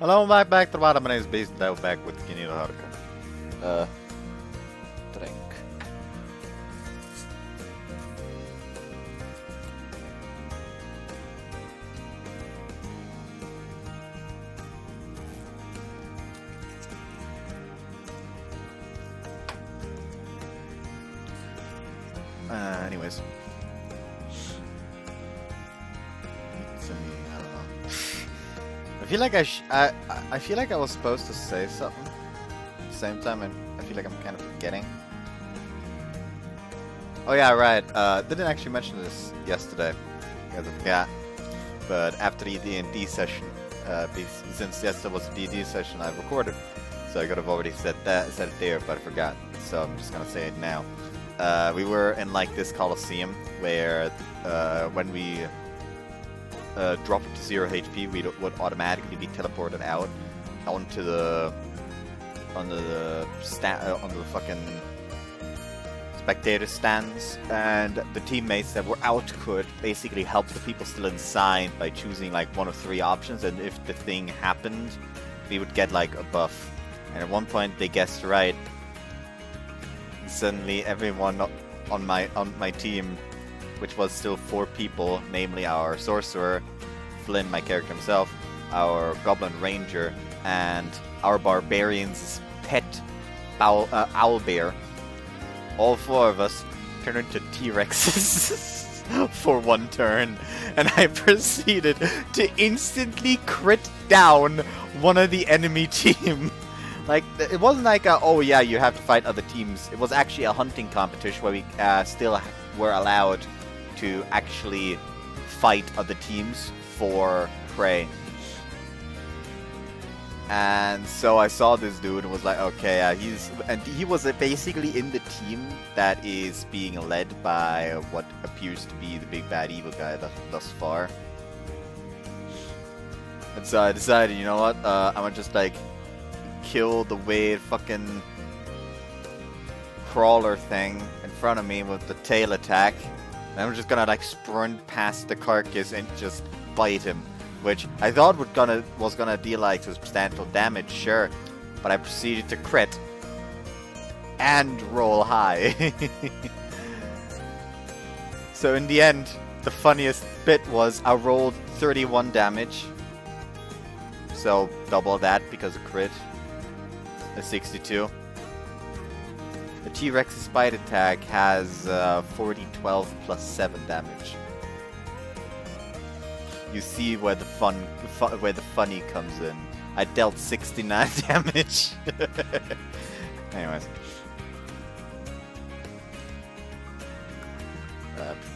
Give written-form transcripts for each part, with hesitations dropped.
Hello, back to the bottom. My name is Beast, and I'm back with Kinito Haruka. Drink. Anyways. I don't know. I feel like I feel like I was supposed to say something. At the same time, I feel like I'm kind of forgetting. Oh yeah, right. Didn't actually mention this yesterday because I forgot. But after the D&D session, since yesterday was a D&D session, I recorded. So I could have already said it there, but I forgot. So I'm just gonna say it now. We were in like this Coliseum where when we drop to 0 HP, we would automatically be teleported out onto the fucking spectator stands, and the teammates that were out could basically help the people still inside by choosing like one of 3 options, and if the thing happened, we would get like a buff. And at one point they guessed right. Suddenly everyone on my team, which was still 4 people, namely our sorcerer, Flynn, my character himself, our goblin ranger, and our barbarian's pet owlbear, all 4 of us turned into T-Rexes for one turn, and I proceeded to instantly crit down one of the enemy team. Like, it wasn't like oh yeah, you have to fight other teams. It was actually a hunting competition where we still were allowed to actually fight other teams for prey. And so I saw this dude and was like, okay, he was basically in the team that is being led by what appears to be the big bad evil guy thus far. And so I decided, you know what, I'm gonna just like kill the weird fucking crawler thing in front of me with the tail attack. And I'm just gonna like sprint past the carcass and just bite him, which I thought was gonna deal like substantial damage, sure, but I proceeded to crit and roll high. So in the end, the funniest bit was I rolled 31 damage, so double that because of crit. A 62. The T-Rex's bite attack has 40, 12 plus 7 damage. You see where the funny comes in. I dealt 69 damage. Anyways.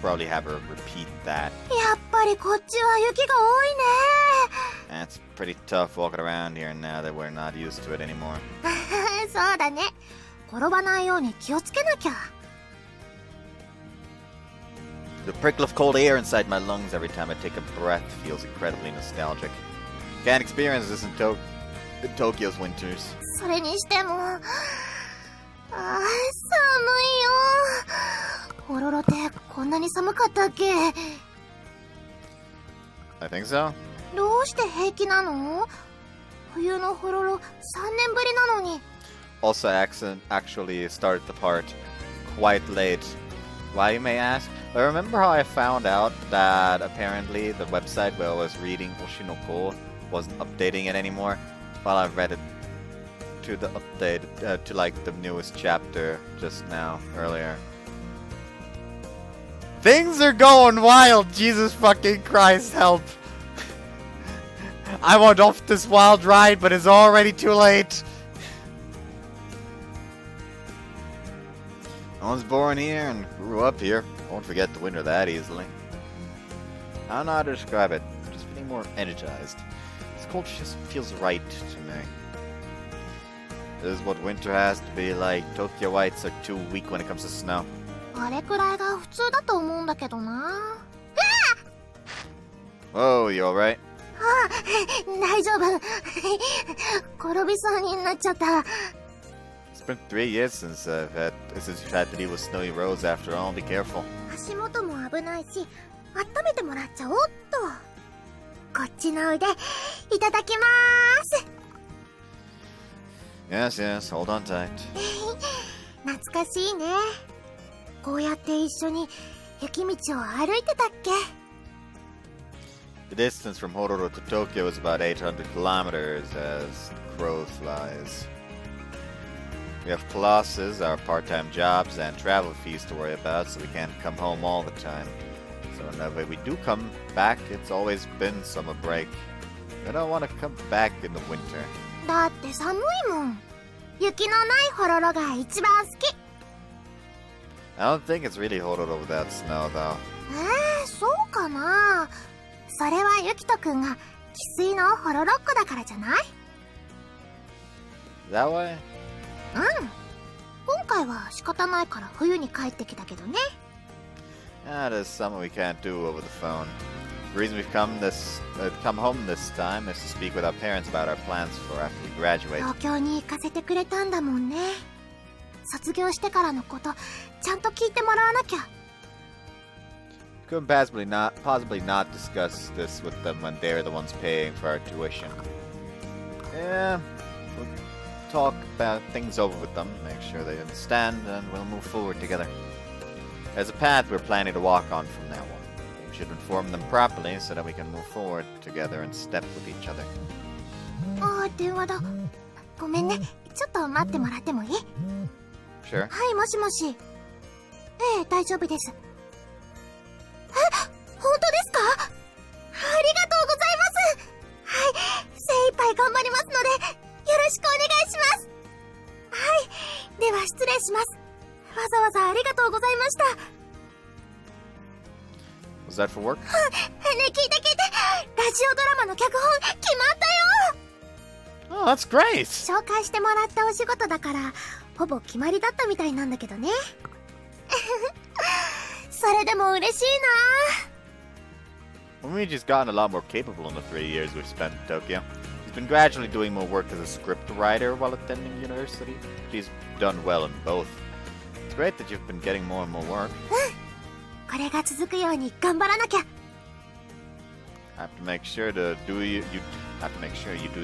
Probably have her repeat that. That's pretty tough walking around here now that we're not used to it anymore. The prickle of cold air inside my lungs every time I take a breath feels incredibly nostalgic. Can't experience this in Tokyo's winters. I think so. Also, accent actually started the part quite late. Why, you may ask? I remember how I found out that apparently the website where I was reading Oshinoko wasn't updating it anymore. While I read it to the update, to like the newest chapter just now, earlier. Things are going wild! Jesus fucking Christ, help! I want off this wild ride, but it's already too late! I was born here and grew up here. I won't forget the winter that easily. I don't know how to describe it. I'm just feeling more energized. This culture just feels right to me. This is what winter has to be like. Tokyoites are too weak when it comes to snow. Whoa, you alright? It's been 3 years since you've had to deal with snowy roads after all. Be careful.。Yes, yes, hold on tight. 懐かしいね。こうやって一緒に雪道を歩いてたっけ？ The distance from Hororo to Tokyo is about 800 kilometers as crow flies. We have classes, our part-time jobs, and travel fees to worry about, so we can't come home all the time. So whenever we do come back, it's always been summer break. I don't want to come back in the winter. だって寒いもん。雪のないホロロが一番好き。I don't think it's really Hororo without snow, though. そうかな。それはユキトくんが生粋のホロロッコだからじゃない？ That way? うん。今回は仕方ないから冬に帰ってきたけどね。There's something we can't do over the phone. The reason we've come home this time is to speak with our parents about our plans for after we graduate. 東京に行かせてくれたんだもんね。卒業してからのことちゃんと聞いてもらわなきゃ。Couldn't possibly not discuss this with them when they're the ones paying for our tuition. Yeah, we'll talk about things over with them, make sure they understand, and we'll move forward together. There's a path we're planning to walk on from now on. We should inform them properly so that we can move forward together and step with each other. 電話だ。ごめんね。ちょっと待ってもらってもいい？ Sure. はい、もしもし。大丈夫です。本当ですか？ありがとうございます。はい、精一杯頑張りますので、よろしくお願いします。はい、では失礼します。わざわざありがとうございました。Was that for work? ねえ、聞いて。ラジオドラマの脚本、決まったよ。 Oh, that's great! 紹介してもらったお仕事だから、ほぼ決まりだったみたいなんだけどね。それでも嬉しいな。Momiji's gotten a lot more capable in the 3 years we've spent in Tokyo. He's been gradually doing more work as a script writer while attending university. He's done well in both. It's great that you've been getting more and more work. これが続くように頑張らなきゃ。Have to make sure you do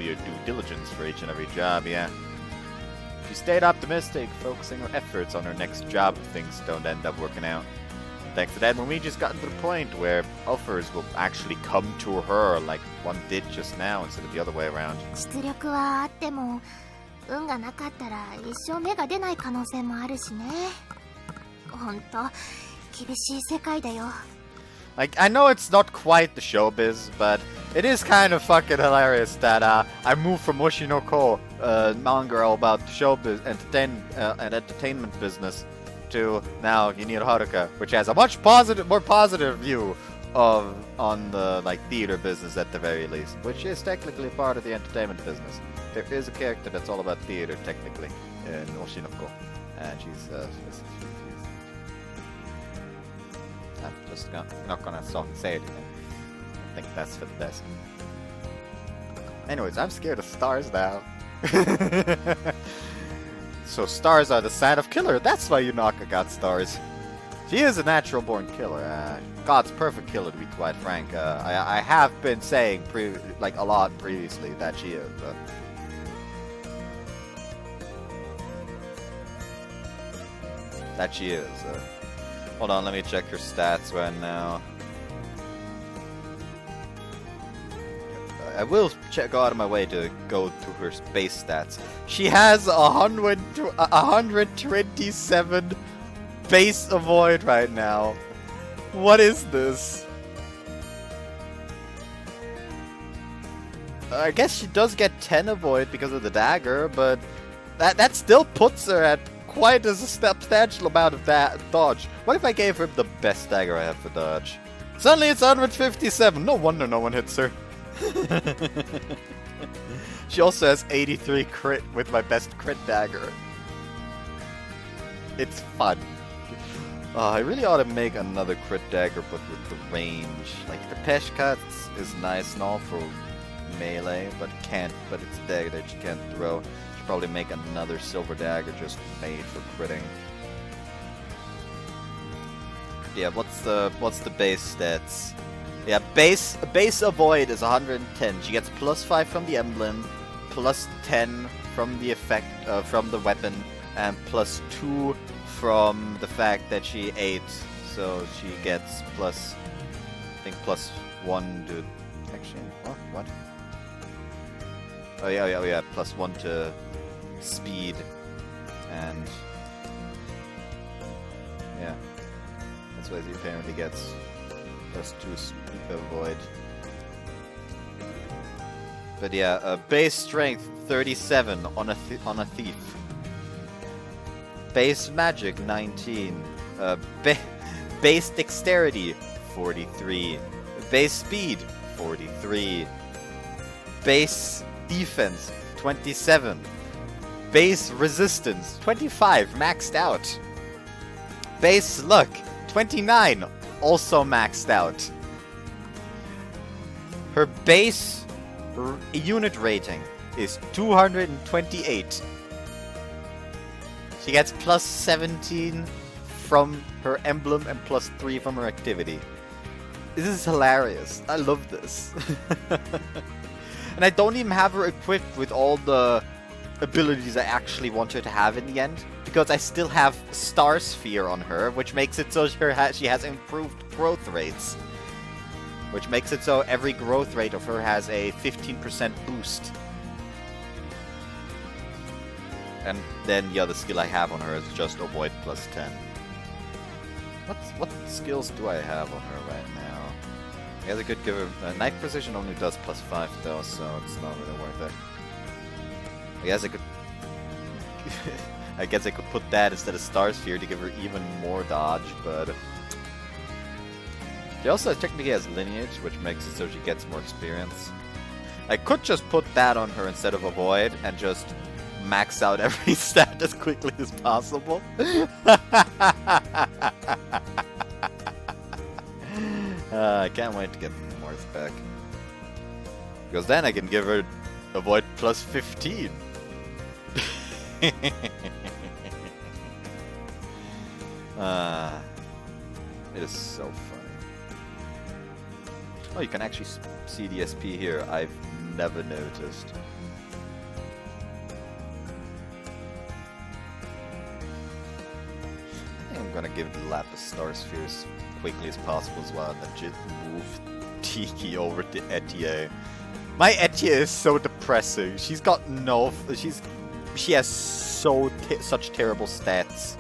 your due diligence for each and every job, yeah. She stayed optimistic, focusing her efforts on her next job if things don't end up working out. Thanks to that, Momiji's gotten to the point where offers will actually come to her like one did just now instead of the other way around. 実力はあっても、運がなかったら一生芽が出ない可能性もあるしね。ほんと、厳しい世界だよ。Like, I know it's not quite the showbiz, but it is kind of fucking hilarious that I moved from Oshinoko, manga all about the showbiz, entertainment business, to now Yuniro Haruka, which has a much more positive view on the like theater business at the very least, which is technically part of the entertainment business. There is a character that's all about theater technically in Oshinoko, and she's I'm just not gonna say anything. I think that's for the best. Anyways, I'm scared of stars now. So stars are the sign of killer. That's why Yunaka got stars. She is a natural-born killer. God's perfect killer, to be quite frank. I have been saying a lot previously that she is. Hold on, let me check her stats right now. I will go out of my way to go to her base stats. She has 127 base avoid right now. What is this? I guess she does get 10 avoid because of the dagger, but that still puts her at quite a substantial amount of dodge. What if I gave her the best dagger I have for dodge? Suddenly it's 157. No wonder no one hits her. She also has 83 crit with my best crit dagger. It's fun. I really ought to make another crit dagger, but with the range. Like the Peshkat is nice and all for melee, but it's a dagger that you can't throw. Should probably make another silver dagger just made for critting. Yeah, what's the base stats? Yeah, base avoid is 110. She gets +5 from the emblem, plus 10 from the effect from the weapon, and plus 2 from the fact that she ate. So she gets plus, I think plus 1 to actually. Oh, what? Oh yeah, plus 1 to speed, and yeah, that's why he apparently gets plus 2 speed avoid. But yeah, base strength 37 on a thief. Base magic 19. Base dexterity 43. Base speed 43. Base defense 27. Base resistance 25, maxed out. Base luck 29, also maxed out. Her base unit rating is 228. She gets plus 17 from her emblem and plus 3 from her activity. This is hilarious. I love this. And I don't even have her equipped with all the abilities I actually want her to have in the end, because I still have Star Sphere on her, which makes it so she has improved growth rates. Which makes it so every growth rate of her has a 15% boost. And then the other skill I have on her is just avoid plus 10. What skills do I have on her right now? I guess I could give her... knife precision only does plus 5 though, so it's not really worth it. I guess I could... I guess I could put that instead of Star Sphere to give her even more dodge, but... She also technically has lineage, which makes it so she gets more experience. I could just put that on her instead of avoid and just max out every stat as quickly as possible. I can't wait to get Morse back. Because then I can give her avoid plus 15. It is so funny. Oh, you can actually see the SP here. I've never noticed. I think I'm gonna give the Lapis Star Sphere as quickly as possible as well, and then just move Tiki over to Etier. My Etier is so depressing. She's got no... She has such terrible stats.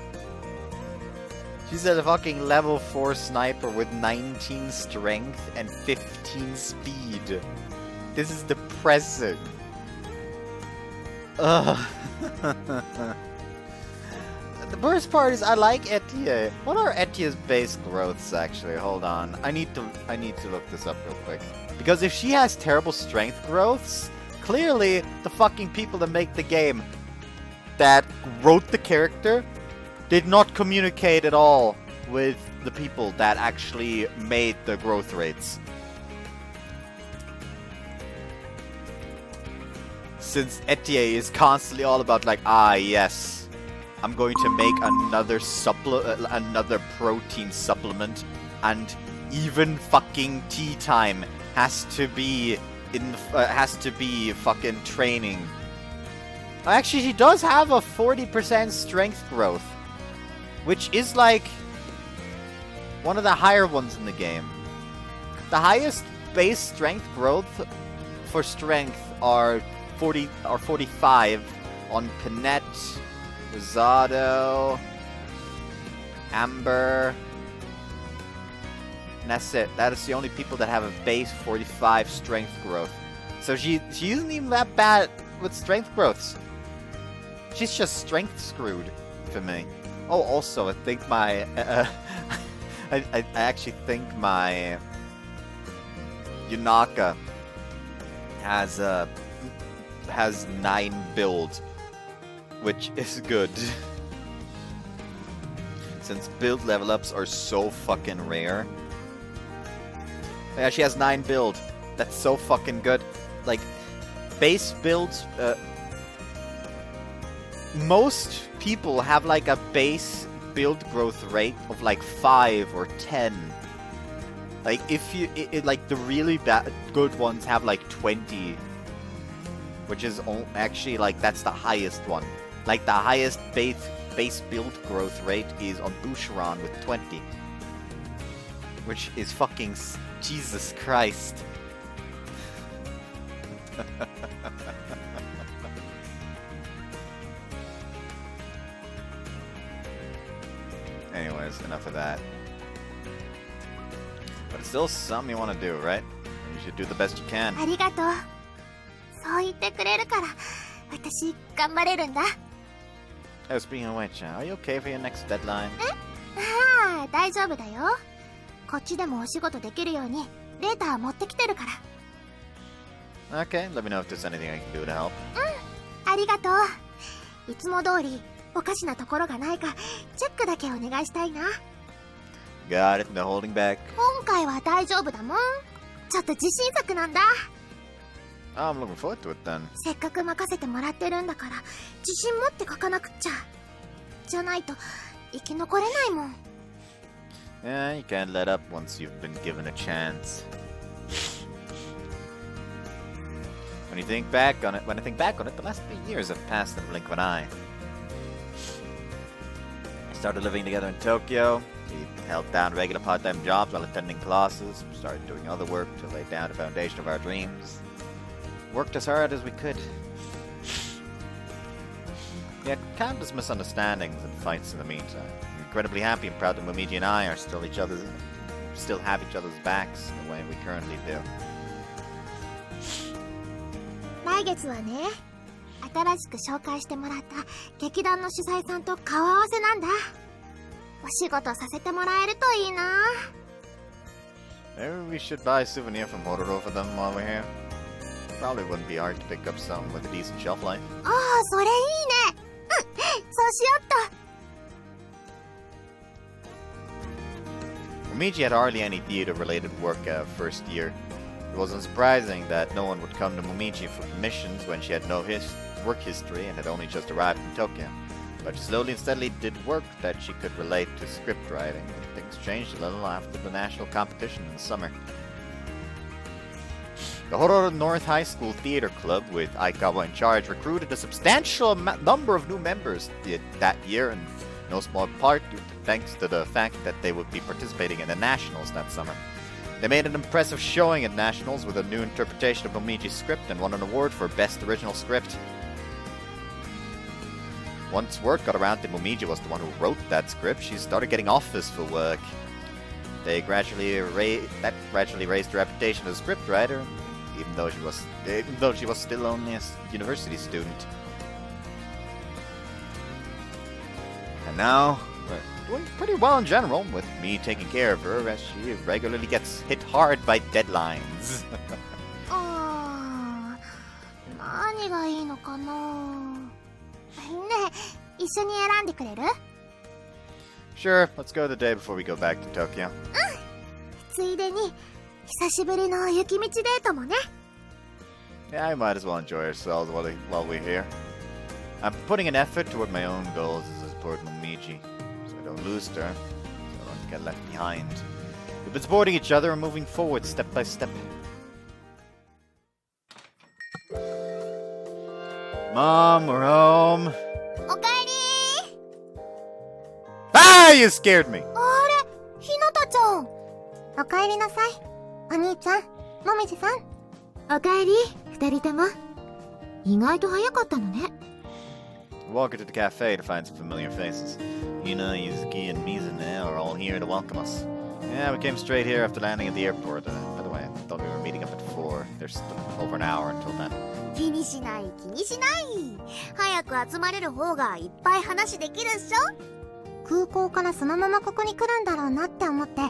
She's a fucking level 4 sniper with 19 strength and 15 speed. This is depressing. Ugh. The worst part is I like Etier. What are Etier's base growths actually? Hold on. I need to look this up real quick. Because if she has terrible strength growths, clearly the fucking people that make the game, that wrote the character, did not communicate at all with the people that actually made the growth rates. Since Etier is constantly all about like, yes, I'm going to make another protein supplement, and even fucking tea time has to be fucking training. Actually, she does have a 40% strength growth, which is like one of the higher ones in the game. The highest base strength growth for strength are 40 or 45 on Panette, Rosado, Amber. And that's it. That is the only people that have a base 45 strength growth. So she isn't even that bad with strength growths. She's just strength screwed for me. Oh, also, I think my... I actually think my... Yunaka has 9 build, which is good. Since build level ups are so fucking rare. Yeah, she has 9 build. That's so fucking good. Like, base builds... most people have like a base build growth rate of like 5 or 10. Like if you like the really good ones have like 20. which is actually like that's the highest one. Like the highest base build growth rate is on Boucheron with 20, which is fucking Jesus Christ. Anyways, enough of that. But it's still something you want to do, right? You should do the best you can. ありがとう。そう言ってくれるから、私頑張れるんだ。Oh, speaking of which, are you okay for your next deadline? ああ、大丈夫だよ。こっちでもお仕事できるようにデータ持ってきてるから。Okay, let me know if there's anything I can do to help. ありがとう。いつも通りおかしなところがないかチェックだけお願いしたいな。Got it, no holding back. 今回は大丈夫だもん。ちょっと自信作なんだ。Oh, I'm looking forward to it then. せっかく任せてもらってるんだから自信持って書かなくっちゃ。じゃないと生き残れないもん。Yeah, you can't let up once you've been given a chance. When I think back on it, the last 3 years have passed in the blink of an eye. We started living together in Tokyo. We held down regular part-time jobs while attending classes. We started doing other work to lay down the foundation of our dreams. Worked as hard as we could. We had countless misunderstandings and fights in the meantime. I'm incredibly happy and proud that Momiji and I are still have each other's backs in the way we currently do. 来月はね、新しく紹介してもらった劇団の主催さんと顔合わせなんだ。お仕事させてもらえるといいな。Maybe we should buy a souvenir from Haruka for them while we're here. Probably wouldn't be hard to pick up some with a decent shelf life. ああ、それいいね。そうしよっと。Momiji had hardly any theater-related work first year. It wasn't surprising that no one would come to Momiji for commissions when she had no work history and had only just arrived in Tokyo. But she slowly and steadily did work that she could relate to script writing. Things changed a little after the national competition in the summer. The Hororo North High School Theater Club, with Aikawa in charge, recruited a substantial number of new members that year, in no small part thanks to the fact that they would be participating in the Nationals that summer. They made an impressive showing at Nationals with a new interpretation of Momiji's script and won an award for Best Original Script. Once word got around that Momiji was the one who wrote that script, she started getting offers for work. That gradually raised her reputation as a scriptwriter, even though she was still only a university student. And now, we're doing pretty well in general, with me taking care of her as she regularly gets hit hard by deadlines. ああ、何がいいのかな。ねえ、一緒に選んでくれる？ Sure, let's go the day before we go back to Tokyo. ついでに久しぶりの雪道デートもね。 Yeah, I might as well enjoy ourselves while we're here. I'm putting an effort toward my own goals as I support Momiji, so I don't lose her, so I don't get left behind. We've been supporting each other and moving forward step by step. Mom, we're home. おかえり。 Ah, you scared me. あれ、ひなたちゃん。おかえりなさい。お兄ちゃん、もみじさん。おかえり、二人とも。意外と早かったのね。We walked to the cafe to find some familiar faces. Ina, Yuzuki, and Mizune are all here to welcome us. Yeah, we came straight here after landing at the airport. By the way, I thought we were meeting up at 4. There's still over an hour until then. 気にしない気にしない。早く集まれる方がいっぱい話できるっしょ。空港からそのままここに来るんだろうなって思って、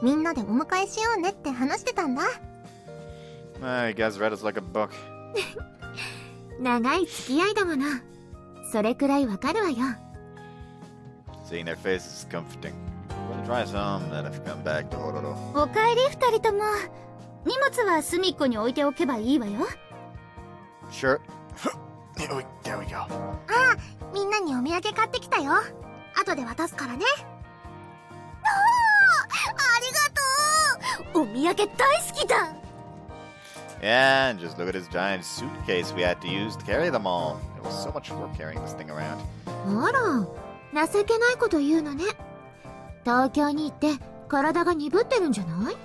みんなでお迎えしようねって話してたんだ。You guys read us like a book. 長い付き合いだもの。それくらいわかるわよ。Seeing their faces is comforting. We'll try some that have come back to Hororo. おかえり二人とも。荷物は隅っこに置いておけばいいわよ。Sure. There we go. ああ、みんなにお土産買ってきたよ。後で渡すからね。ありがとう。お土産大好きだ。Yeah, and just look at this giant suitcase we had to use to carry them all. It was so much work carrying this thing around. あら、情けないこと言うのね。東京に行って体が鈍ってるんじゃない？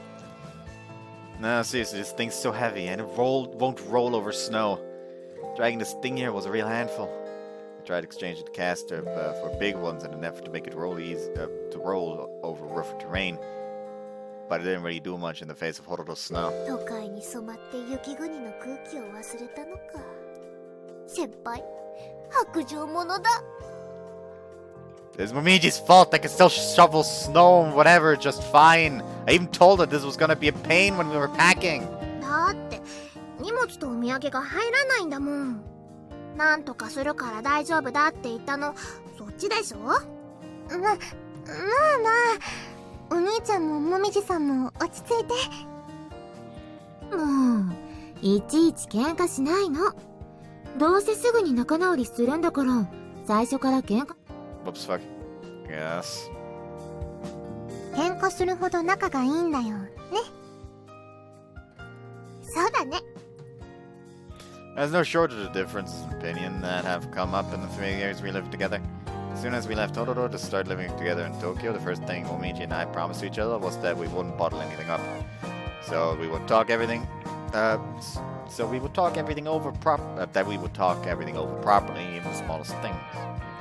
No, seriously, this thing's so heavy and it won't roll over snow. Dragging this thing here was a real handful. I tried exchanging the caster for big ones in an effort to make it roll to roll over rougher terrain. But it didn't really do much in the face of Horod's snow. 都会に染まって雪国の空気を忘れたのか。先輩、白状者だ。It's Momiji's fault. I can still shovel snow and whatever just fine. I even told her this was gonna be a pain when we were packing. だって荷物とお土産が入らないんだもん。なんとかするから大丈夫だって言ったのそっちでしょ？まあまあお兄ちゃんももみじさんも落ち着いて。もういちいち喧嘩しないの。どうせすぐに仲直りするんだから最初から喧嘩。Whoops, fuck. Yes. 喧嘩するほど仲がいいんだよね。そうだね。There's no shortage of differences in opinion that have come up in the 3 years we lived together. As soon as we left Totoro to start living together in Tokyo, the first thing Momiji and I promised to each other was that we wouldn't bottle anything up. So we would talk everything. We would talk everything over properly, even the smallest things.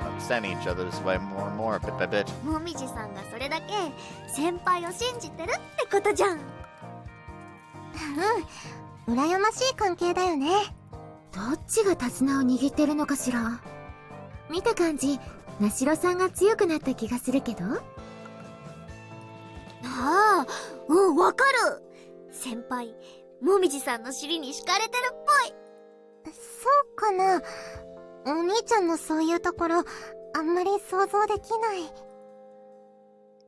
Understanding each other this way more and more, bit by bit. もみじさんがそれだけ先輩を信じてるってことじゃん。うん、羨ましい関係だよね。どっちが手綱を握ってるのかしら。見た感じ、ナシロさんが強くなった気がするけど。ああ、うん、わかる。先輩、もみじさんの尻に敷かれてるっぽい。そうかな。お兄ちゃんのそういうところ、あんまり想像できない。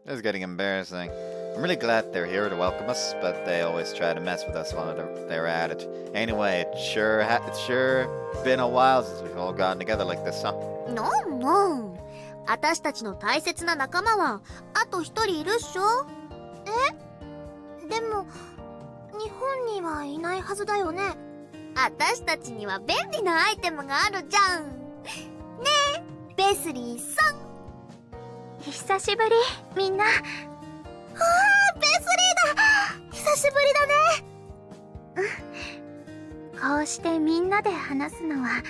This is getting embarrassing. I'm really glad they're here to welcome us, but they always try to mess with us while they're at it. Anyway, it's sure been a while since we've all gotten together like this, huh? なん私たちの大切な仲間はあと一人いるっしょ？でも日本にはいないはずだよね。私たちには便利なアイテムがあるじゃん。ねえ、ベスリーさん。久しぶり、みんな。ああ、ベスリーだ。久しぶりだね。こうしてみんなで話すのは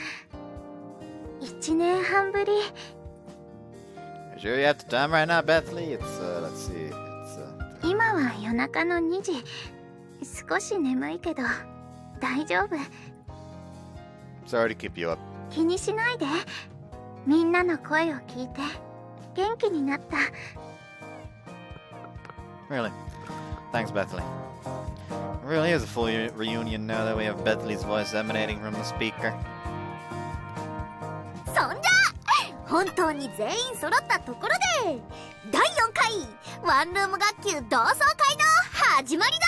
1年半ぶり。Sure you have the time right now, Bethany? Let's see. 今は夜中の2時。少し眠いけど大丈夫。Sorry to keep you up. 気にしないで。みんなの声を聞いて元気になった。Really? Thanks, Bethany. It really is a full reunion now that we have Bethany's voice emanating from the speaker. そんじゃ本当に全員揃ったところで第4回ワンルーム学級同窓会の始まりだ。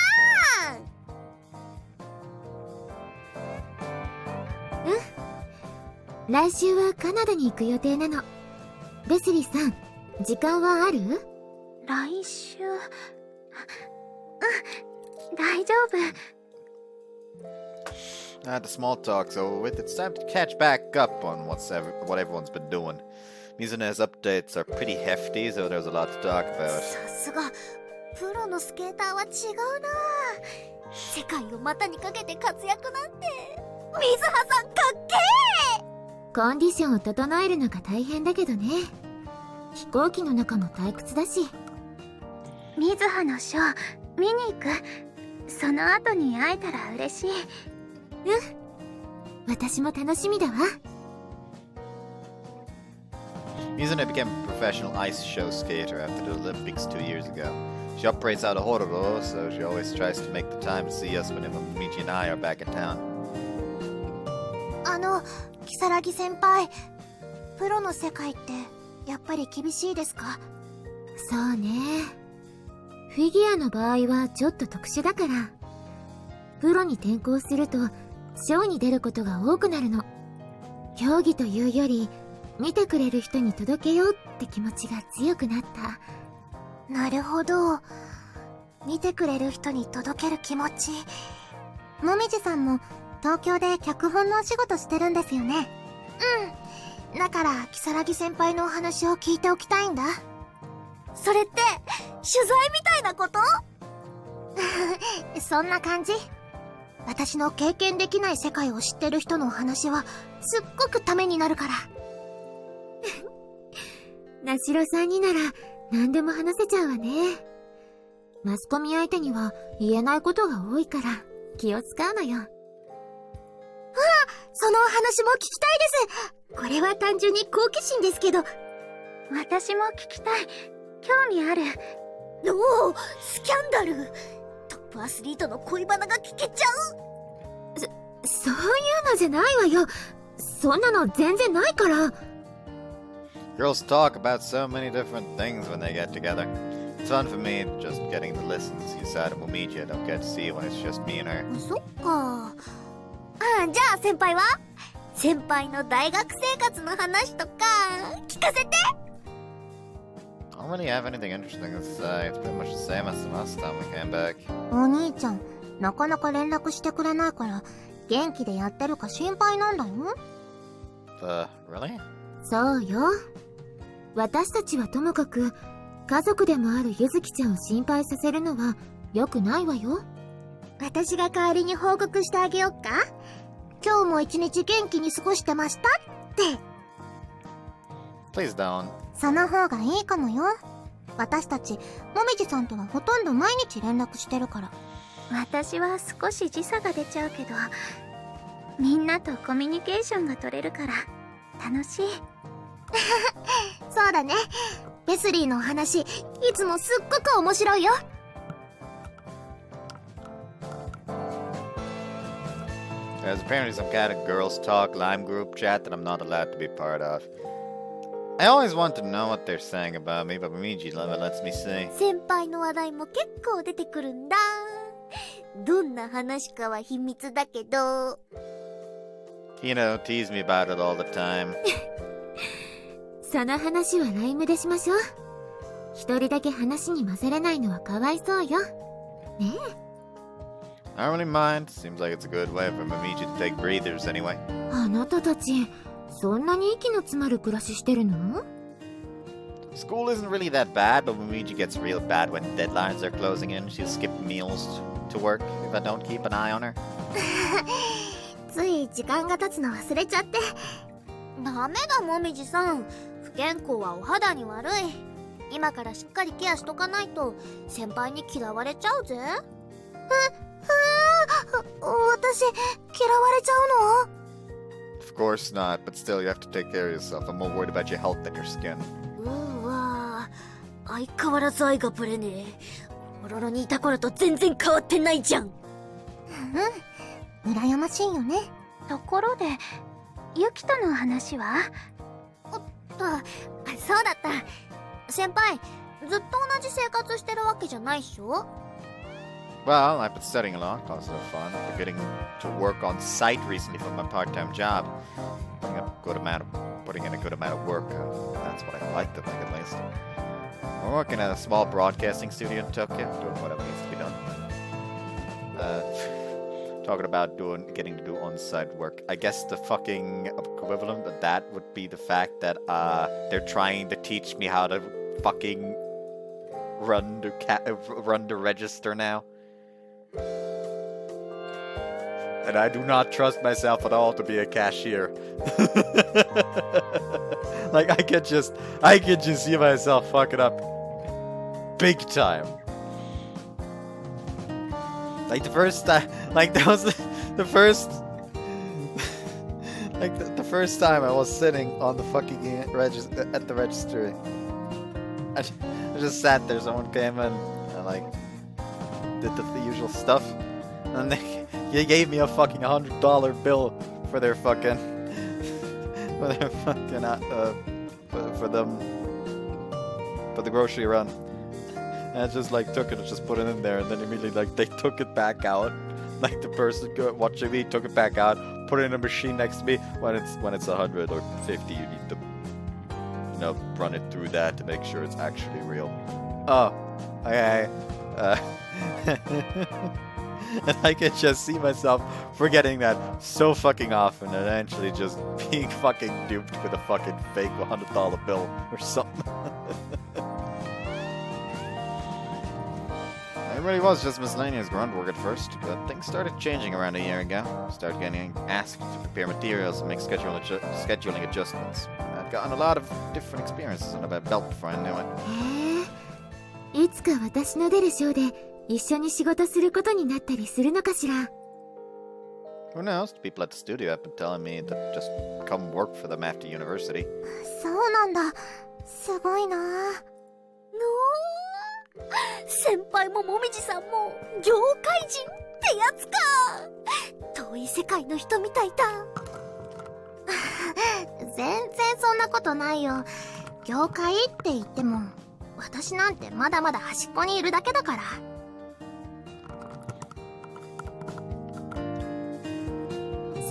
来週はカナダに行く予定なの。ベスリーさん、時間はある？来週、大丈夫。The small talk's over with. It's time to catch back up on what everyone's been doing. Mizune's updates are pretty hefty, so there's a lot to talk about. さすが、プロのスケーターは違うな。世界を股にかけて活躍なんて、水葉さんかっけー！コンディションを整えるのが大変だけどね。飛行機の中も退屈だし。水葉のショー、見に行く。その後に会えたら嬉しい。私も楽しみだわ。Mizune became a professional ice show skater after the Olympics 2 years ago. She operates out of Hororo, so she always tries to make the time to see us whenever Momiji and I are back in town. キサラギ先輩、プロの世界ってやっぱり厳しいですか？そうね。フィギュアの場合はちょっと特殊だから。プロに転向するとショーに出ることが多くなるの。競技というより見てくれる人に届けようって気持ちが強くなった。なるほど。見てくれる人に届ける気持ち。もみじさんも東京で脚本のお仕事してるんですよね。うん。だから、如月先輩のお話を聞いておきたいんだ。それって、取材みたいなことそんな感じ。私の経験できない世界を知ってる人のお話は、すっごくためになるから。なしろさんになら、何でも話せちゃうわね。マスコミ相手には言えないことが多いから、気を使うのよ。そのお話も聞きたいです。これは単純に好奇心ですけど。私も聞きたい。興味ある。おお、スキャンダル。トップアスリートの恋バナが聞けちゃう。そういうのじゃないわよ。そんなの全然ないから。Girls talk about so many different things when they get together. It's fun for me just getting to listen to see side of Momiji I don't get to see when it's just me and her. そっか。じゃあ先輩は？先輩の大学生活の話とか聞かせて。I don't really have anything interesting to say. It's pretty much the same as the last time we came back. お兄ちゃん、なかなか連絡してくれないから元気でやってるか心配なんだよ。Really? そうよ。私たちはともかく家族でもあるゆずきちゃんを心配させるのは良くないわよ。私が代わりに報告してあげよっか。今日も一日元気に過ごしてましたって。Please don't. その方がいいかもよ。私たち、もみじさんとはほとんど毎日連絡してるから。私は少し時差が出ちゃうけど、みんなとコミュニケーションが取れるから楽しい。そうだね。ベスリーのお話、いつもすっごく面白いよ。There's apparently some kind of girls talk Lime group chat that I'm not allowed to be part of. I always want to know what they're saying about me, but Momiji lets me see. 先輩の話題も結構出てくるんだ。どんな話かは秘密だけど。You know, tease me about it all the time. その話はライムでしましょう。一人だけ話に混ぜれないのはかわいそうよ。ねえ。I don't really mind. Seems like it's a good way for Momiji to take breathers anyway. あなたたち、そんなに息の詰まる暮らししてるの？ School isn't really that bad, but Momiji gets real bad when deadlines are closing in. She'll skip meals to work if I don't keep an eye on her. つい時間が経つの忘れちゃって。ダメだもみじさん。不健康はお肌に悪い。今からしっかりケアしとかないと先輩に嫌われちゃうぜ。私、嫌われちゃうの？ Of course not, but still you have to take care of yourself. I'm more worried about your health than your skin. うわぁ、相変わらず愛がぶれねえ。オロロにいた頃と全然変わってないじゃん。羨ましいよね。ところで、ユキとの話は？そうだった。先輩、ずっと同じ生活してるわけじゃないっしょ？ Well, I've been studying a lot, cause of fun. I've been getting to work on site recently for my part-time job. Putting in a good amount of work. That's what I like to think, at least. We're working at a small broadcasting studio in Tokyo, doing whatever needs to be done. Talking about getting to do on-site work. I guess the fucking equivalent of that would be the fact that they're trying to teach me how to fucking run the register now. And I do not trust myself at all to be a cashier. Like I could just see myself fucking up big time. Like the first time, like that was the first, like the first time I was sitting on the fucking at the registry. I just sat there. Someone came in and like did the usual stuff, and they gave me a fucking $100 bill for their fucking for the grocery run. And I just like took it and just put it in there, and then immediately like they took it back out. Like the person watching me took it back out, put it in a machine next to me. When it's 100 or 50, you need to run it through that to make sure it's actually real. Oh, okay. And I can just see myself forgetting that so fucking often and eventually just being fucking duped with a fucking fake $100 bill or something. It really was just miscellaneous grunt work at first, but things started changing around a year ago. Started getting asked to prepare materials and make scheduling adjustments. I'd gotten a lot of different experiences under my belt before I knew it. へえ、いつか私の出るショーで一緒に仕事することになったりするのかしら。Who knows? People at the studio have been telling me to just come work for them after university. そうなんだ。すごいな。先輩ももみじさんも業界人ってやつか。遠い世界の人みたいだ。全然そんなことないよ。業界って言っても私なんてまだまだ端っこにいるだけだから。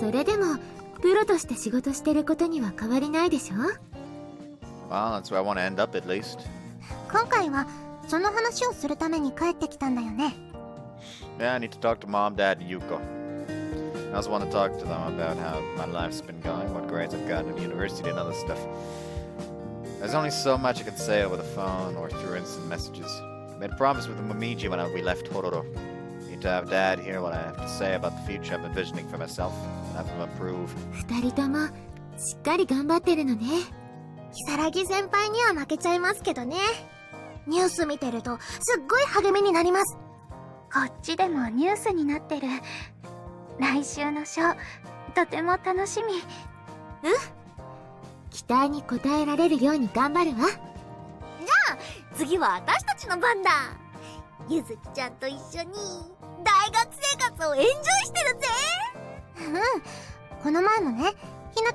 それでもプロとして仕事してることには変わりないでしょ。 Well, that's where I want to end up at least. 今回はその話をするために帰ってきたんだよね。Yeah, I need to talk to Mom, Dad, and Yuko. I also want to talk to them about how my life's been going, what grades I've gotten at university, and other stuff. There's only so much I can say over the phone or through instant messages. I made a promise with the Momiji when we left Hororo. I need to have Dad hear what I have to say about the future I'm envisioning for myself, and have him approve. 二人ともしっかり頑張ってるのね。如月先輩には負けちゃいますけどね。ニュース見てるとすっごい励みになります。こっちでもニュースになってる。来週のショーとても楽しみ。期待に応えられるように頑張るわ。じゃあ次は私たちの番だ。ゆずきちゃんと一緒に大学生活をエンジョイしてるぜ。この前もね、ひな。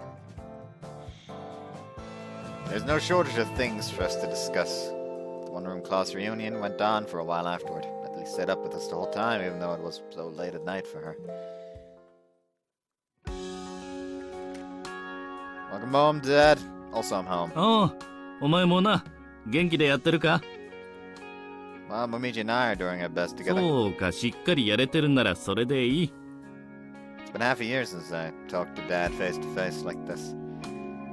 There's no shortage of things for us to discuss. The one-room class reunion went on for a while afterward. At least stayed up with us the whole time, even though it was so late at night for her. Welcome home, Dad. Also, I'm home. ああ、お前もな、元気でやってるか? Well, Momiji and I are doing our best together. そうか、しっかりやれてるんならそれでいい。It's been half a year since I talked to Dad face to face like this.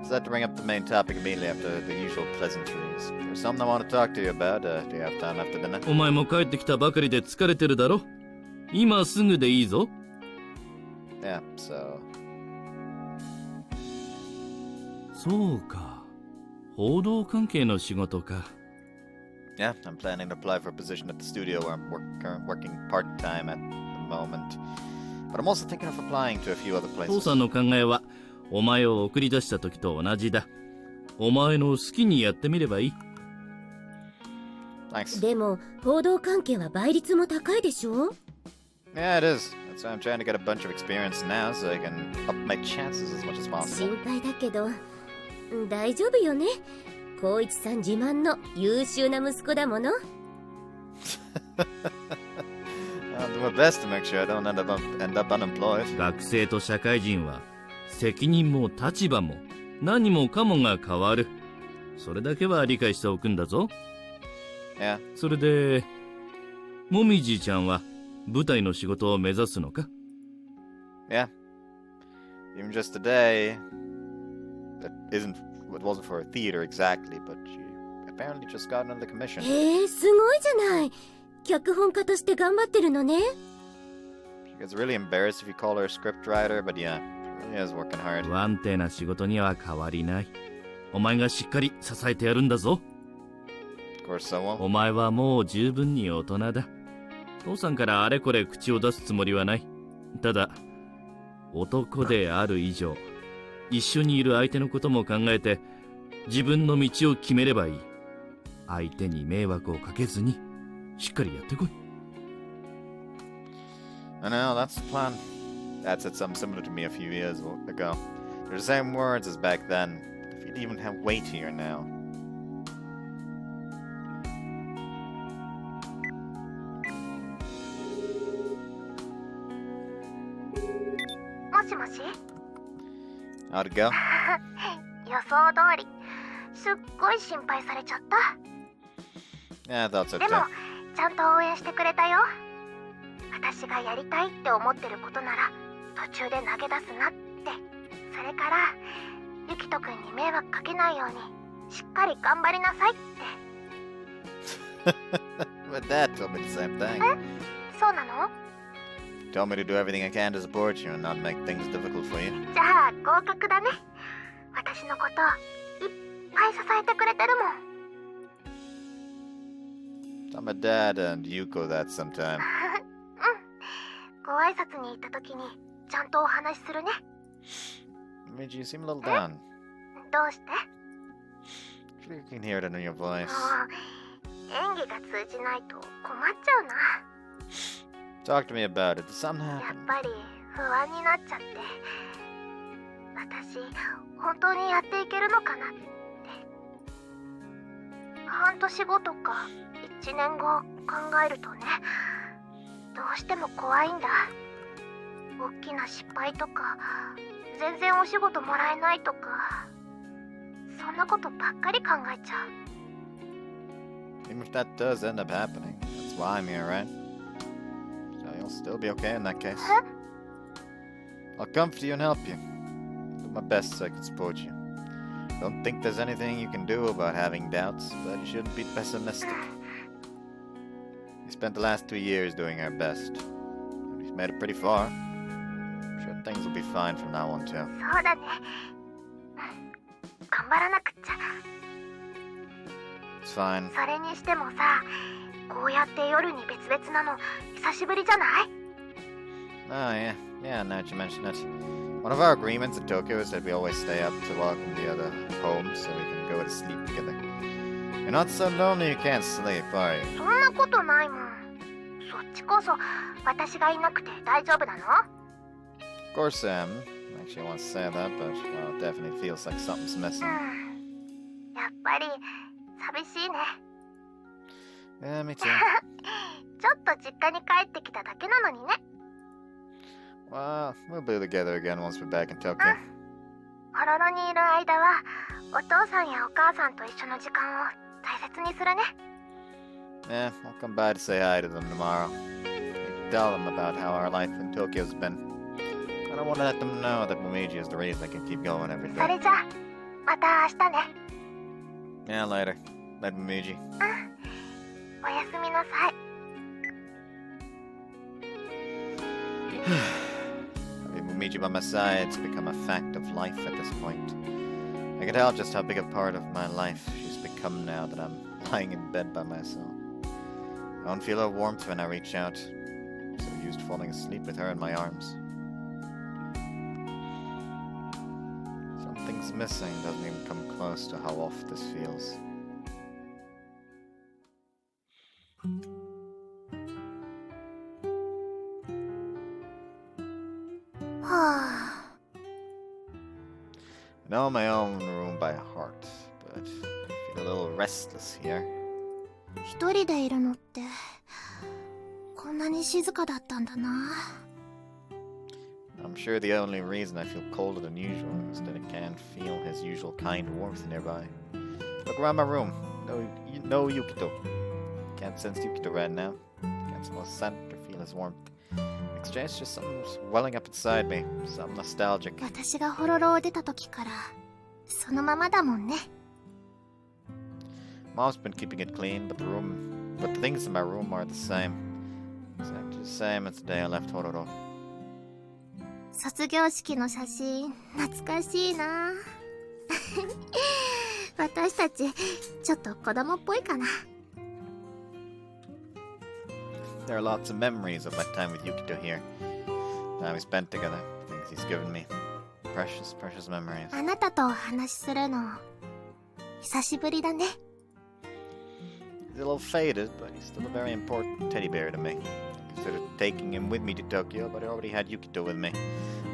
So I had to bring up the main topic immediately after the usual pleasantries. There's something I want to talk to you about. Do you have time after dinner? お前も帰ってきたばかりで疲れてるだろ? 今すぐでいいぞ。Yeah, so... そうか。報道関係の仕事か。Yeah, I'm planning to apply for a position at the studio where I'm working part-time at the moment. But I'm also thinking of applying to a few other places. 父さんの考えは、お前を送り出した時と同じだ。お前の好きにやってみればいい。Thanks. でも、報道関係は倍率も高いでしょ? Yeah, it is. That's why I'm trying to get a bunch of experience now so I can up my chances as much as possible. 心配だけど、大丈夫よね。光一さん自慢の優秀な息子だもの。I'll do my best to make sure I don't end up unemployed. 学生と社会人は責任も立場も何もかもが変わる。それだけは理解しておくんだぞ。Yeah. それで、もみじちゃんは舞台の仕事を目指すのか? Yeah. Even just today, it wasn't for a theater exactly, but she apparently just got another commission. すごいじゃない。脚本家として頑張ってるのね。She gets really embarrassed if you call her a script writer, but yeah, she really is working hard. 不安定な仕事には変わりない。お前がしっかり支えてやるんだぞ。Of course, so won't. お前はもう十分に大人だ。父さんからあれこれ口を出すつもりはない。ただ、男である以上、一緒にいる相手のことも考えて、自分の道を決めればいい。相手に迷惑をかけずに、しっかりやってこい。I know, that's the plan. Dad said something similar to me a few years ago. They're the same words as back then. If you'd even have weight here now. もしもし? How'd it go? 予想通り。すっごい心配されちゃった。 Yeah, I thought so で too. も、ちゃんと応援してくれたよ。私がやりたいって思ってることなら途中で投げ出すなって。それからユキト君に迷惑かけないようにしっかり頑張りなさいって。But Dad told me the same thing. そうなの？ Told me to do everything I can to support you and not make things difficult for you. じゃあ合格だね。私のこといっぱい支えてくれてるもん。Tell my dad and Yuko that sometime. ご挨拶に行った時にちゃんとお話しするね。Momiji, you seem a little down. どうして？ You can hear it in your voice. もう演技が通じないと困っちゃうな。Talk to me about it. Did something やっ happen? ぱり不安になっちゃって。私本当にやっていけるのかなって。半年後とか1年後考えるとね、どうしても怖いんだ。大きな失敗とか全然お仕事もらえないとか、そんなことばっかり考えちゃう。 Even if that does end up happening, that's why I'm here, right? So you'll still be okay in that case. I'll comfort you and help you. Do my best so I can support you. Don't think there's anything you can do about having doubts, but you shouldn't be pessimistic. We spent the last 2 years doing our best. And we've made it pretty far. I'm sure things will be fine from now on too. そうだね。頑張らなくっちゃ。 It's fine. それにしてもさ、こうやって夜に別々なの久しぶりじゃない？ Oh, yeah. Yeah, now that you mention it. One of our agreements in Tokyo is that we always stay up to welcome the other home so we can go to sleep together. You're not so lonely you can't sleep, are you? そんなことないもん。そっちこそ私がいなくて大丈夫なの？ Of course I am. Actually, I want to say that, but well, it definitely feels like something's missing. やっぱり寂しいね。 Yeah, me too. ちょっと実家に帰ってきただけなのにね。 Well, we'll be together again once we're back in Tokyo. ホロロにいる間はお父さんやお母さんと一緒の時間を大切にするね。 Yeah, I'll come by to say hi to them tomorrow. Tell them about how our life in Tokyo's been. I don't want to let them know that Momiji is the reason I can keep going every それ day. じゃあまた明日ね。 Yeah, later. Night, Momiji. おやすみなさい。 Having Momiji by my side's become a fact of life at this point. I can tell just how big a part of my life she's become now that I'm lying in bed by myself. I don't feel her warmth when I reach out. I'm so used to falling asleep with her in my arms. Something's missing doesn't even come close to how off this feels. I know my own room by heart, but I feel a little restless here. 一人でいるのってこんなに静かだったんだな。 I'm sure the only reason I feel colder than usual is that I can't feel his usual kind warmth nearby. Look around my room. No Yukito. Can't sense Yukito right now. Can't smell his scent or feel his warmth. Exchange just something's welling up inside me. Something nostalgic. 私がホロロを出た時からそのままだもんね。 Mom's been keeping it clean, but the things in my room are the same. Exactly the same as the day I left Hororo. 卒業式の写真懐かしいな。私たちちょっと子供っぽいかな。 There are lots of memories of my time with Yukito here. Time we spent together, things he's given me. Precious, precious memories. あなたとお話しするの久しぶりだね。 He's a little faded, but he's still a very important teddy bear to me. I considered taking him with me to Tokyo, but I already had Yukito with me.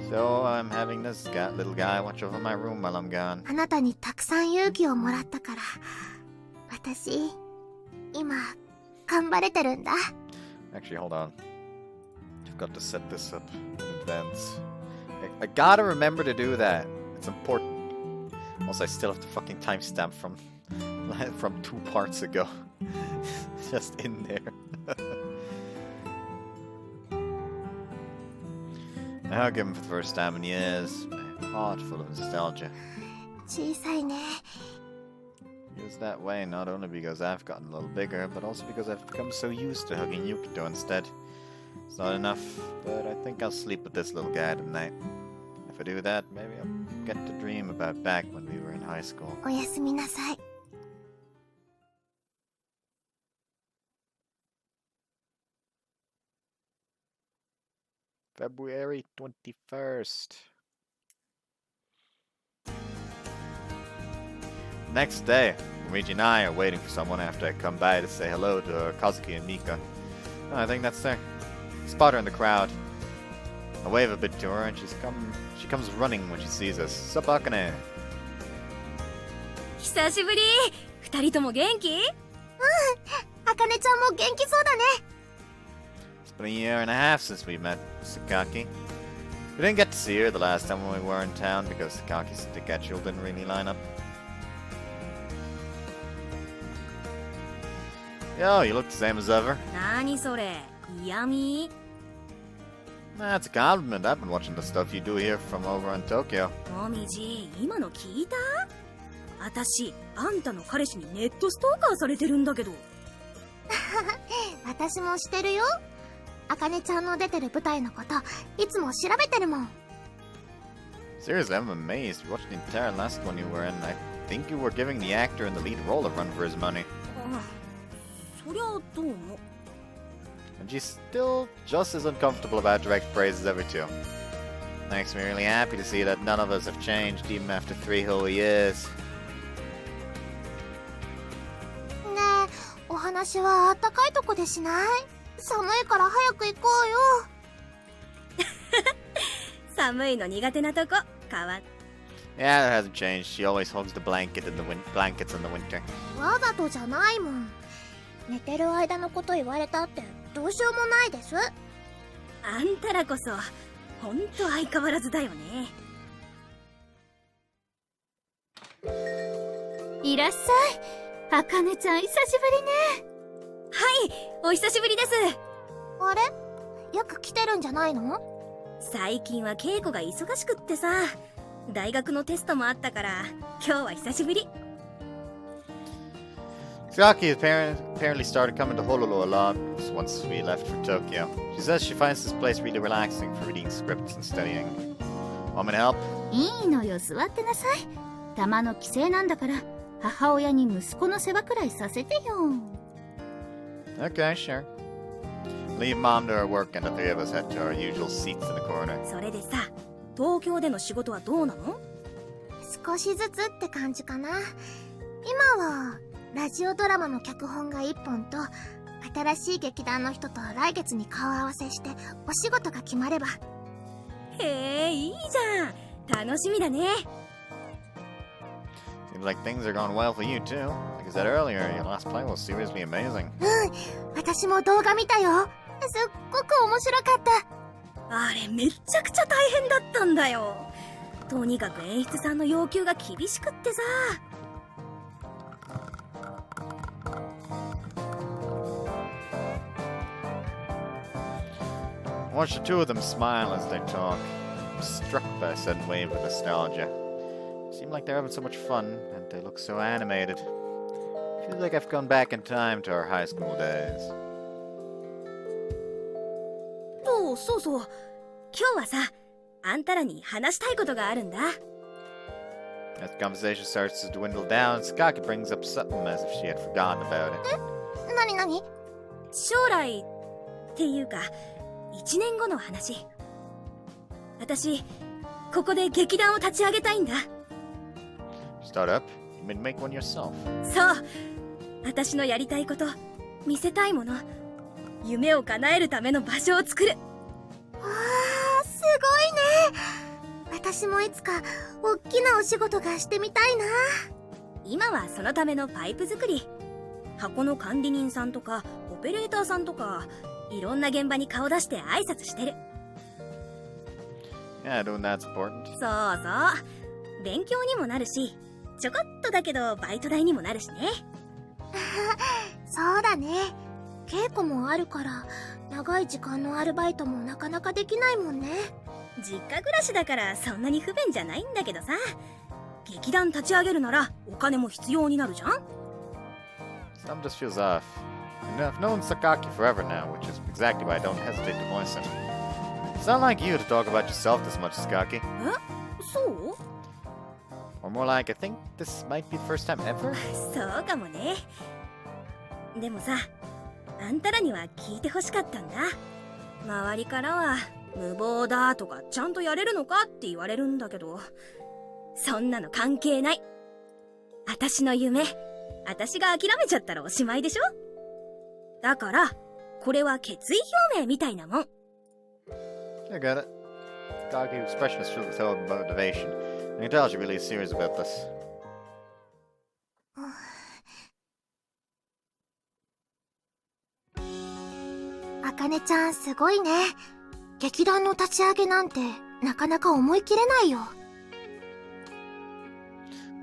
So I'm having this little guy watch over my room while I'm gone. あなたにたくさん勇気をもらったから私今頑張れてるんだ。 Actually, hold on. I've got to set this up in advance. I gotta remember to do that. It's important. Also, I still have the fucking timestamp from 2 parts ago. Just in there. hug him for the first time in years. My heart full of nostalgia. 小さいね。 It was that way not only because I've gotten a little bigger, but also because I've become so used to hugging Yukito instead. It's not enough, but I think I'll sleep with this little guy tonight. If I do that, maybe I'll get to dream about back when we were in high school. おやすみなさい。February 21st. Next day, Momiji and I are waiting for someone after I come by to say hello to Kazuki and Mika. Oh, I think that's there. Spot her in the crowd. I wave a bit to her and she comes running when she sees us. Sup, Akane? 久しぶり。二人とも元気？あかねちゃんも元気そうだね。 It's been a year and a half since we met Sakaki. We didn't get to see her the last time when we were in town because Sakaki's schedule didn't really line up. Yo, you look the same as ever. 何それ？嫌味？ That's a compliment. I've been watching the stuff you do here from over in Tokyo. もみじ、今の聞いた？私、あんたの彼氏にネットストーカーされてるんだけど。私もしてるよ。あかねちゃんの出てる舞台のこといつも調べてるもん。 Seriously, I'm amazed. You watched the entire last one you were in. I think you were giving the actor in the lead role a run for his money. あ、そりゃどうも。 And she's still just as uncomfortable about direct praise as ever too. Makes me really happy to see that none of us have changed even after 3 whole years. ねえ、お話はあったかいとこでしない？寒いから早く行こうよ。寒いの苦手なとこ、変わん。 Yeah, that hasn't changed. She always hugs the blankets in the winter. わざとじゃないもん。寝てる間のこと言われたってどうしようもないです。あんたらこそ、ほんと相変わらずだよね。いらっしゃい。あかねちゃん久しぶりね。はい、お久しぶりです。あれ？よく来てるんじゃないの？最近は稽古が忙しくってさ、大学のテストもあったから今日は久しぶり。 Sakaki apparently started coming to Honolulu a lot once we left for Tokyo. She says she finds this place really relaxing for reading scripts and studying. Want me to help? いいのよ、座ってなさい。たまの帰省なんだから母親に息子の世話くらいさせてよ。 Okay, sure. Leave Mom to her work and the three of us head to our usual seats in the corner. それでさ、東京での仕事はどうなの？少しずつって感じかな。今はラジオドラマの脚本が1本と新しい劇団の人と来月に顔合わせしてお仕事が決まれば。へえ、いいじゃん。楽しみだね。 Seems like things are going well for you too. Like I said earlier, your last play was seriously amazing. 私も動画見たよ。すっごく面白かった。あれめっちゃくちゃ大変だったんだよ。とにかく演出さんの要求が厳しくってさ。 Watch the two of them smile as they talk. I'm struck by a sudden wave of nostalgia. Seem like they're having so much fun, and they look so animated. Feels like I've gone back in time to our high school days. そうそう。今日はさ、あんたらに話したいことがあるんだ。 As the conversation starts to dwindle down, Sakaki brings up something as if she had forgotten about it. なになに？将来っていうか1年後の話。私ここで劇団を立ち上げたいんだ。 Start up? You mean make one yourself? そう。私のやりたいこと、見せたいもの、夢を叶えるための場所を作る。わあ、すごいね。私もいつか大きなお仕事がしてみたいな。今はそのためのパイプ作り。箱の管理人さんとかオペレーターさんとかいろんな現場に顔出して挨拶してる。 Yeah, doing that's important. そうそう。勉強にもなるし、ちょこっとだけどバイト代にもなるしね。そうだね。稽古もあるから長い時間のアルバイトもなかなかできないもんね。実家暮らしだからそんなに不便じゃないんだけどさ。劇団立ち上げるならお金も必要になるじゃん。 Some just feels off. I've known Sakaki forever now, which is exactly why I don't hesitate to voice him. It's not like you to talk about yourself this much, Sakaki. え、そう Or more like, I think this might be the first time ever? そうかもね。でもさ、あんたらには聞いてほしかったんだ。周りからは無謀だとかちゃんとやれるのかって言われるんだけど、そんなの関係ない。私の夢、私が諦めちゃったらおしまいでしょ。だからこれは決意表明みたいなもん。 I get it. Sakaki's expression is filled with hope and motivation. I can tell she's really serious about this. あかねちゃんすごいね。劇団の立ち上げなんてなかなか思い切れないよ。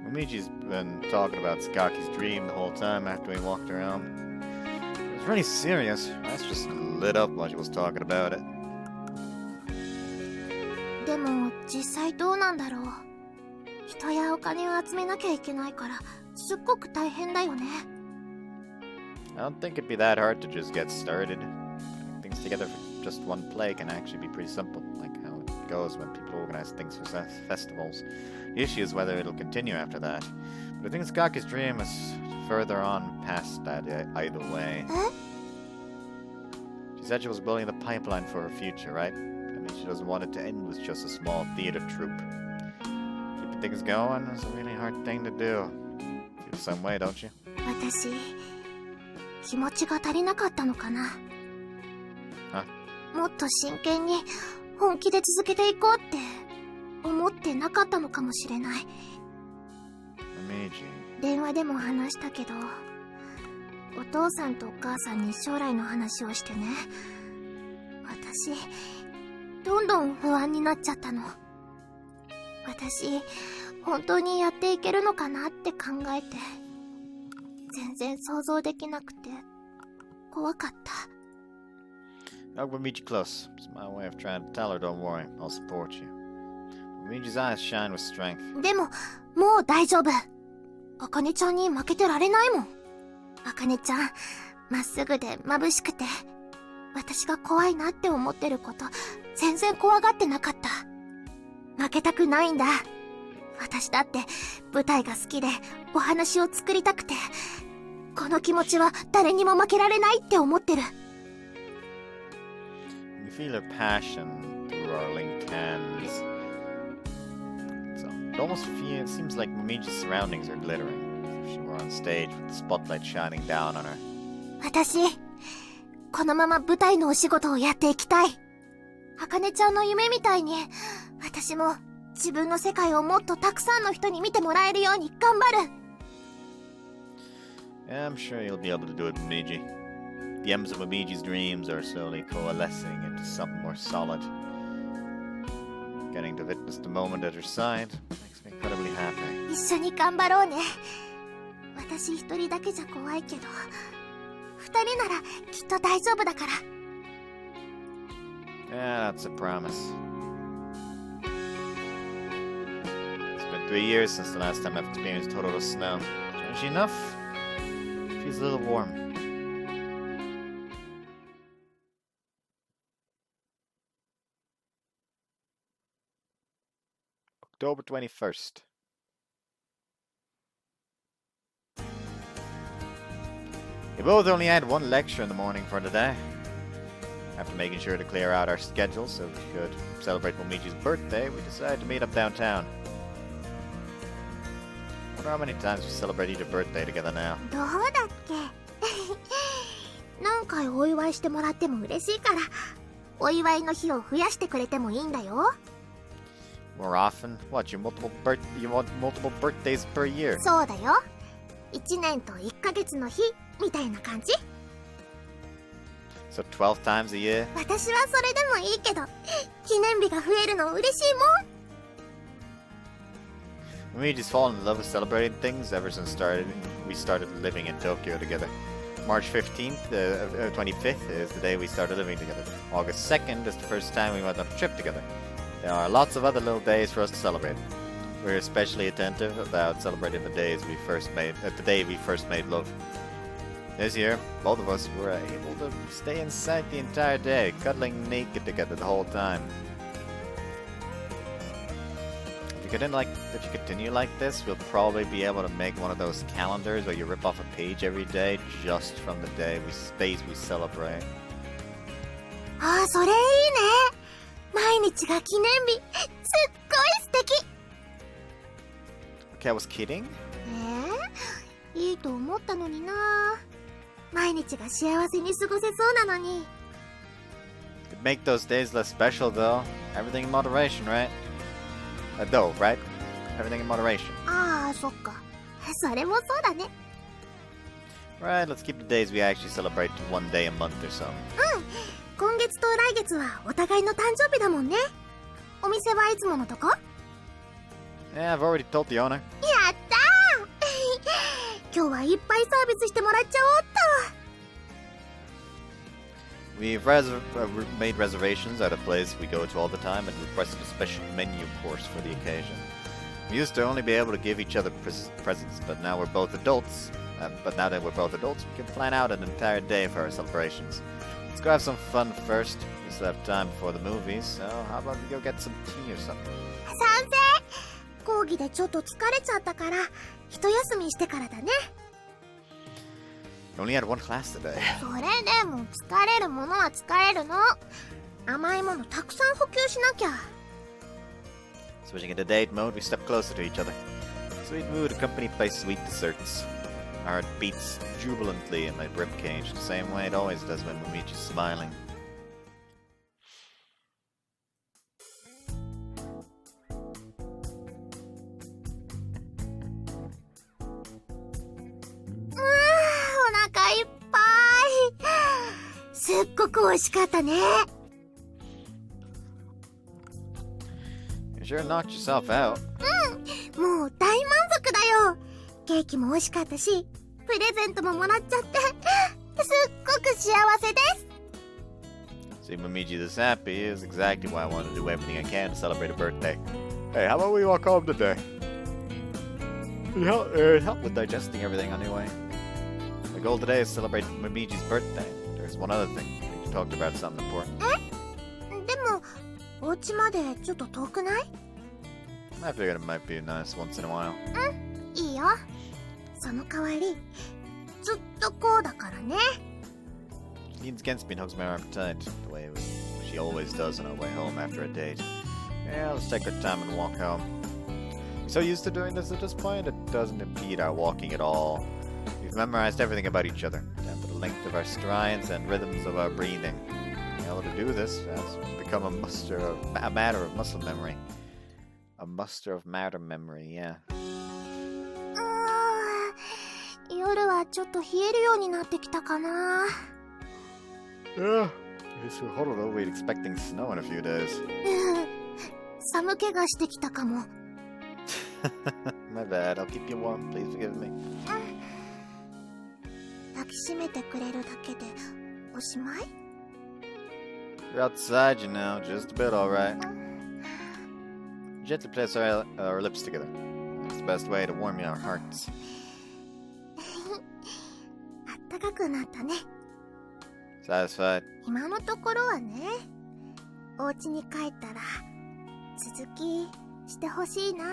Momiji's been talking about Sakaki's dream the whole time after we walked around. It was really serious. Her eyes just lit up while she was talking about it. でも実際どうなんだろう。人やお金を集めなきゃいけないからすっごく大変だよね。I don't think it'd be that hard to just get started. Putting things together for just one play can actually be pretty simple, like how it goes when people organize things for festivals. The issue is whether it'll continue after that. But I think Sakaki's dream is further on past that either way. She said she was building the pipeline for her future, right? I mean, she doesn't want it to end with just a small theater troupe. Keeping things going is a really hard thing to do. You feel the same way, don't you? 私気持ちが足りなかったのかな。もっと真剣に本気で続けていこうって思ってなかったのかもしれない。Momiji. 電話でも話したけど、お父さんとお母さんに将来の話をしてね、私どんどん不安になっちゃったの。私本当にやっていけるのかなって考えて、全然想像できなくて怖かった。Hug Momiji close. It's my way of trying to tell her, don't worry, I'll support you. Momiji's eyes shine with strength. でももう大丈夫。あかねちゃんに負けてられないもん。あかねちゃんまっすぐで眩しくて、私が怖いなって思ってること全然怖がってなかった。負けたくないんだ。私だって舞台が好きでお話を作りたくて、この気持ちは誰にも負けられないって思ってる。 You feel her passion through our linked hands. So it seems like Momiji's surroundings are glittering, as if she were on stage with the spotlight shining down on her. 私このまま舞台のお仕事をやっていきたい。あかねちゃんの夢みたいに私も自分の世界をもっとたくさんの人に見てもらえるように頑張る。 Yeah, I'm sure you'll be able to do it, Momiji. The ends of Momiji's dreams are slowly coalescing into something more solid. Getting to witness the moment at her side makes me incredibly happy. 一緒に頑張ろうね。私一人だけじゃ怖いけど、二人ならきっと大丈夫だから。 Yeah, that's a promise. It's been 3 years since the last time I've experienced total snow. Strangely enough, it feels a little warm. October 21st. We both only had one lecture in the morning for the day. After making sure to clear out our schedule so we could celebrate Momiji's birthday, we decided to meet up downtown. I wonder how many times we celebrate each birthday together now. どうだっけ何回お祝いしてもらっても嬉しいから、お祝いの日を増やしてくれてもいいんだよ。 More often? What, you want multiple birthdays per year? そうだよ。1年と1ヶ月の日みたいな感じ。 So 12 times a year? 私はそれでもいいけど、記念日が増えるの嬉しいもん。 Momiji's fallen in love with celebrating things ever since we started living in Tokyo together. March 15th, 25th is the day we started living together. August 2nd is the first time we went on a trip together. There are lots of other little days for us to celebrate. We're especially attentive about celebrating the day we first made love. This year, both of us were able to stay inside the entire day, cuddling naked together the whole time. If you continue like this, we'll probably be able to make one of those calendars where you rip off a page every day just from the days we celebrate. ああ、それいいね。毎日が記念日。すっごい素敵。Okay, I was kidding? いいと思ったのにな。毎日が幸せに過ごせそうなのに。Could make those days less special though. Everything in moderation, right? Though, right? Everything in moderation. ああ、そっか。それもそうだね。Right, let's keep the days we actually celebrate to one day a month or so. 今月と来月はお互いの誕生日だもんね。お店はいつものとこ？ Yeah, I've already told the owner. やったー今日はいっぱいサービスしてもらっちゃおうっと。We've made reservations at a place we go to all the time and requested a special menu course for the occasion. We used to only be able to give each other presents, but now we're both adults. Now that we're both adults, we can plan out an entire day for our celebrations. Let's go have some fun first. We still have time before the movies, so how about we go get some tea or something? 賛成。講義でちょっと疲れちゃったから一休みしてからだね。We only had one class today. それでも疲れるものは疲れるの。甘いものたくさん補給しなきゃ。Switching into date mode, we step closer to each other. Sweet mood accompanied by sweet desserts. Our heart beats jubilantly in my ribcage, the same way it always does when Momiji's smiling. O腹いっぱい。すっごく美味しかったね。You sure knocked yourself out. もう大満足だよ。ケーキも美味しかったし、プレゼントももらっちゃって、すっごく幸せです。See Momiji this happy is exactly why I want to do everything I can to celebrate a birthday. Hey, how about we walk home today? It helped with digesting everything anyway. The goal today is to celebrate Momiji's birthday. There's one other thing. We talked about something important. でも、お家までちょっと遠くない？ I figured it might be nice once in a while. いいよ。その代わり、ずっとこうだからね。She leans against me and hugs my arm tight, the way she always does on our way home after a date. Yeah, let's take our time and walk home. We're so used to doing this at this point, it doesn't impede our walking at all. We've memorized everything about each other, down to the length of our strides and rhythms of our breathing. Being able to do this has become a matter of muscle memory. A muster of matter memory, yeah. 夜はちょっと冷えるようになってきたかな。Yeah, it's so hot although we're expecting snow in a few days. 寒気がしてきたかも。My bad, I'll keep you warm, please forgive me. 抱きしめてくれるだけでおしまい？ You're outside, you know, just a bit alright. Gently place our lips together. It's the best way to warm our hearts. あったかくなったね。Satisfied? 今のところはね。お家に帰ったら続きしてほしいな。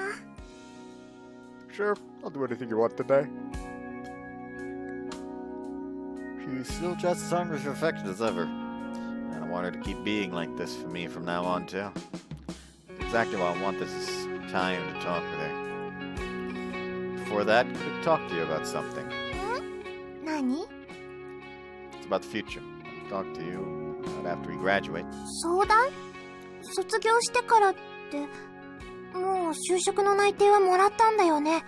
Sure, I'll do anything you want today. She's still just as hungry for affection as ever. And I want her to keep being like this for me from now on, too. Exactly what I want this time to talk with her. Before that, I could talk to you about something. 何？ It's about the future. I'll talk to you after we graduate. 相談？卒業してからって、もう就職の内定はもらったんだよね。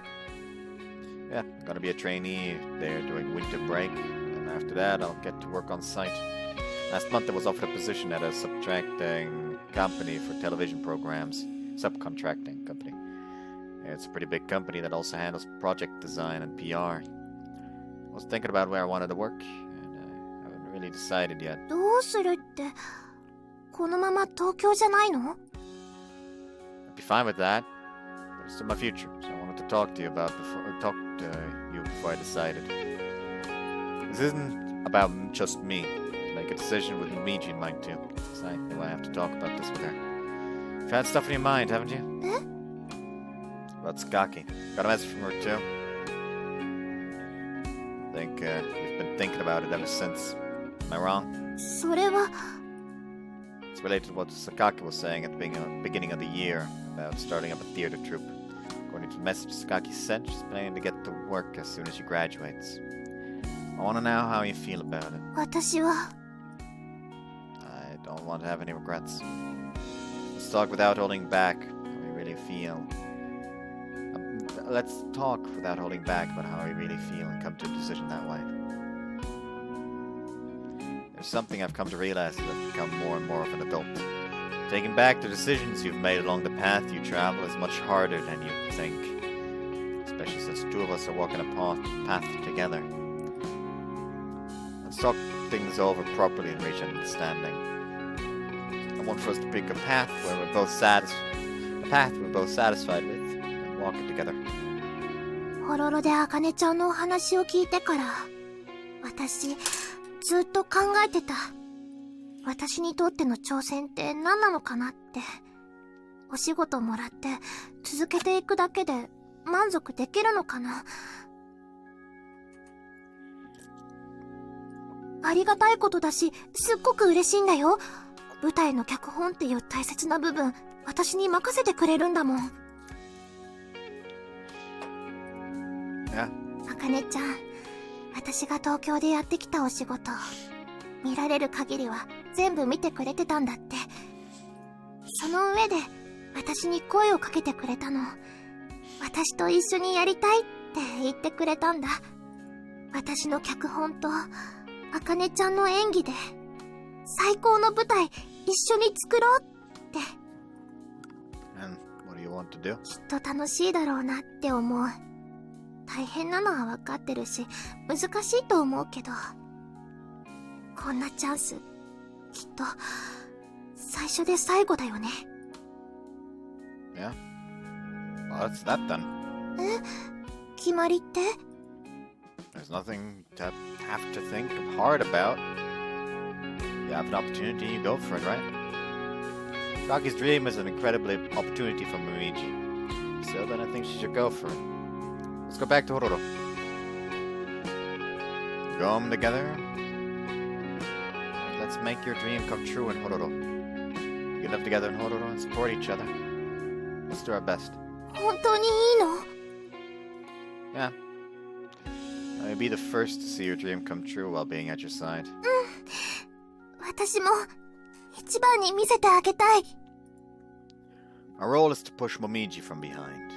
Yeah, I'm gonna be a trainee there during winter break. And after that, I'll get to work on site. Last month I was offered a position at a subcontracting company for television programs. Subcontracting company. It's a pretty big company that also handles project design and PR. I was thinking about where I wanted to work, and I haven't really decided yet. どうするって、このまま東京じゃないの？ be fine with that. But it's still my future, so I wanted to talk to you before I decided. This isn't about just me. To make a decision with Momiji in mind too. Because I know I have to talk about this with her. You've had stuff in your mind, haven't you? About Sakaki. Got a message from her too. I think you've been thinking about it ever since. Am I wrong? それは It's related to what Sakaki was saying at the beginning of the year about starting up a theater troupe. According to the message Sakaki sent, she's planning to get to work as soon as she graduates. I want to know how you feel about it. 私は I don't want to have any regrets. Let's talk without holding back how we really feel. Let's talk without holding back about how we really feel and come to a decision that way. There's something I've come to realize as I've become more and more of an adult. Taking back the decisions you've made along the path you travel is much harder than you think. Especially since the two of us are walking a path together. Let's talk things over properly and reach an understanding. I want for us to pick a path where we're both satisfied with and walk it together. ホロロであかねちゃんのお話を聞いてから私ずっと考えてた。私にとっての挑戦って何なのかなって。お仕事もらって続けていくだけで満足できるのかな。ありがたいことだし、すっごく嬉しいんだよ。舞台の脚本っていう大切な部分、私に任せてくれるんだもん。あかねちゃん、私が東京でやってきたお仕事、見られる限りは全部見てくれてたんだって。その上で私に声をかけてくれたの。私と一緒にやりたいって言ってくれたんだ。私の脚本とあかねちゃんの演技で最高の舞台一緒に作ろうって。And what do you want to do? きっと楽しいだろうなって思う。大変なのは分かってるし難しいと思うけど、こんなチャンスきっと最初で最後だよね。Yeah. Well, that's that then. え、決まりって？ There's nothing to have to think hard about. You have an opportunity, you go for it, right? Rocky's dream is an incredible opportunity for Momiji. So then I think she should go for it. Let's go back to Hororo. Go home together. Let's make your dream come true in Hororo. We can live together in Hororo and support each other. Let's do our best. 本当にいいの？ Yeah. I'll be the first to see your dream come true while being at your side. 私も一番に見せてあげたい。Our role is to push Momiji from behind.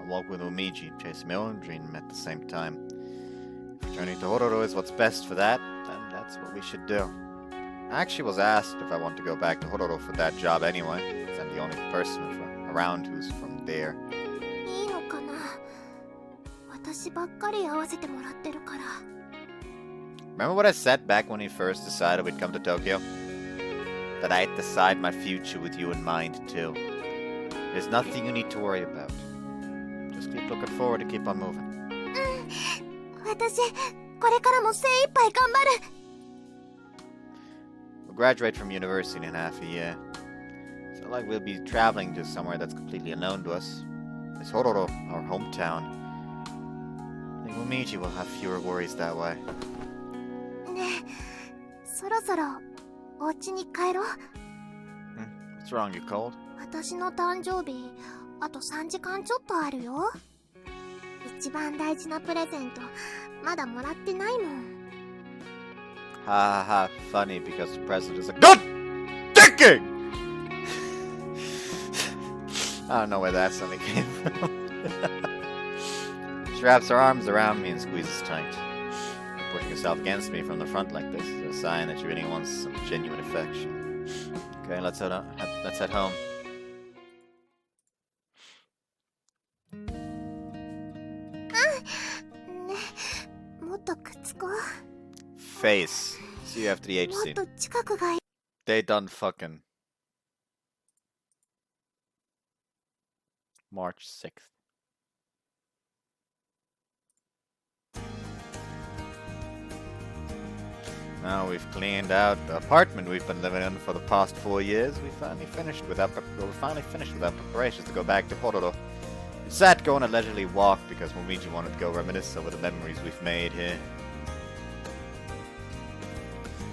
I'll walk with Momiji, chase my own dream at the same time. If returning to Hororo is what's best for that, then that's what we should do. I actually was asked if I want to go back to Hororo for that job anyway, because I'm the only person around who's from there. いいのかな？私ばっかり合わせてもらってるから。Remember what I said back when we first decided we'd come to Tokyo? That I'd decide my future with you in mind too. There's nothing you need to worry about. Just keep looking forward and keep on moving. 私、これからも精一杯頑張る。We'll graduate from university in half a year. So like we'll be traveling to somewhere that's completely unknown to us. It's Hororo, our hometown. I think Momiji will have fewer worries that way. ねえ、そろそろお家に帰ろう。What's wrong, you cold? 私の誕生日、あと3時間ちょっとあるよ。一番大事なプレゼント、まだもらってないもん。Ha ha ha, funny because the present is a good thinking! I don't know where that suddenly came from. She wraps her arms around me and squeezes tight. Pushing herself against me from the front like this is a sign that she really wants some genuine affection. Okay, let's head home. ねえ、もっとくっつこう。Face. See you after the H もっ scene. と近くがいい。 They done fucking. March 6th. Now we've cleaned out the apartment we've been living in for the past 4 years. We're finally finished with our preparations to go back to Hororo. We sat going a leisurely walk because Momiji wanted to go reminisce over the memories we've made here.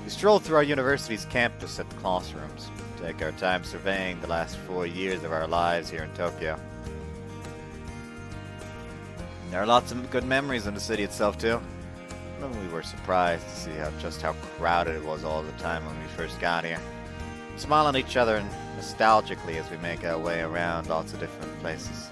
We strolled through our university's campus at the classrooms, take our time surveying the last 4 years of our lives here in Tokyo. There are lots of good memories in the city itself too. We were surprised to see just how crowded it was all the time when we first got here. We smile at each other nostalgically as we make our way around lots of different places.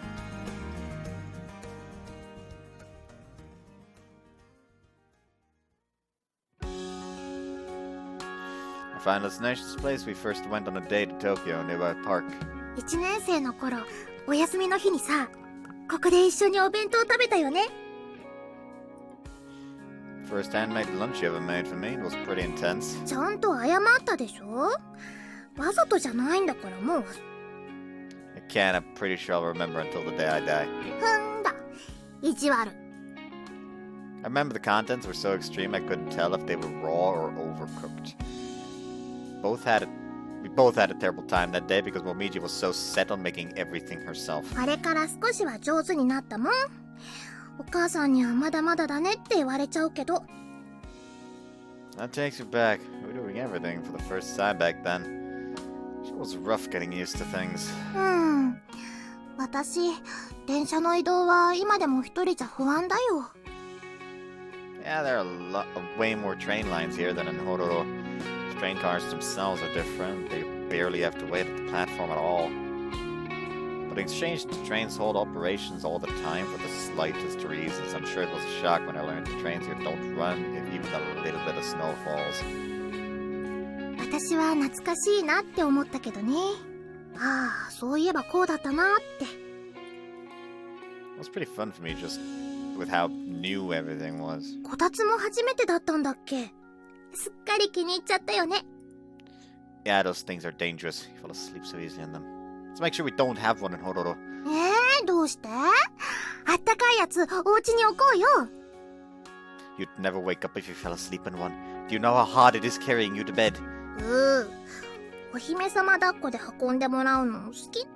Our final destination's place, we first went on a date to Tokyo nearby Park. 1年生の頃、お休みの日にさ、ここで一緒にお弁当食べたよね。First handmade lunch you ever made for me. It was pretty intense. ちゃんと謝ったでしょ？わざとじゃないんだからもう。I can't. I'm pretty sure I'll remember until the day I die. ふんだ。意地悪。I remember the contents were so extreme I couldn't tell if they were raw or overcooked. We both had a terrible time that day because Momiji was so set on making everything herself. あれから少しは上手になったもん。お母さんにはまだまだだねって言われちゃうけど。That takes you back. We were doing everything for the first time back then. It was rough getting used to things. 私、電車の移動は今でも一人じゃ不安だよ。Yeah, there are way more train lines here than in Hororo. Train cars themselves are different. They barely have to wait at the platform at all. But in exchange, the trains hold operations all the time for the slightest reasons. I'm sure it was a shock when I learned the trains here don't run if even a little bit of snow falls. 私は懐かしいなって思ったけどね。ああ、そういえばこうだったなって。It was pretty fun for me just with how new everything was. こたつも初めてだったんだっけ？すっかり気に入っちゃったよね。Yeah, those things are dangerous. You fall asleep so easily in them. Let's make sure we don't have one in Hororo. どうして？あったかいやつお家に置こうよ。You'd never wake up if you fell asleep in one. Do you know how hard it is carrying you to bed? お姫様抱っこで運んでもらうの好き？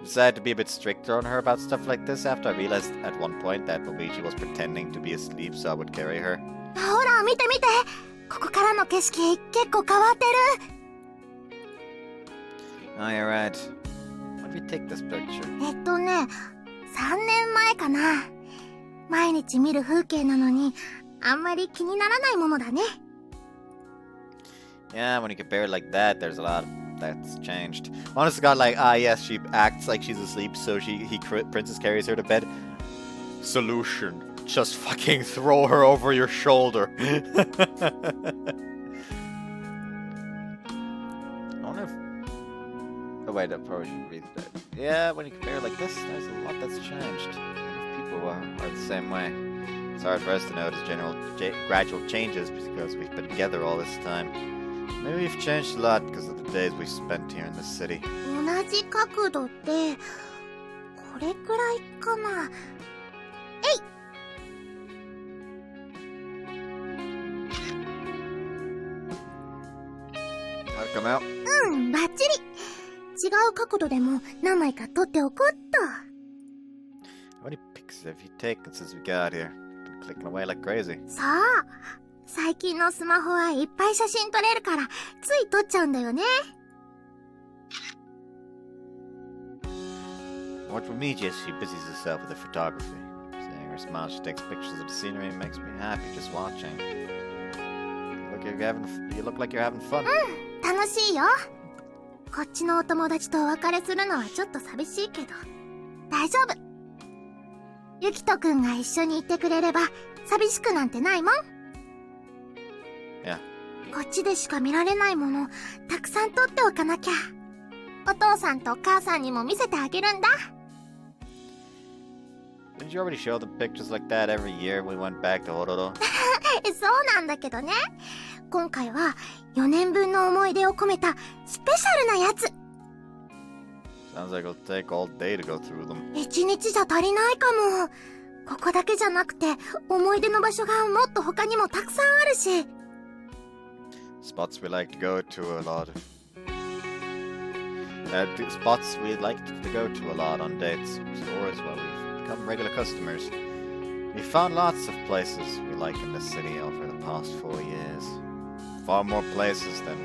Decided to be a bit stricter on her about stuff like this after I realized at one point that Momiji was pretending to be asleep so I would carry her. ほら見て見て、ここからの景色結構変わってる。Oh, you're right. When did we take this picture? 3年前かな。毎日見る風景なのにあんまり気にならないものだね。Yeah, when you compare it like that, there's a lot that's changed. Honest to God, like, yes, she acts like she's asleep, so Princess carries her to bed. Solution. Just fucking throw her over your shoulder. I wonder if... Oh wait, I probably should read that. Yeah, when you compare it like this, there's a lot that's changed. People are the same way. It's hard for us to notice gradual changes because we've been together all this time. Maybe we've changed a lot because of the days we spent here in the city. 同じ角度ってこれくらいかな。How'd it come out? バッチリ。違う角度でも何枚か撮っておこうっと。How many pics have you taken since we got here? Been clicking away like crazy. そう。最近のスマホはいっぱい写真撮れるからつい撮っちゃうんだよね。Watch Momiji as she busies herself with her photography. Seeing her smile, she takes pictures of the scenery and makes me happy just watching. You look like you're having fun. 楽しいよ。こっちのお友達とお別れするのはちょっと寂しいけど大丈夫。ゆきとくんが一緒にいてくれれば寂しくなんてないもん。Yeah. こっちでしか見られないものたくさん撮っておかなきゃ。お父さんとお母さんにも見せてあげるんだ。Didn't you already show them pictures like that every year we went back to Hororo? そうなんだけどね。今回は4年分の思い出を込めたスペシャルなやつ。Sounds like it'll take all day to go through them. 1日じゃ足りないかも。ここだけじゃなくて、思い出の場所がもっと他にもたくさんあるし。Spots we like to go to a lot. Spots we like to go to a lot on dates. Stores, well, we've become regular customers. We found lots of places we like in the city over the past 4 years. Far more places than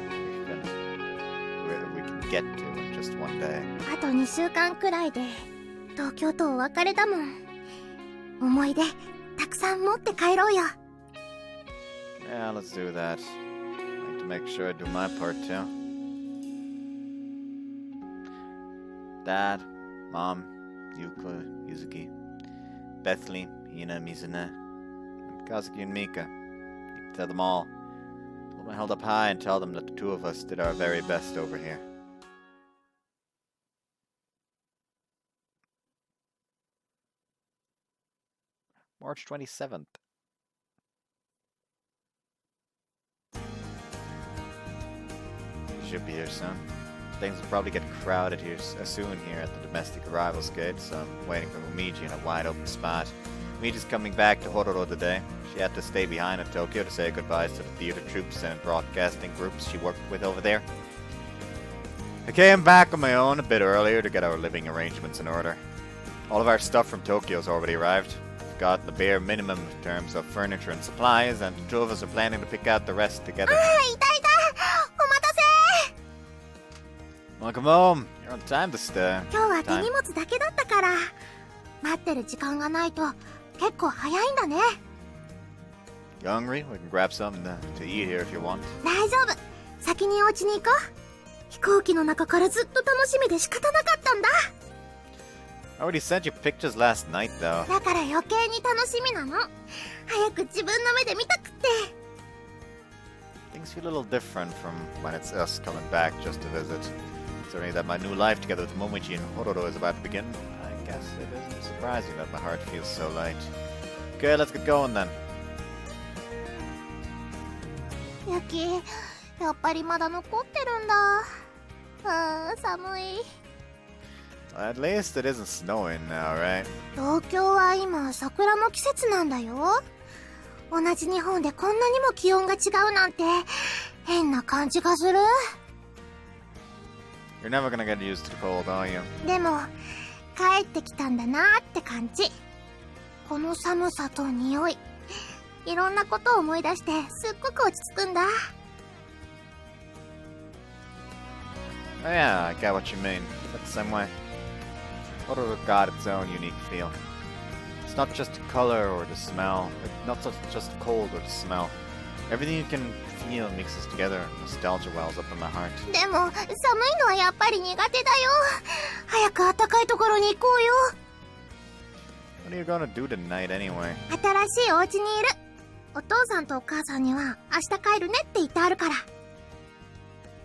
we can get to in just one day. あと2週間くらいで、東京とお別れだもん。思い出、たくさん持って帰ろうよ。Yeah, let's do that. I need to make sure I do my part too. Dad, Mom, Yuko, Yuzuki, Bethany, Hina, Mizune, and Kazuki and Mika. You can tell them all. Hold my held up high and tell them that the two of us did our very best over here. March 27th. Should be here soon. Things will probably get crowded here soon here at the domestic arrivals gate, so I'm waiting for Momiji in a wide open spot. Momiji's coming back to Hororo today. She had to stay behind in Tokyo to say goodbyes to the theater troops and broadcasting groups she worked with over there. I came back on my own a bit earlier to get our living arrangements in order. All of our stuff from Tokyo's already arrived. We've got the bare minimum in terms of furniture and supplies, and the two of us are planning to pick out the rest together. いたいた、お待たせ。 Welcome home. You're on time to stay. 今日は手荷物だけだったから、待ってる時間がないと結構早いんだね。You hungry? We can grab something to eat here if you want. 大丈夫。先にお家に行こう。飛行機の中からずっと楽しみで仕方なかったんだ。I already sent you pictures last night, though. だから余計に楽しみなの。早く自分の目で見たくって。Things feel a little different from when it's us coming back just to visit. Considering that my new life together with Momiji and Hororo is about to begin, I guess it isn't surprising that my heart feels so light. Okay, let's get going then. 雪、やっぱりまだ残ってるんだ。寒い。At least it isn't snowing now, right? 東京は今桜の季節なんだよ。同じ日本でこんなにも気温が違うなんて変な感じがする。 You're never gonna get used to the cold, are you? でも帰ってきたんだなって感じ。この寒さと匂い、いろんなことを思い出してすっごく落ち着くんだ。 Oh yeah, I get what you mean. That's the same way. Hororo got its own unique feel. It's not just the color or the smell, it's not just the cold or the smell. Everything you can feel mixes together and nostalgia wells up in my heart. でも寒いのはやっぱり苦手だよ。早く暖かいところに行こうよ。 What are you gonna do tonight anyway? 新しいお家にいる。お父さんとお母さんには明日帰るねって言ってあるか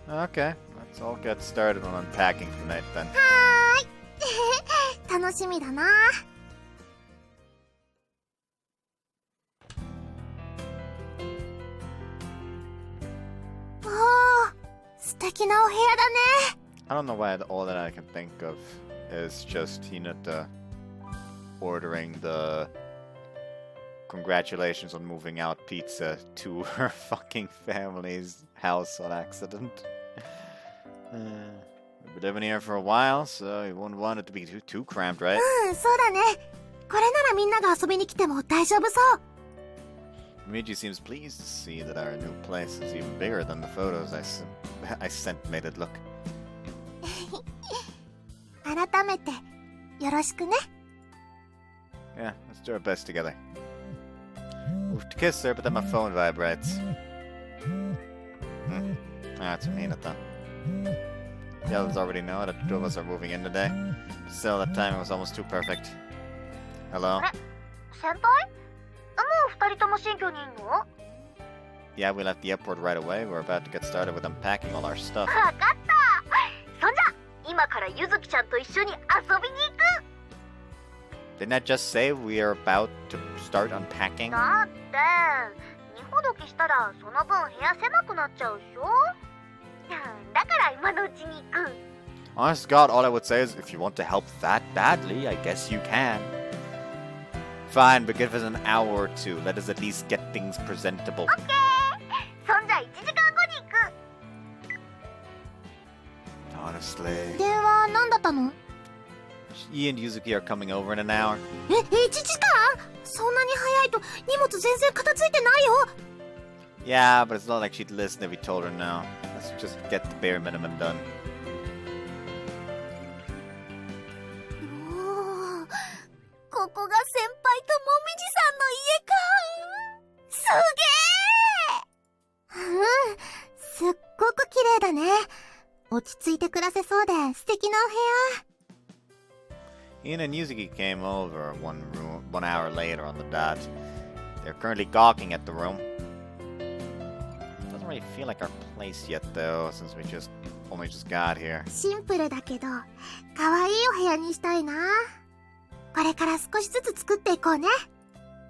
ら。 Okay, let's all get started on unpacking tonight then. はーい。楽しみだな。おー、素敵なお部屋だね。 I don't know why all that I can think of is just Hinata ordering the congratulations on moving out pizza to her fucking family's house on accident. We've been living here for a while, so you wouldn't want it to be too cramped, right? そうだね。これならみんなが遊びに来ても大丈夫そう。 Momiji seems pleased to see that our new place is even bigger than the photos I sent made it look. 改めてよろしくね。 Yeah, let's do our best together. Move to kiss her, but then my phone vibrates. Ah, it's Hinata. The others already know that the two of us are moving in today. Still, that timing was almost too perfect. Hello? 先輩？もう二人とも新居にいんの？ Yeah, we left the airport right away. We're about to get started with unpacking all our stuff. わかった。そんじゃ今からゆずきちゃんと一緒に遊びに行く。 Didn't I just say we are about to start unpacking? だって荷ほどきしたらその分部屋狭くなっちゃうでしょ。だから今のうちに行く。Honest to God, all I would say is, if you want to help that badly, I guess you can. Fine, but give us an hour or two. Let us at least get things presentable. そんじゃ1時間後に行く。 Honestly. 電話何だったの？ Yi and Yuzuki are coming over in an hour. え、1時間？そんなに早いと荷物全然片付いてないよ。 Yeah, but it's not like she'd listen if we told her no. Let's just get the bare minimum done. おー、ここが先輩ともみじさんの家か。すげー。すっごく綺麗だね。落ち着いて暮らせそうで素敵なお部屋。 Ian and Yuzuki came over 1 hour later on the dot. They're currently gawking at the room. Doesn't really feel like our place yet, though, since we only just got here. シンプルだけど可愛いお部屋にしたいな。これから少しずつ作っていこうね。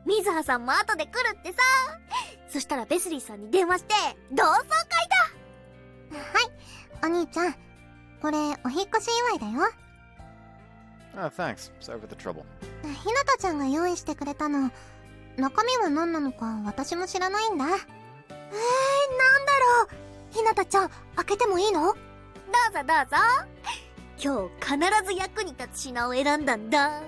水葉さんも後で来るってさ。そしたらベスリーさんに電話して同窓会だ。はい、お兄ちゃん、これお引っ越し祝いだよ。 Oh, thanks. Sorry for the trouble. ひなたちゃんが用意してくれたの。中身は何なのか私も知らないんだ。なんだろう。ひなたちゃん、開けてもいいの？どうぞどうぞ。今日必ず役に立つ品を選んだんだ。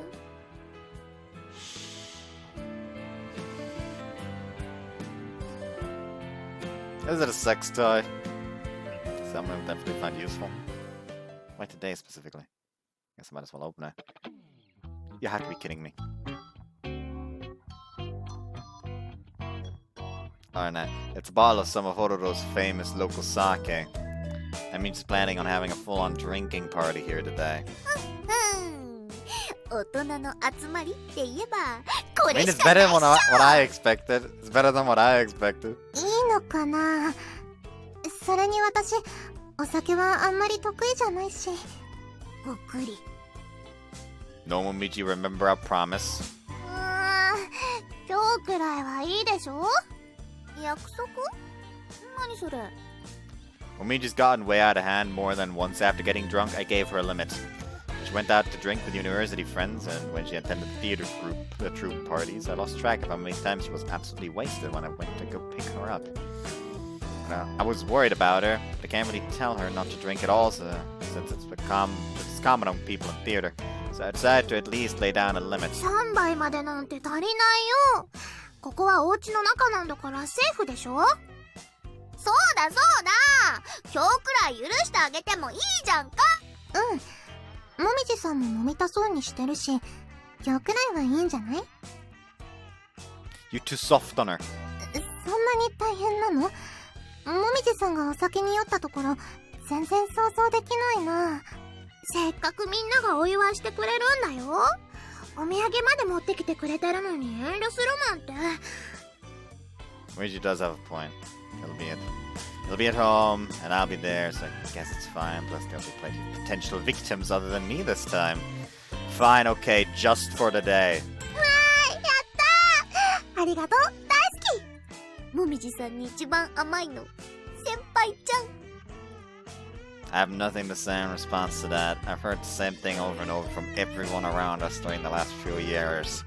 Is it a sex toy? Someone would definitely find useful. Why today specifically? Guess I might as well open it. You have to be kidding me. Alright now, it's a bottle of some of Hororo's famous local sake. I'm just planning on having a full-on drinking party here today. 大人の集まりって言えばこ I れ mean, し it's かない better っ than しょ。 what I expected. It's better than what I expected. いいのかな。それに私、お酒はあんまり得意じゃないし。ごくり。 No Momiji, remember our promise. 今日くらいはいいでしょ。約束？何それ。 Momiji's gotten way out of hand more than once after getting drunk. I gave her a limit. She went out to drink with university friends, and when she attended theater troupe parties, I lost track of how many times she was absolutely wasted when I went to go pick her up. I was worried about her, but I can't really tell her not to drink at all, since it's common on people in theater. So I decided to at least lay down a limit. 3杯までなんて足りないよ。ここはお家の中なんだからセーフでしょ。そうだそうだ。今日くらい許してあげてもいいじゃんか。うん。もみじさんも飲みたそうにしてるし、今日くらいはいいんじゃない？ You too soft on her. そんなに大変なの？もみじさんがお酒に酔ったところ、全然想像できないな。せっかくみんながお祝いしてくれるんだよ。お土産まで持ってきてくれてるのに遠慮するなんて。 Momiji does have a point. It'll be at home, and I'll be there, so I guess it's fine. Plus, there'll be plenty of potential victims other than me this time. Fine, okay, just for the day. わーい、やったー。ありがとう、大好き。もみじさんに一番甘いの、先輩ちゃん。 I have nothing to say in response to that. I've heard the same thing over and over from everyone around us during the last few years. さ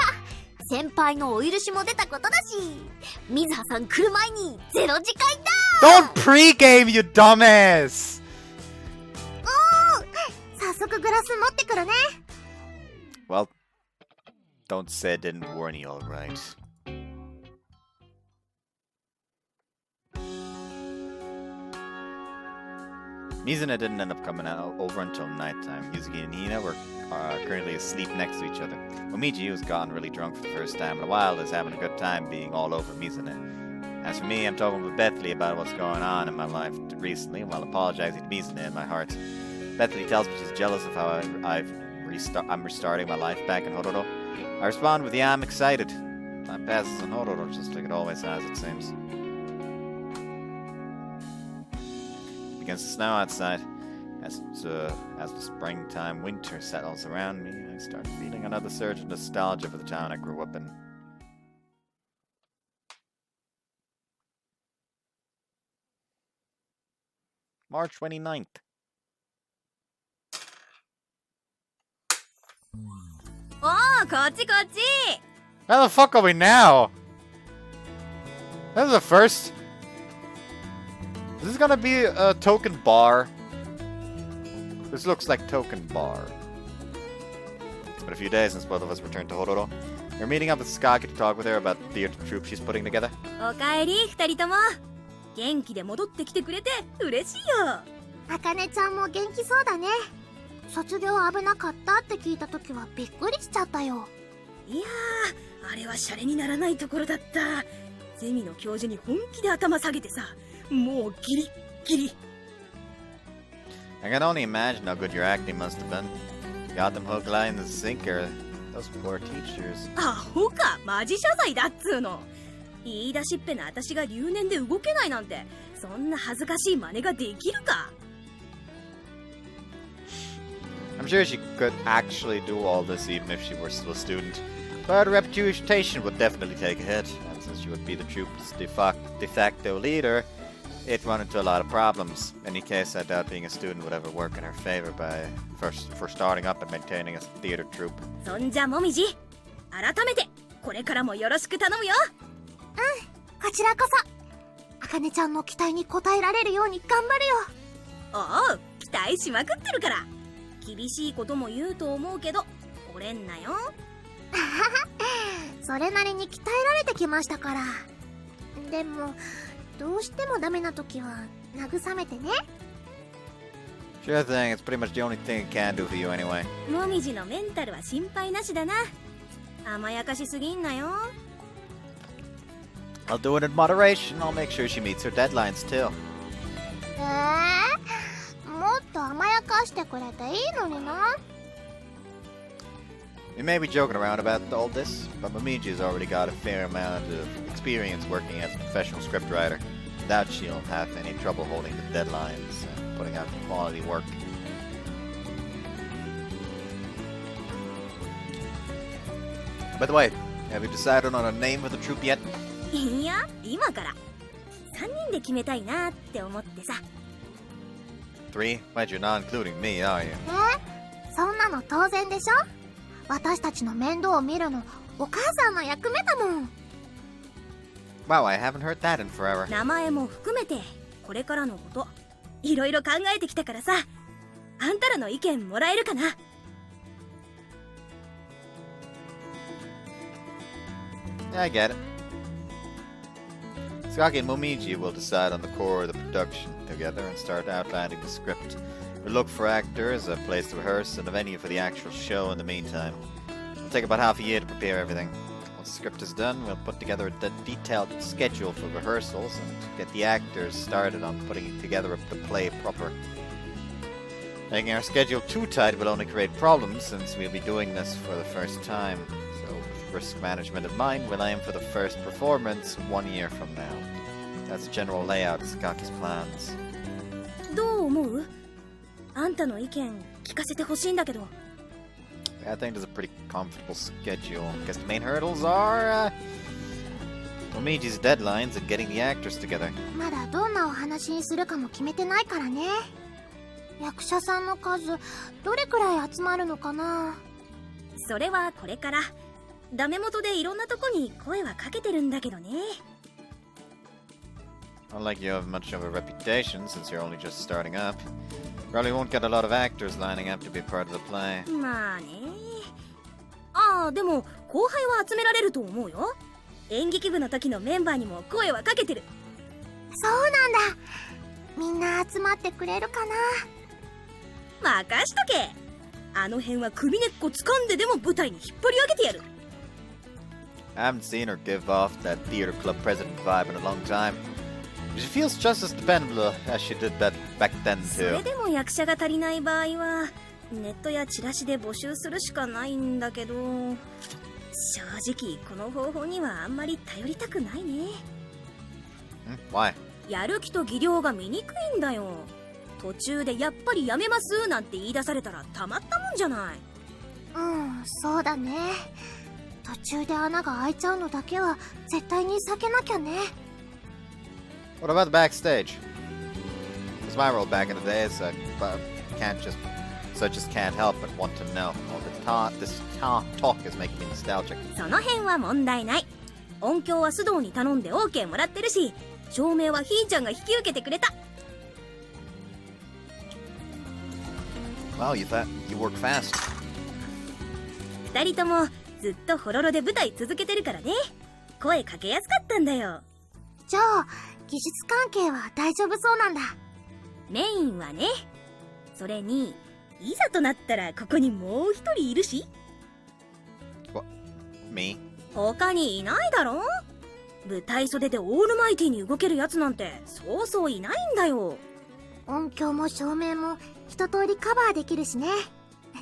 あ、先輩のお許しも出たことだし、水葉さん来る前にゼロ次会だ。 Don't pregame, you dumbass! 早速グラス持ってくるね。 Well, don't say I didn't warn you, alright. Mizuna didn't end up coming over until nighttime. Yuzuki and Hina were currently asleep next to each other. Momiji, who's gotten really drunk for the first time in a while, is having a good time being all over Mizuna. As for me, I'm talking with Bethany about what's going on in my life recently, while apologizing to Mizuna in my heart. Bethany tells me she's jealous of how I'm restarting my life back in Hororo. I respond with, yeah, I'm excited. Time passes in Hororo just like it always has, it seems. It begins to snow outside. As the springtime winter settles around me, I start feeling another surge of nostalgia for the town I grew up in. March 29th. おー、こっちこっち。 How the fuck are we now? This is the first. This is gonna be a token bar. This looks like token bar. It's been a few days since both of us returned to Hororo. We're meeting up with Skaki to talk with her about the theater troupe she's putting together. おかえり、二人とも。元気で戻ってきてくれて嬉しいよ。あかねちゃんも元気そうだね。卒業危なかったって聞いた時はびっくりしちゃったよ。いやー、あれはシャレにならないところだった。ゼミの教授に本気で頭下げてさ、もうギリッギリ。 I can only imagine how good your acting must have been. Got them hook, line, and sinker. Those poor teachers. アホか、マジ謝罪だっつーの。言い出しっぺな私が留年で動けないなんて、そんな恥ずかしい真似ができるか。 I'm sure she could actually do all this even if she were still a student. But her reputation would definitely take a hit, and since she would be the troupe's de facto leader, it run into a lot of problems. In any case, I doubt being a student would ever work in her favor for starting up and maintaining a theater troupe. そんじゃもみじ、改めてこれからもよろしく頼むよ。こちらこそ。あかねちゃんの期待に応えられるように頑張るよ。おう、期待しまくってるから。厳しいことも言うと思うけど、折れんなよ。それなりに鍛えられてきましたから。でもどうしてもダメな時は慰めてね。 Sure thing, it's pretty much the only thing I can do for you anyway. もみじのメンタルは心配なしだな。甘やかしすぎんなよ。 I'll do it in moderation. I'll make sure she meets her deadlines too. もっと甘やかしてくれていいのにな。 We may be joking around about all this, but Momiji has already got a fair amount of experience working as a professional scriptwriter. Doubt she'll have any trouble holding the deadlines and putting out quality work. By the way, have you decided on a name for the troupe yet? いや、今から3人で決めたいなって思ってさ。 3? But you're not including me, are you? そんなの当然でしょ。私たちの面倒を見るのお母さんの役目だもん。 Wow, I haven't heard that in forever. 名前も含めてこれからのこといろいろ考えてきたからさ、あんたらの意見もらえるかな。 Yeah, I get it. Skaki and Momiji will decide on the core of the production together and start outlining the script. We'll look for actors, a place to rehearse, and a venue for the actual show in the meantime. It'll take about half a year to prepare everything. Once the script is done, we'll put together a detailed schedule for rehearsals and get the actors started on putting together the play proper. Making our schedule too tight will only create problems since we'll be doing this for the first time. So, with risk management in mind, we'll aim for the first performance 1 year from now. That's the general layout of Skaki's plans. どう思う？あんたの意見聞かせてほしいんだけど。 I think there's a pretty comfortable schedule. I guess the main hurdles are Momiji's deadlines and getting the actors together. まだどんなお話にするかも決めてないからね。役者さんの数どれくらい集まるのかな。それはこれから。ダメ元でいろんなとこに声はかけてるんだけどね。 Not like you have much of a reputation since you're only just starting up. Probably won't get a lot of actors lining up to be part of the play. まあね。ああ、でも後輩は集められると思うよ。演劇部の時のメンバーにも声はかけてる。そうなんだ。みんな集まってくれるかな。任しとけ。あの辺は首根っこ掴んででも舞台に引っ張り上げてやる。 I haven't seen her give off that theater club president vibe in a long time. She feels just as dependable as she did that back then それ too. でも役者が足りない場合はネットやチラシで募集するしかないんだけど、正直この方法にはあんまり頼りたくないね。 Why? やる気と技量が見にくいんだよ。途中でやっぱりやめますなんて言い出されたらたまったもんじゃない。そうだね。途中で穴が開いちゃうのだけは絶対に避けなきゃね。 What about the backstage? It was my role back in the day, so I can't just so I just can't help but want to know. This talk is making me nostalgic. その辺は問題ない。音響は須藤に頼んで OK もらってるし、照明はひーちゃんが引き受けてくれた。Wow, you work fast. 二人ともずっとホロロで舞台続けてるからね。声かけやすかったんだよ。じゃあ技術関係は大丈夫そうなんだ。メインはね。それにいざとなったらここにもう一人いるし。Me? 他にいないだろ。舞台袖でオールマイティに動けるやつなんてそうそういないんだよ。音響も照明も一通りカバーできるしね。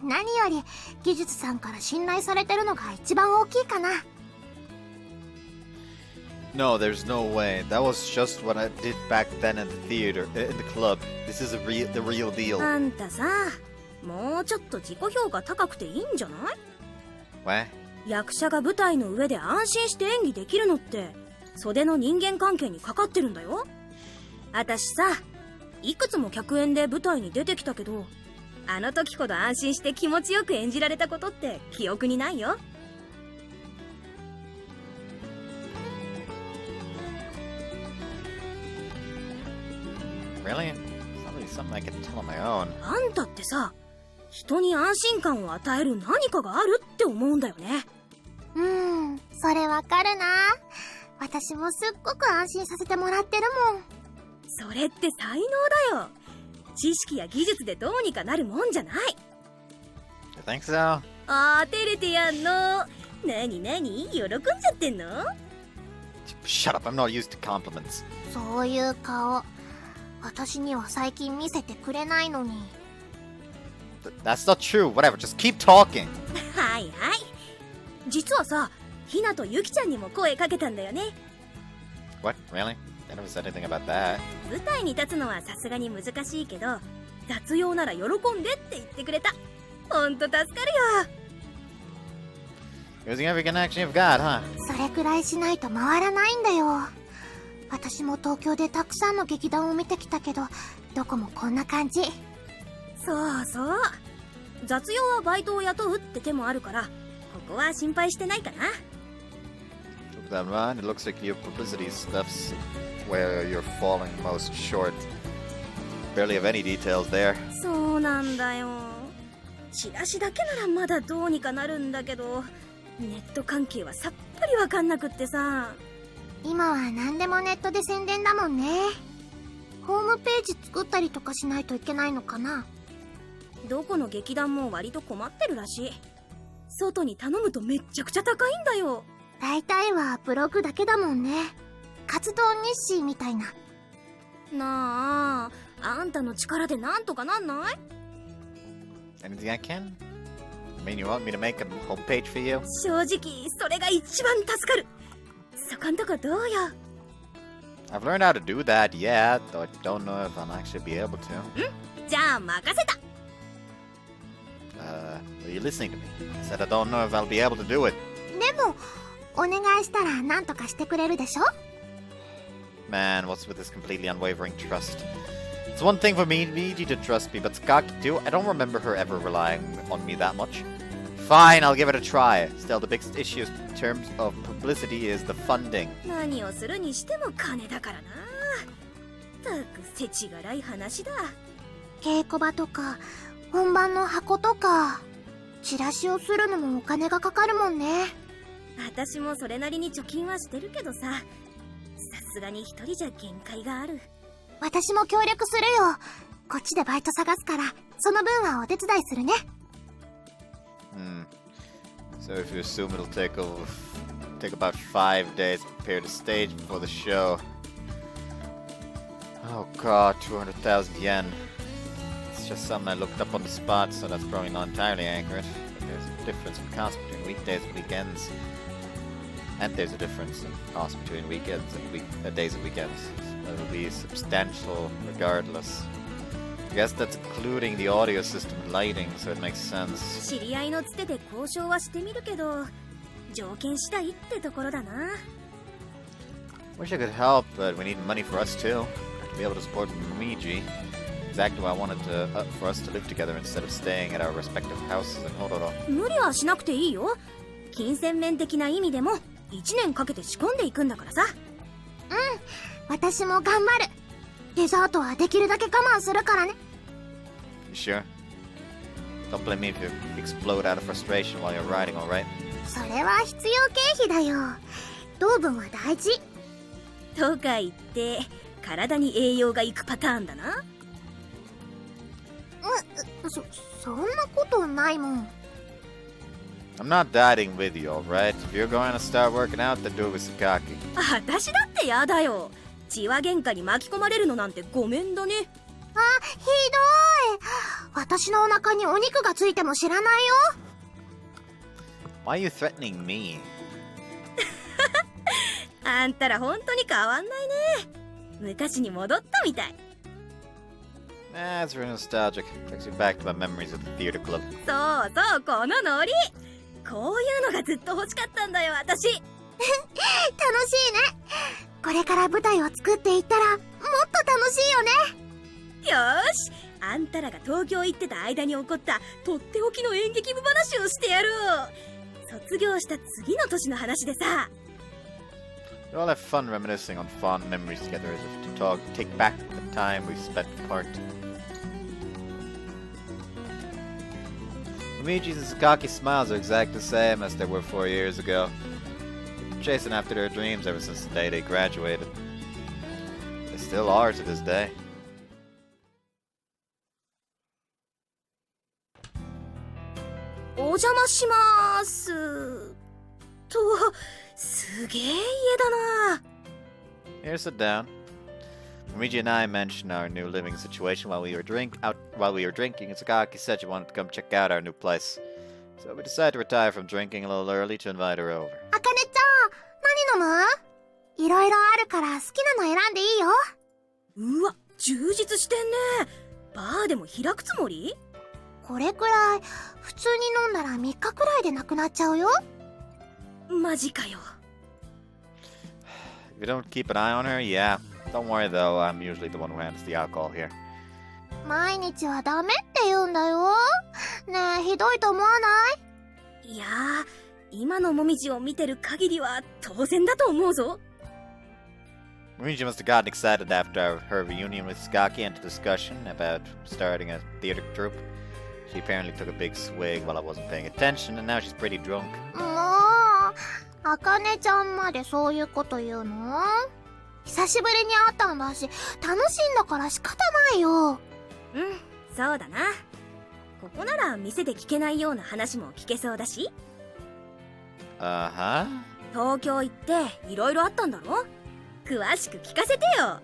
何より技術さんから信頼されてるのが一番大きいかな。No, there's no way. That was just what I did back then in the theater, in the club. This is the real deal. あんたさ、もうちょっと自己評価高くていいんじゃない？ What? 役者が舞台の上で安心して演技できるのって袖の人間関係にかかってるんだよ。私さ、いくつも客演で舞台に出てきたけど、あの時ほど安心して気持ちよく演じられたことって記憶にないよ。Really? It's not really something I can tell on my own. あんたってさ、人に安心感を与える何かがあるって思うんだよね。それわかるな。私もすっごく安心させてもらってるもん。それって才能だよ。知識や技術でどうにかなるもんじゃない。You think so? 照れてやんの。なになに、喜んじゃってんの？ Shut up, I'm not used to compliments. そういう顔、私には最近見せてくれないのに。That's not true. Whatever, just keep talking. はいはい。実はさ、ひなとゆきちゃんにも声かけたんだよね。What? Really? I never said anything about that. 舞台に立つのはさすがに難しいけど、雑用なら喜んでって言ってくれた。ほんと助かるよ。Using every connection you've got, huh? それくらいしないと回らないんだよ。私も東京でたくさんの劇団を見てきたけど、どこもこんな感じ。そうそう。雑用はバイトを雇うって手もあるから、ここは心配してないかな。With that run, it looks like your publicity stuff's where you're falling most short. Barely have any details there. そうなんだよ。チラシだけならまだどうにかなるんだけど、ネット関係はさっぱりわかんなくってさ。今は何でもネットで宣伝だもんね。ホームページ作ったりとかしないといけないのかな。どこの劇団も割と困ってるらしい。外に頼むとめっちゃくちゃ高いんだよ。大体はブログだけだもんね。活動日誌みたいな。なあ、あんたの力でなんとかなんない？ Anything I can? I mean, you want me to make a homepage for you? 正直それが一番助かる。そこんとこどうよ。 I've learned how to do that, yeah, though I don't know if I'll actually be able to. じゃあ任せた。Are you listening to me? I said I don't know if I'll be able to do it. でもお願いしたら何とかしてくれるでしょ。 Man, what's with this completely unwavering trust? It's one thing for Momiji to trust me, but Scott too? I don't remember her ever relying on me that much. Fine, I'll give it a try. Still, the biggest issue in terms of publicity is the funding. 何をするにしても金だからな。たくせちがらい話だ。稽古場とか本番の箱とかチラシをするのもお金がかかるもんね。私もそれなりに貯金はしてるけどさ、さすがに一人じゃ限界がある。私も協力するよ。こっちでバイト探すからその分はお手伝いするね。So if you assume it'll take about 5 days to prepare the stage before the show. Oh god, 200,000 yen. It's just something I looked up on the spot, so that's probably not entirely accurate. But there's a difference in cost between weekdays and weekends. And there's a difference in cost between weekends and days and weekends. So it'll be substantial regardless. I guess that's including the audio system and lighting, so it makes sense. 知り合いのつてで交渉はしてみるけど、条件次第ってところだな。Wish I could help, but we need money for us too. To be able to support Momiji. exactly why I wanted for us to live together instead of staying at our respective houses in Hororo. 無理はしなくていいよ。金銭面的な意味でも1年かけて仕込んでいくんだからさ。私も頑張る。デザートはできるだけ我慢するからね。You sure? Don't blame me if you explode out of frustration while you're riding, alright? それは必要経費だよ。糖分は大事。とか言って体に栄養がいくパターンだな。そんなことないもん。I'm not dieting with you, alright? If you're going to start working out, then do it with Sakaki. 私だってやだよ。血は喧嘩に巻き込まれるのなんてごめんだね。ひどい。私のお腹にお肉がついても知らないよ。Why are you threatening me? あんたら本当に変わんないね。昔に戻ったみたい。It's very nostalgic. Takes me back to my memories of the theater club. そうそう、このノリ。こういうのがずっと欲しかったんだよ、私。楽しいね。これから舞台を作っていったらもっと楽しいよね。よーし、あんたらが東京行ってた間に起こったとっておきの演劇部話をしてやろう。卒業した次の年の話でさ。We all have fun reminiscing on fond memories together as if to take back the time we spent apart. Momiji's and Sakaki's smiles are exactly the same as they were 4 years ago. They've been chasing after their dreams ever since the day they graduated. They still are to this day. お邪魔しまーす。と、すげえ家だな。 Here, sit down. Momiji and I mentioned our new living situation while we were drinking, and Sakaki said she wanted to come check out our new place. So we decided to retire from drinking a little early to invite her over. あかねちゃん、何飲む？いろいろあるから好きなの選んでいいよ。うわ、充実してんね。バーでも開くつもり？これくらい普通に飲んだら3日くらいでなくなっちゃうよ。マジかよ。If you don't keep an eye on her, yeah. Don't worry though, I'm usually the one who handles the alcohol here. 毎日はダメって言うんだよ。ねえ、ひどいと思わない？いやー、今のもみじを見てる限りは当然だと思うぞ。Momiji must have gotten excited after her reunion with Sakaki and the discussion about starting a theater troupe. She apparently took a big swig while I wasn't paying attention, and now she's pretty drunk. もう、あかねちゃんまでそういうこと言うの？久しぶりに会ったんだし、楽しいんだから仕方ないよ。うん、そうだな。ここなら店で聞けないような話も聞けそうだし。Uh-huh. 東京行っていろいろあったんだろ？詳しく聞かせてよ。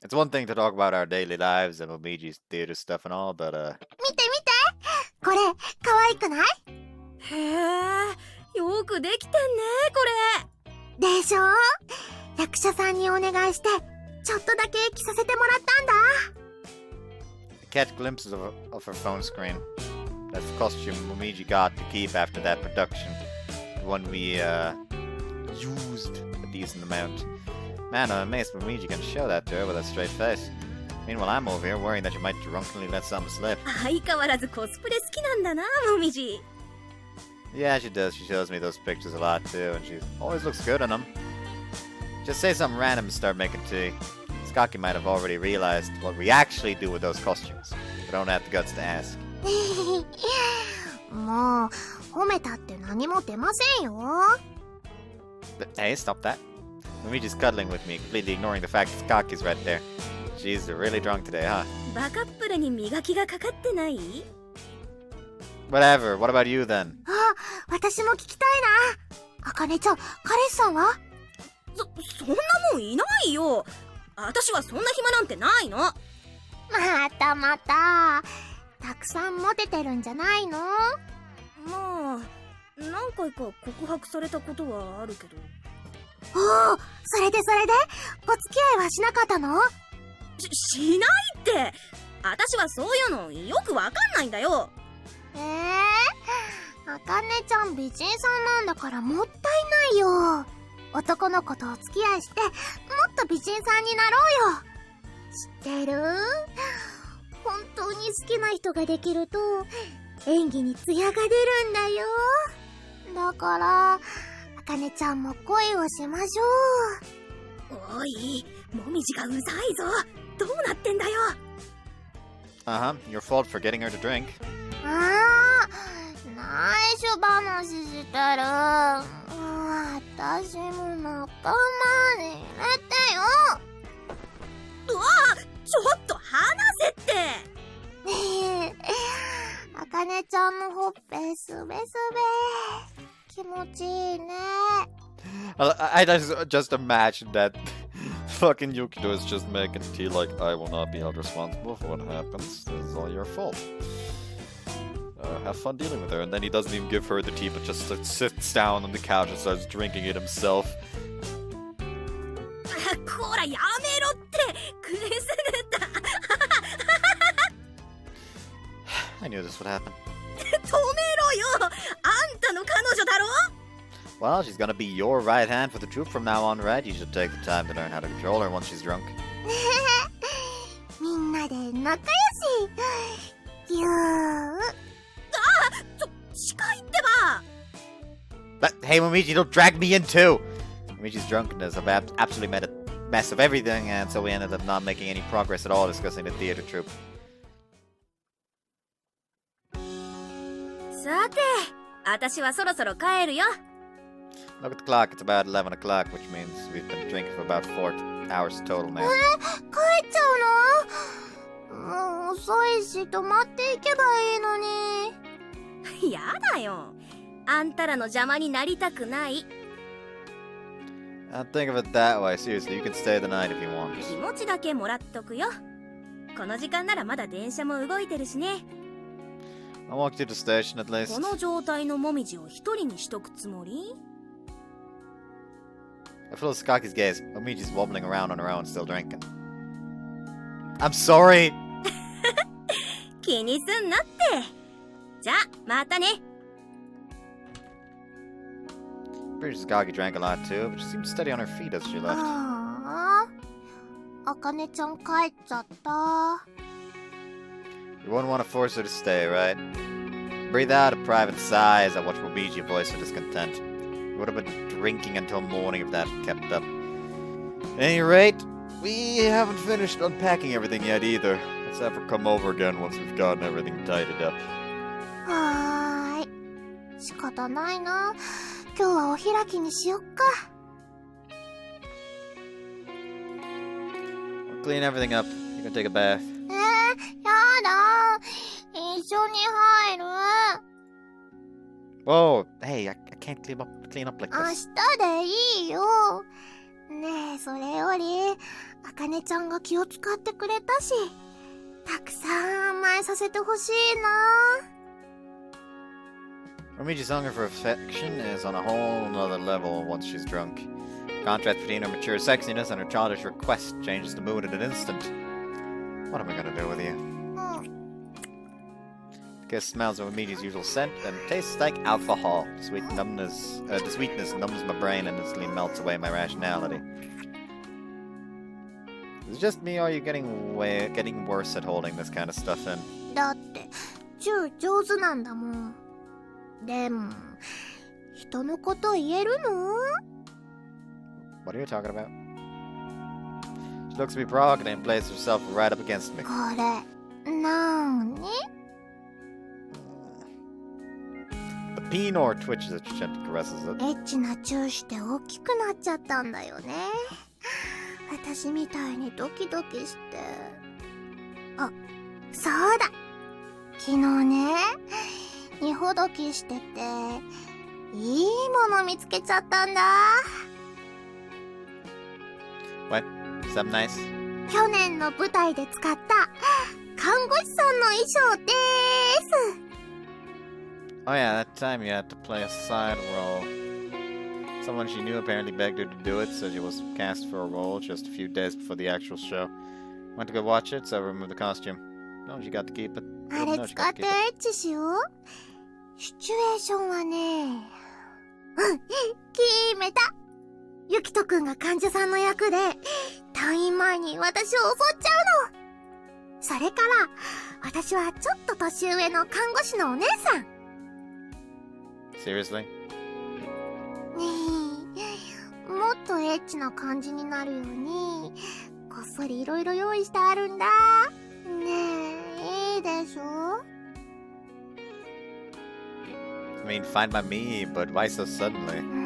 It's one thing to talk about our daily lives and Momiji's theater stuff and all, but 見て見て、これ可愛くない？へえ、よくできてんねこれ。でしょ？役者さんにお願いしてちょっとだけ着させてもらったんだ。I catch glimpses of her phone screen. That's the costume Momiji got to keep after that production. The one we used a decent amount. Man, I'm amazed Momiji can show that to her with a straight face. Meanwhile, I'm over here worrying that you might drunkenly let something slip. 相変わらずコスプレ好きなんだな、もみじ。Yeah, she does. She shows me those pictures a lot too, and she always looks good in them. Just say something random and start making tea. Sakaki might have already realized what we actually do with those costumes, but don't have the guts to ask. もう褒めたって何も出ませんよ。But, hey, stop that. Momiji's cuddling with me, completely ignoring the fact that Sakaki's right there. She's really drunk today, huh? バカップルに磨きがかかってない？ Whatever. What about you then? あ、私も聞きたいな。あかねちゃん、彼氏さんは？そんなもんいないよ。私はそんな暇なんてないの。またまた。たくさんモテてるんじゃないの？まあ、何回か告白されたことはあるけど。おお、それでお付き合いはしなかったの？しないって。私はそういうのよくわかんないんだよ。あかねちゃん美人さんなんだからもったいないよ。男の子とお付き合いして、もっと美人さんになろうよ。知ってる？本当に好きな人ができると、演技に艶が出るんだよ。だから、あかねちゃんも恋をしましょおい、もみじがうざいぞ。どうなってんだよ。Your fault for getting her to drink. う。内緒話してる。私も仲間に入れてよ。うわあ、ちょっと離せって。あかねちゃんのほっぺすべすべ。気持ちいいね。I just imagine that fucking Yukito is just making tea like, I will not be held responsible for what happens. This is all your fault. Have fun dealing with her. And then he doesn't even give her the tea, but just sits down on the couch and starts drinking it himself. こらやめろって。くすぐった。I knew this would happen. 止めろよ。あんたの彼女だろ。Well, she's gonna be your right hand for the troop from now on, right? You should take the time to learn how to control her once she's drunk. みんなで仲良し。ぎゅー。近いってば。Hey, Momiji, don't drag me in too! Momiji's drunkenness have absolutely made a mess of everything, and so we ended up not making any progress at all discussing the theater troupe. さて、私はそろそろ帰るよ。Look at the clock, it's about 11 o'clock, which means we've been drinking for about 4 hours total now. 帰っちゃうの？もう遅いし、泊まっていけばいいのに。やだよ。あんたらの邪魔になりたくない。Don't think of it that way, seriously, you can stay the night if you want. 気持ちだけもらっとくよ。この時間ならまだ電車も動いてるしね。I'll walk to the station at least. この状態のもみじを一人にしとくつもり？ I follow Sakaki's gaze. Momiji's wobbling around on her own, still drinking. I'm sorry! 気にすんなって。じゃあ、またね。Pretty sure Sakaki drank a lot too, but she seemed steady on her feet as she left. ああ、あかねちゃん帰っちゃった。You wouldn't want to force her to stay, right? Breathe out a private sigh as I watch Momiji voice her discontent. You would have been drinking until morning if that had kept up. At any rate, we haven't finished unpacking everything yet either. Let's have her come over again once we've gotten everything tidied up. はーい。仕方ないな。今日はお開きにしよっか。We'll clean everything up. You can take a bath. やだ。一緒に入る。Whoa! Hey, I can't clean up like 明 this. 日でいいよ。ねえ、それより、あかねちゃんが気を使ってくれたし、たくさん甘えさせてほしいな。Momiji's hunger for affection is on a whole nother level once she's drunk. Contrast between her mature sexiness and her childish request changes the mood in an instant. What am I gonna do with you? The kiss smells of Momiji's usual scent and tastes like alcohol. The sweetness numbs my brain and instantly melts away my rationality. Is it just me or are you getting worse at holding this kind of stuff in? だって、チュー上手なんだもん。でも、人のこと言えるの？ What are you talking about? She looks at me provocatively and places herself right up against me. これ、なーに？ The Pinor twitches as she gently caresses it. エッチなチューして大きくなっちゃったんだよね。私みたいにドキドキして。あ、そうだ。昨日ね、二ほどきしてて、いいもの見つけちゃったんだ。What? Something nice? 去年の舞台で使った看護師さんの衣装でーす。Oh yeah, that time you had to play a side role. Someone she knew apparently begged her to do it, so she was cast for a role just a few days before the actual show. Went to go watch it, so I removed the costume. No, she got to keep it. あれ使ってエッチしよう。シチュエーションはね、決めた。ユキトくんが患者さんの役で、退院前に私を襲っちゃうの。それから、私はちょっと年上の看護師のお姉さん。Seriously? ねえ、もっとエッチな感じになるように、こっそりいろいろ用意してあるんだ。ねえ、いいでしょ？ I mean, fine by me, but why so suddenly?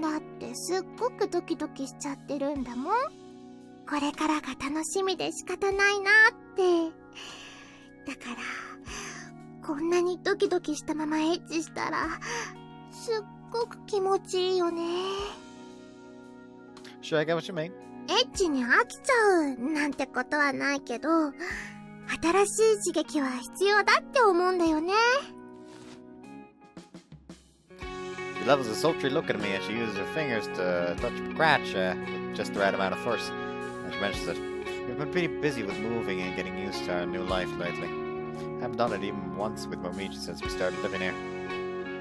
だってすっごくドキドキしちゃってるんだもん。これからが楽しみで仕方ないなって。だから、こんなにドキドキしたままエッチしたら、すっごく気持ちいいよね。Sure, I get what you mean. エッチに飽きちゃうなんてことはないけど、新しい刺激は必要だって思うんだよね。She levels a sultry look at me as she uses her fingers to touch my crotch with just the right amount of force. And she mentions that we've been pretty busy with moving and getting used to our new life lately. Haven't done it even once with Momiji since we started living here.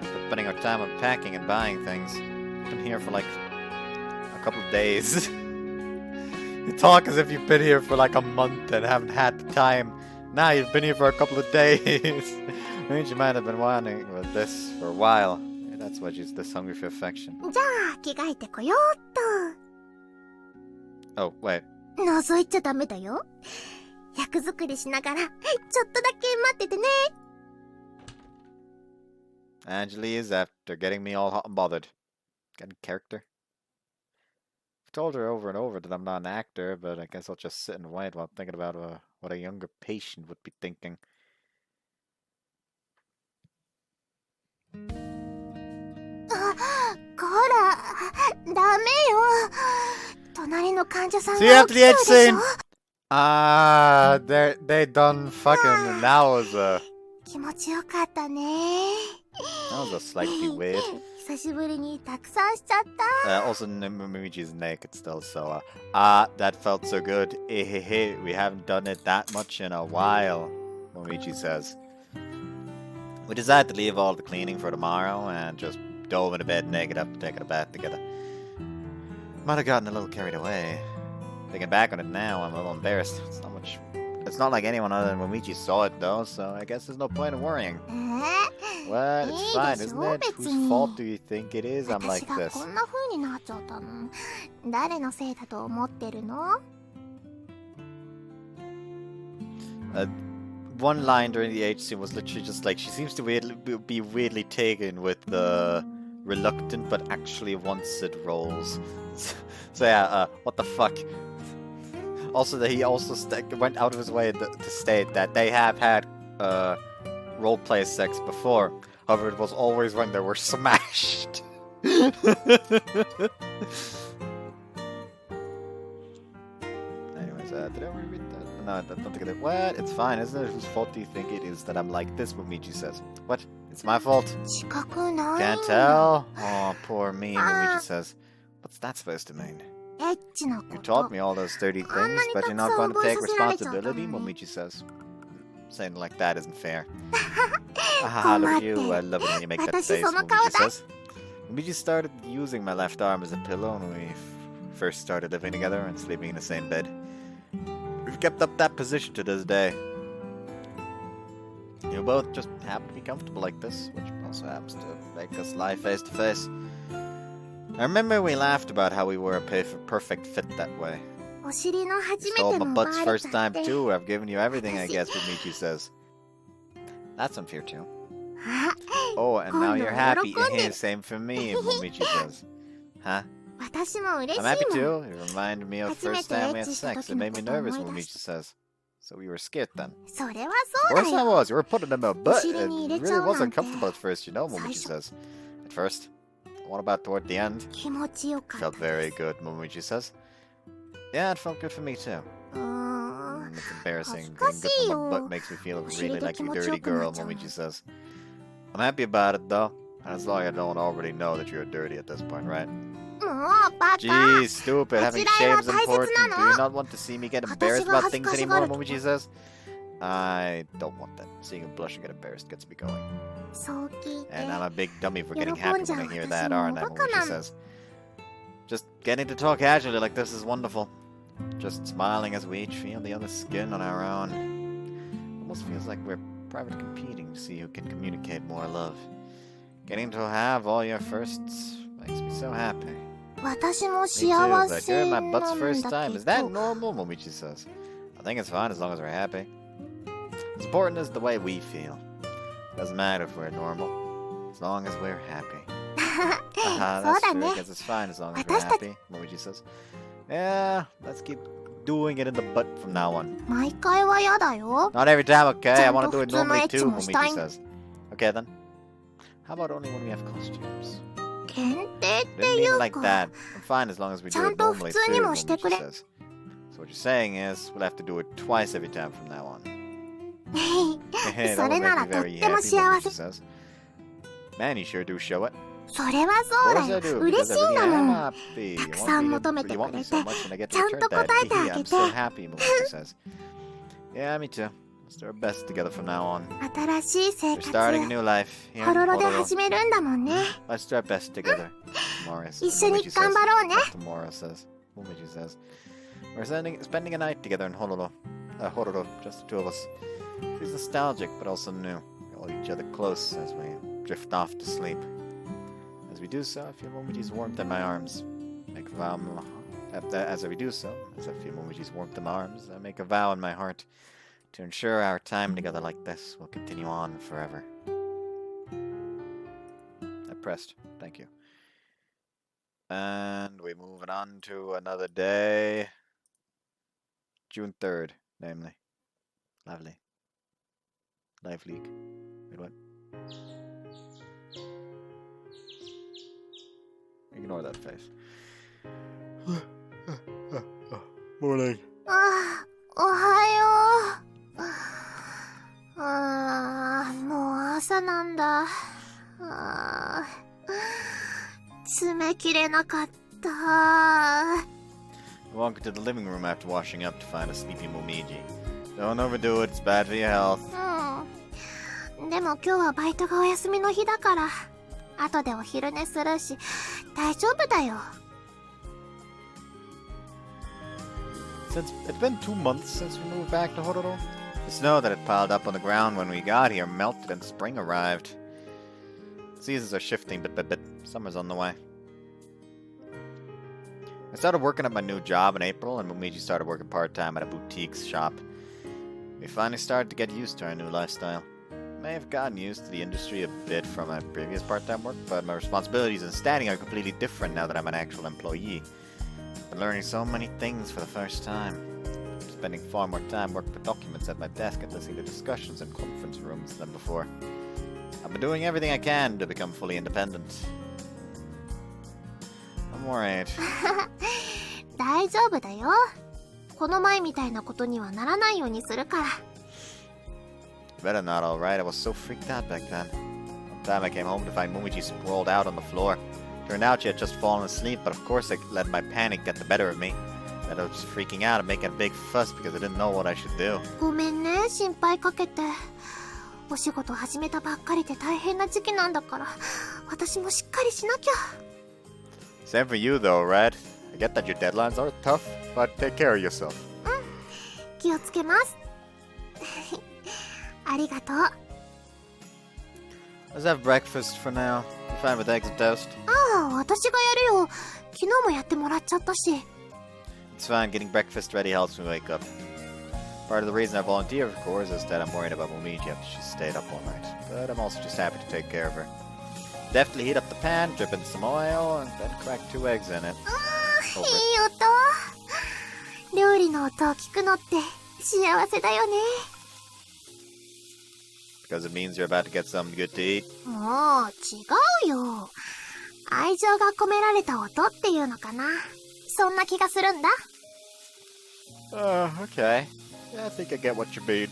But spending our time unpacking and buying things. We've been here for like a couple of days. You talk as if you've been here for like a month and haven't had the time. Now you've been here for a couple of days. Momiji might have been wanting with this for a while. That's why she's this hungry for affection. じゃあ、着替えてこようっと。Oh, wait. 覗いちゃダメだよ。役作りしながら、ちょっとだけ待っててね。Angeli is after getting me all hot and bothered. Getting character. I've told her over and over that I'm not an actor, but I guess I'll just sit and wait while thinking about what a younger patient would be thinking. こら、ダメよ。隣の患者さん So you が have 起 to き the ちゃ edge うでし scene. ょ。They done fucking. That was 気持ちよかったね。 a slightly weird. 久しぶりにたくさんしちゃった。Also, Momiji's naked still, so that felt so good. We haven't done it that much in a while, Momiji says. We decided to leave all the cleaning for tomorrow and just dove into bed naked after taking a bath together. Might have gotten a little carried away. Thinking back on it now, I'm a little embarrassed. It's not like anyone other than Momiji saw it though, so I guess there's no point in worrying. What? It's fine, isn't it? Whose fault do you think it is I'm like 私が this? こんな風になっちゃったの。誰のせいだと思ってるの？ One line during the H scene was literally just like, she seems to be weirdly taken with the reluctant but actually wants it roles. So yeah, what the fuck? Also, that he also went out of his way to state that they have had roleplay sex before. However, it was always when they were smashed. Anyways, did I already read that? No, I don't think I did. What? It's fine, isn't it? Whose fault do you think it is that I'm like this, Momiji says. What? It's my fault? 自覚ない。 Can't tell? Oh, poor me, Momiji says. What's that supposed to mean? エッチなこ You と。 taught me all those dirty things, but you're not going to take responsibility, Momiji says. Saying like that isn't fair. Haha, look at you. I love it when you make that face, Momiji says. Momiji started using my left arm as a pillow when we first started living together and sleeping in the same bed. We've kept up that position to this day. You both just happen to be comfortable like this, which also happens to make us lie face to face. I remember we laughed about how we were a perfect fit that way. お尻の初 It's め all て my の butt's バレ first たっ time て。 too. I've given you everything, I guess, Momiji says. That's unfair too. あ、 Oh, and now you're 今 happy. 度は喜んで。 Same for me, Momiji says. Huh? 私も嬉しい I'm も happy ん。 too. It reminded me of the first time we had sex. It made me nervous, Momiji says. So you were scared then? それは Of そう course だ I よ。 was. You were putting it in my butt. It お尻に入れち really ゃうなん wasn't て。 comfortable at first, you know, Momiji says. At first. What about toward the end? 気持ちよかった Felt で very す。 good, Momiji says. Yeah, it felt good for me too. うーん。 It's embarrassing. Getting 恥ずか good しい from my よ。 butt makes me feel お尻 really で like 気 a 持ち dirty よくな girl, っちゃうの。 Momiji says. I'm happy about it though. As long as I don't already know that you're dirty at this point, right? もうバカ。 Geez, stupid. Having こちらへは shame is 大切 important. な Do you の。 not want to see me get embarrassed 私が about 恥ず things かしが anymore, るとか。 Momiji says? I don't want that. Seeing him blush and get embarrassed gets me going. そう聞いて。 And I'm a big dummy for getting 喜ん happy じゃ when う I hear 私 that, も aren't I, バカ Momiji なの。 says. Getting to talk casually like this is wonderful. Just smiling as we each feel the other's skin on our own. Almost feels like we're private competing to see who can communicate more love. Getting to have all your firsts makes me so happy. 私も Me 幸 too, but せ you're な my ん butt's だ first け time. Is that ど normal? Momiji says. I think it's fine as long as we're happy. As important as the way we feel. Doesn't matter if we're normal. As long as we're happy. Haha, そう that's だ true. ね I guess it's fine as long as we're 私たち happy. Momiji says. Yeah, let's keep doing it in the butt from now on. 毎回は嫌だよ Not every time, okay? I want to ちゃんと do it 普通の normally エッチ too, もしたい Momiji says. Okay then. How about only when we have costumes? 限定って Didn't い mean う like か that. I'm fine as long as we do ちゃ it んと normally 普通に too, もしてく Momiji れ says. So what you're saying is, we'll have to do it twice every time from now on. Hey, そ that れ would な make ら me とっ very ても happy, 幸 Momiji せ says. Man, you sure do show it. それはそう Of だ course I よ do, 嬉 because し I いん really だ am もん happy. たくさん求めて You く want れ me て so much and I get ち to ゃん return と that. 答えてあ I'm げて so happy, Momiji says. Yeah, me too. Let's do our best together from now on. 新しい生 We're starting a 活 new life here ホ in ロロで Honolulu. 始めるんだもんね Let's do our best together. Tomorrow, says. 一緒に Momiji 頑 says. 張ろうね Tomorrow says. Momiji says. We're spending a night together in Honolulu. Honolulu, just the two of us. Feels nostalgic, but also new. We hold each other close as we drift off to sleep. As we do so, I feel Momiji's warmth in my arms. Make a vow. As we do so, as I feel Momiji's warmth in my arms, I make a vow in my heart to ensure our time together like this will continue on forever. I pressed. Thank you. And we move it on to another day. June 3rd, namely. Lively. Live leak. Wait, what? Ignore that face. Morning. ああおはようもう朝なんだ詰めきれなかった Walk into the living room after washing up to find a sleepy Momiji. Don't overdo it, it's bad for your health. でも今日はバイトがお休みの日だから後でお昼寝するし大丈夫だよ Since it's been 2 months since we moved back to Honolulu, the snow that had piled up on the ground when we got here melted and spring arrived. Seasons are shifting bit by bit. Summer's on the way. I started working at my new job in April, and Momiji started working part-time at a boutique shop. We finally started to get used to our new lifestyle. I may have gotten used to the industry a bit from my previous part-time work, but my responsibilities and standing are completely different now that I'm an actual employee. I've been learning so many things for the first time. I'm spending far more time working with documents at my desk and listening to discussions in conference rooms than before. I've been doing everything I can to become fully independent. I'm worried. 大丈夫だよこの前みたいなことにはならないようにするから Better not, alright. I was so freaked out back then. One time I came home to find Momiji sprawled out on the floor. Turned out she had just fallen asleep, but of course I let my panic get the better of me. That I was freaking out and making a big fuss because I didn't know what I should do. ごめんね心配かけてお仕事始めたばっかりで大変な時期なんだから私もしっかりしなきゃ Same for you though, Red. I get that your deadlines are tough, but take care of yourself. 気をつけますありがとう Let's have breakfast for now. You fine with eggs and toast? ああ私がやるよ昨日もやってもらっちゃったし It's fine. Getting breakfast ready helps me wake up. Part of the reason I volunteer, of course, is that I'm worried about Momiji after she stayed up all night. But I'm also just happy to take care of her. Deftly heat up the pan, drip in some oil, and then crack 2 eggs in it. いい音料理の音を聞くのって幸せだよね Because it means you're about to get something good to eat. もう違うよ愛情が込められた音っていうのかなそんな気がするんだ Okay. Yeah, I think I get what you mean.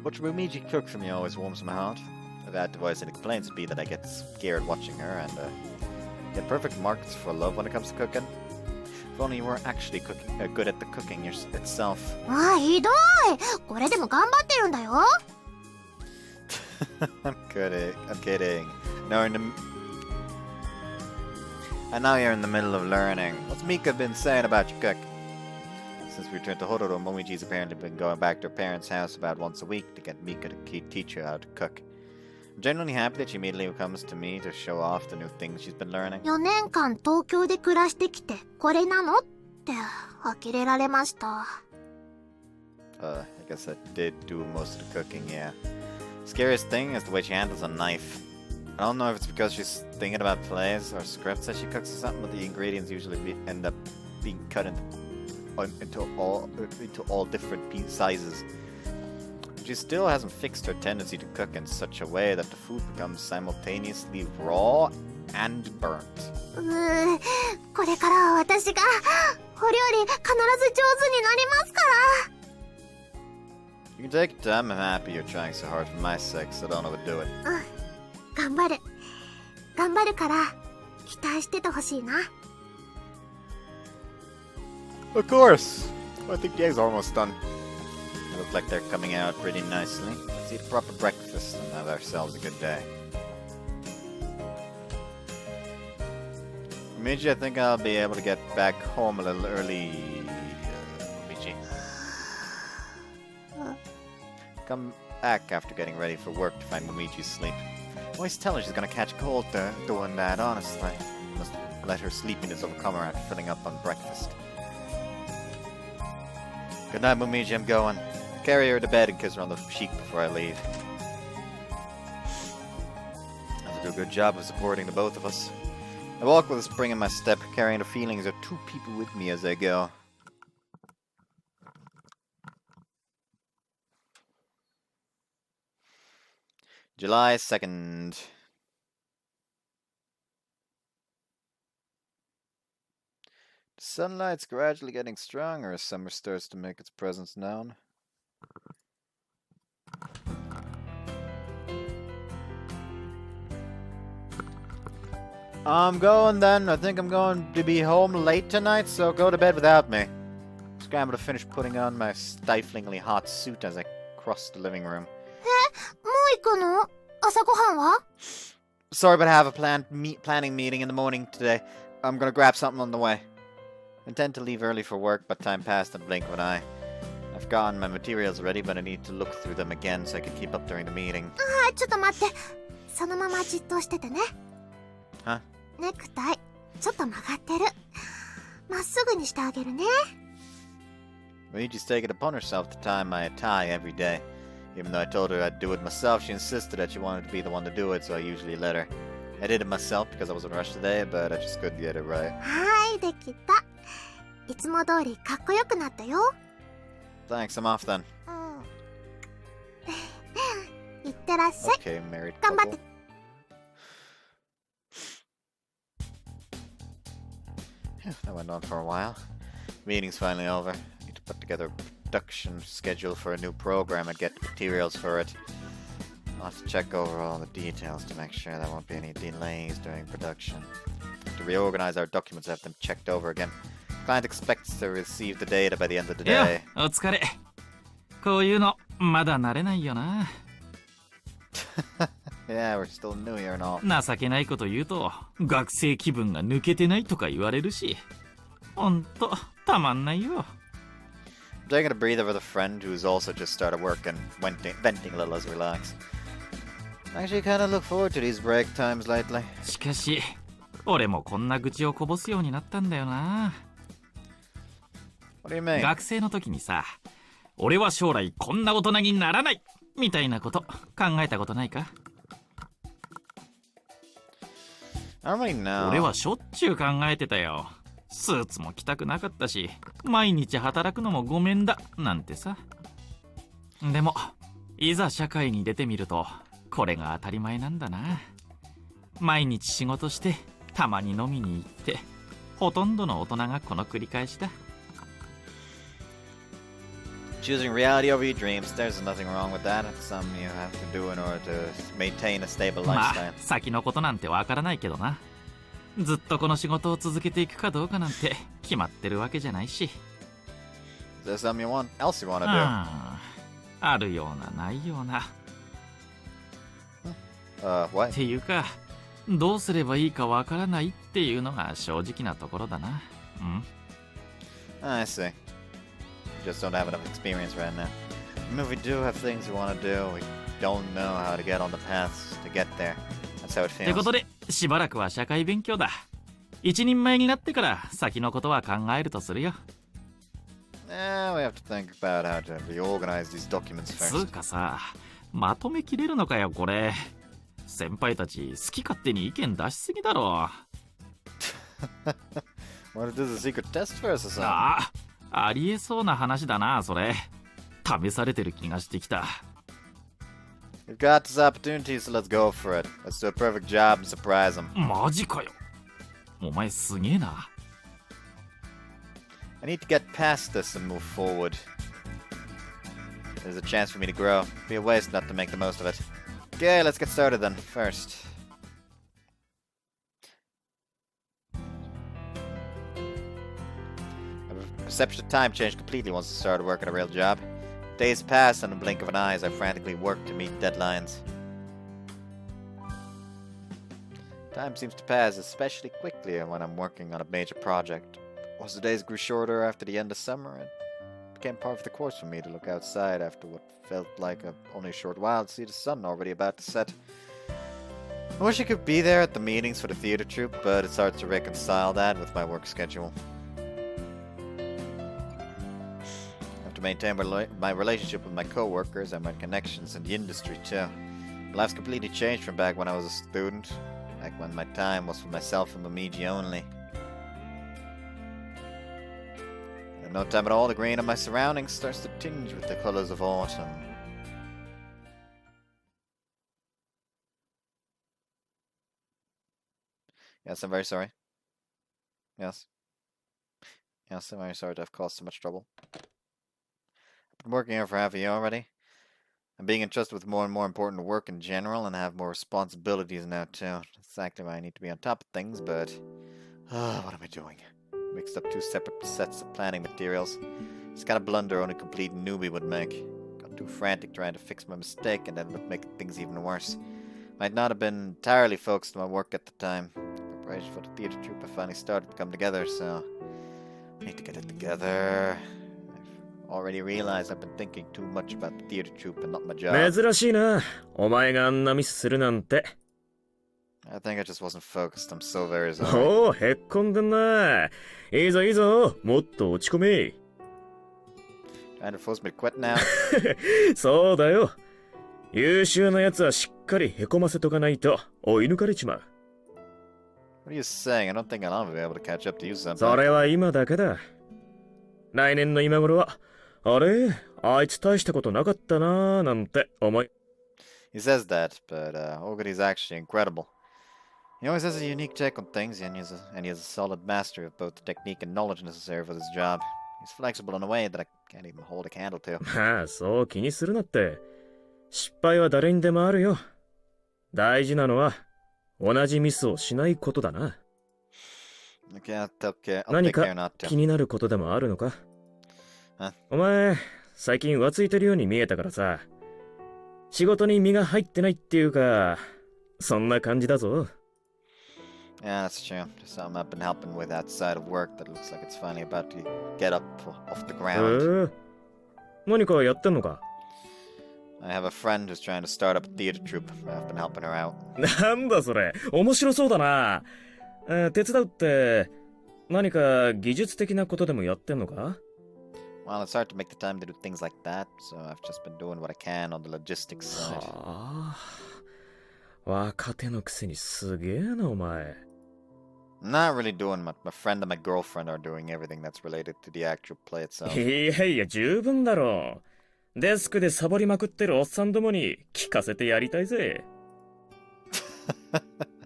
Watching Momiji cook for me always warms my heart. If I had to voice any complaints, it'd be that I get scared watching her and get perfect marks for love when it comes to cooking. If only you were actually good at the cooking itself. ああひどいこれでも頑張ってるんだよ I'm kidding. No, And now you're in the middle of learning. What's Mika been saying about your cook? Since we returned to Hororo, Momiji's apparently been going back to her parents' house about once a week to get Mika to teach her how to cook. I'm genuinely happy that she immediately comes to me to show off the new things she's been learning. 4年間東京で暮らしてきてこれなのって呆れられました。I guess I did do most of the cooking, yeah. Scariest thing is the way she handles a knife. I don't know if it's because she's thinking about plays or scripts that she cooks or something, but the ingredients usually end up being cut into all different sizes. She still hasn't fixed her tendency to cook in such a way that the food becomes simultaneously raw and burnt. これからは私がお料理必ず上手になりますから。You can take your time. I'm happy you're trying so hard for my sake, so don't overdo it. 頑張る。頑張るから期待しててほしいな。Of course! I think the eggs are almost done. They look like they're coming out pretty nicely. Let's eat a proper breakfast and have ourselves a good day. Momiji, I think I'll be able to get back home a little early. Momiji. Come back after getting ready for work to find Momiji asleep. Always tell her she's gonna catch cold doing that, honestly. Must let her sleepiness overcome her after filling up on breakfast. Good night, Momiji, I'm going. Carry her to bed and kiss her on the cheek before I leave. I have to do a good job of supporting the both of us. I walk with a spring in my step, carrying the feelings of two people with me as I go. July 2nd. The sunlight's gradually getting stronger as summer starts to make its presence known. I'm going then. I think I'm going to be home late tonight, so go to bed without me. Scramble to finish putting on my stiflingly hot suit as I cross the living room. もう行くの？朝ごはんは？ Sorry, but I have a planning meeting in the morning today. I'm gonna grab something on the way. I intend to leave early for work, but time passed in a blink of an eye. I've gotten my materials ready, but I need to look through them again so I can keep up during the meeting. ちょっと待って。そのままじっとしててね。Huh? ネクタイ、ちょっと曲がってる。まっすぐにしてあげるね。Momiji's taken it upon herself to tie my tie every day. Even though I told her I'd do it myself, she insisted that she wanted to be the one to do it, so I usually let her. I did it myself because I was in a rush today, but I just couldn't get it right. はい、できた。いつも通りかっこよくなったよ。Thanks, I'm off then. いってらっしゃい。 Okay, married 頑張っ couple. て。That went on for a while. Meeting's finally over. I need to put together a production schedule for a new program and get materials for it. I'll have to check over all the details to make sure there won't be any delays during production. To reorganize our documents, have them checked over again. Client expects to receive the data by the end of the day. お疲れ。こういうのまだ慣れないよな。Yeah, we're still new here and all. 情けないこと言うと学生気分が抜けてないとか言われるし、ほんとたまんないよ。I'm taking a breather with a friend who's also just started work and venting a little as we relax. I actually kind of look forward to these break times lately. しかし俺もこんな愚痴をこぼすようになったんだよな。What do you mean? 学生の時にさ、俺は将来こんな大人にならないみたいなこと考えたことないか？ I don't really know. 俺はしょっちゅう考えてたよ。スーツも着たくなかったし、毎日働くのもごめんだなんてさ。でもいざ社会に出てみるとこれが当たり前なんだな。毎日仕事してたまに飲みに行って、ほとんどの大人がこの繰り返しだ。Choosing reality over your dreams, there's nothing wrong with that. It's something you have to do in order to maintain a stable ま lifestyle. あ先のことなんてわからないけどな。ずっとこの仕事を続けていくかどうかなんて決まってるわけじゃないし。Is there something else you want to do? あるようなないような。What? っていうか、どうすればいいかわからないっっていうのが正直なところだな。うん。I see. We just don't have enough experience right now. Even if we do have things we want to do, we don't know how to get on the paths to get there. That's how it ってこ feels. とで、しばらくは社会勉強だ。一人前になってから先のことは考えるとするよ。We have to think about how to reorganize these documents つう first. かさ、まとめきれるのかよこれ。先輩たち好き勝手に意見出しすぎだろ。Want to do the secret test first or something? ありえそうな話だなそれ。試されてる気がしてきた。We've got this opportunity, so let's go for it. Let's do a perfect job and surprise them. マジかよ。お前すげえな。I need to get past this and move forward. There's a chance for me to grow. Be a waste not to make the most of it. Okay, let's get started then. First. My perception of time changed completely once I started working a real job. Days pass in the blink of an eye as I frantically work to meet deadlines. Time seems to pass especially quickly when I'm working on a major project. As the days grew shorter after the end of summer, it became part of the course for me to look outside after what felt like only a short while to see the sun already about to set. I wish I could be there at the meetings for the theater troupe, but it's hard to reconcile that with my work schedule. I have to maintain my relationship with my co-workers and my connections in the industry too. Life's completely changed from back when I was a student, back when my time was for myself and Momiji only. In no time at all, the green of my surroundings starts to tinge with the colors of autumn. Yes, I'm very sorry. Yes. Yes, I'm very sorry to have caused so much trouble. I've been working here for half a year already. I'm being entrusted with more and more important work in general, and I have more responsibilities now too. That's exactly why I need to be on top of things, but... what am I doing? Mixed up two separate sets of planning materials. It's kind of blunder only a complete newbie would make. Got too frantic trying to fix my mistake and ended up making things even worse. Might not have been entirely focused on my work at the time. Preparation for the theater troupe had finally started to come together, so... I need to get it together. I've already realized I've been thinking too much about the theater troupe and not my job. 珍しいな。お前があんなミスするなんて。I think I just wasn't focused. I'm so very sorry. おお、へっこんでんな。いいぞいいぞ。もっと落ち込め。Trying to force me to quit now? そうだよ。優秀なやつはしっかりへこませとかないと追い抜かれちまう。What are you saying? I don't think I'll ever be able to catch up to you sometime. それは今だけだ。来年の今頃は、あれあいつ大したことなかったなーなんて思い。He says that, but Oguri's actually incredible. He always has a unique take on things, and he has a solid mastery of both the technique and knowledge necessary for this job. He's flexible in a way that I can't even hold a candle to. まあ、そう気にするなって。失敗は誰にでもあるよ。大事なのは、同じミスをしないことだな。Okay, I'll 何 take か care not 気 to. になることでもあるのか？あ？お前、最近浮ついてるように見えたからさ。仕事に身が入ってないっていうか、そんな感じだぞ。Yeah, that's true. Just something I've been helping with outside of work that looks like it's finally about to get up off the ground. 何かやってんのか？ I have a friend who's trying to start up a theater troupe. I've been helping her out. なんだそれ、面白そうだな。手伝うって、何か技術的なことでもやってんのか？ Well, it's hard to make the time to do things like that, so I've just been doing what I can on the logistics side. はあ、若手のくせにすげえなお前。I'm not really doing what my friend and my girlfriend are doing everything that's related to the actual play itself. いやいや、十分だろう。デスクでサボりまくってるおっさんどもに聞かせてやりたいぜ。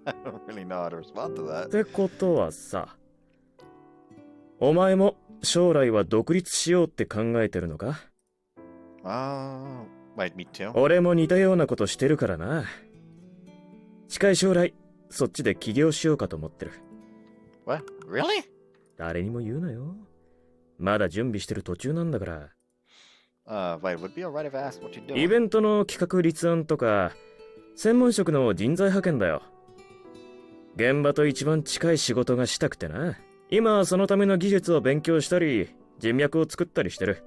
I don't really know how to respond to that. ってことはさ、お前も将来は独立しようって考えてるのか？ Wait, me too? 俺も似たようなことしてるからな。近い将来、そっちで起業しようかと思ってる。What? Really? 誰にも言うなよ。まだ準備してる途中なんだから。Wait, would it be alright if I asked what you're doing? イベントの企画立案とか、専門職の人材派遣だよ。現場と一番近い仕事がしたくてな。今はそのための技術を勉強したり、人脈を作ったりしてる。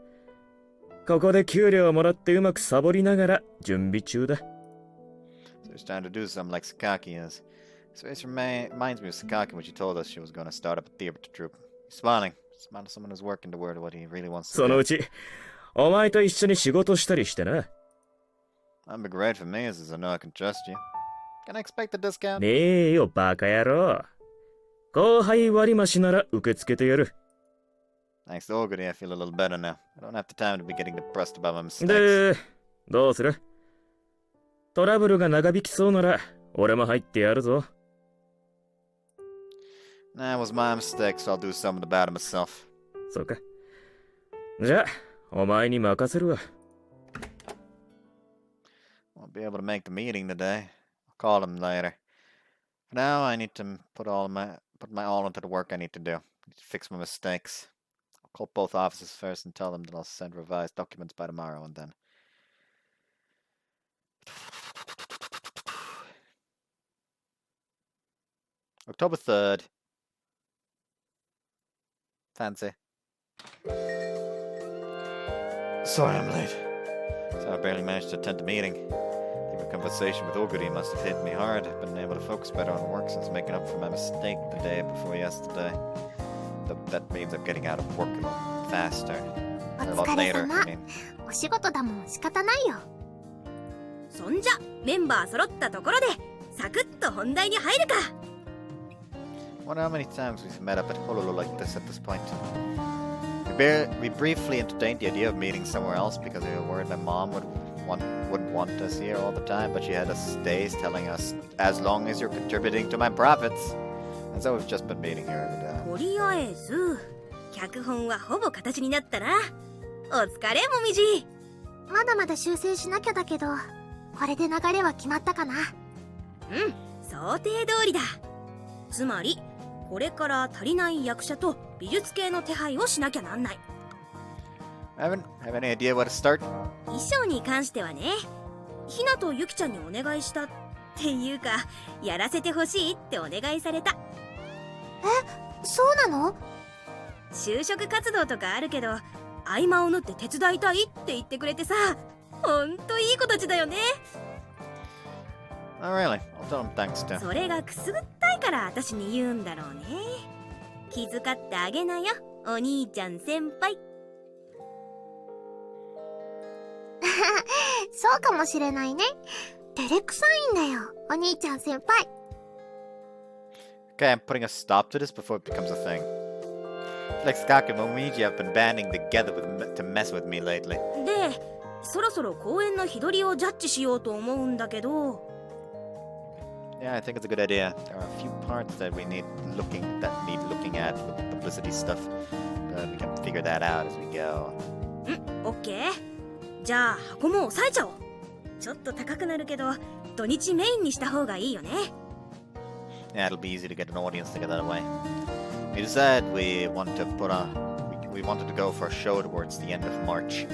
ここで給料をもらってうまくサボりながら準備中だ。So he's trying to do something like Sakaki is. So this reminds me of Sakaki when she told us she was going to start up a theater troupe. He's smiling. Smiling someone who's working toward what he really wants to その do. うち、お前と一緒に仕事したりしてな。That'd be great for me, as I know I can trust you. Can I expect a discount? ねえよ、バカ野郎。後輩割増なら受け付けてやる。Thanks to Oguri, I feel a little better now. I don't have the time to be getting depressed about my mistakes. で、どうする？トラブルが長引きそうなら、俺も入ってやるぞ。That was my mistake, so I'll do something about it myself. そうか。じゃあ、お前に任せるわ。Won't be able to make the meeting today. I'll call him later. For now, I need to put my all into the work I need to do. Need to fix my mistakes. I'll call both offices first and tell them that I'll send revised documents by tomorrow and then. October 3rd. Fancy. Sorry I'm late. So I barely managed to attend the meeting. I think my conversation with Oguri must have hit me hard. I've been able to focus better on work since making up for my mistake the day before yesterday. That means I'm getting out of work a lot faster. お A lot 疲れ later, 様 I。mean. お仕事だもん仕方ないよ。そんじゃメンバー揃ったところでサクッと本題に入るか。 Wonder how many times we've met up at Honolulu like this at this point. We briefly entertained the idea of meeting somewhere else because we were worried my mom wouldn't want us here all the time, but she had us days telling us, as long as you're contributing to my profits. And so we've just been meeting here every day. とりあえず脚本はほぼ形になったな。お疲れもみじ。まだまだ修正しなきゃだけど、これで流れは決まったかな。想定通りだ。つまりこれから足りない役者と美術系の手配をしなきゃなんない。 Have any idea where to start? 衣装に関してはね、ひなとゆきちゃんにお願いしたっていうか、やらせてほしいってお願いされた。そうなの？就職活動とかあるけど合間を縫って手伝いたいって言ってくれてさ、ほんといい子たちだよね。 Oh really? I'll tell him thanks too. それがくすぐったいから私に言うんだろうね。気遣ってあげなよ、お兄ちゃん先輩。そうかもしれないね。照れくさいんだよ、お兄ちゃん先輩。Okay, I'm putting a stop to this before it becomes a thing. Like Sakaki and Momiji have been banding together to mess with me lately. で、そろそろ公演の日取りをジャッジしようと思うんだけど。 Yeah, I think it's a good idea. There are a few parts that need looking at with the publicity stuff. But we can figure that out as we go. オッケー。じゃあ箱も押さえちゃおう。ちょっと高くなるけど土日メインにした方がいいよね。 Yeah, it'll be easy to get an audience together that way. We decided we wanted to go for a show towards the end of March.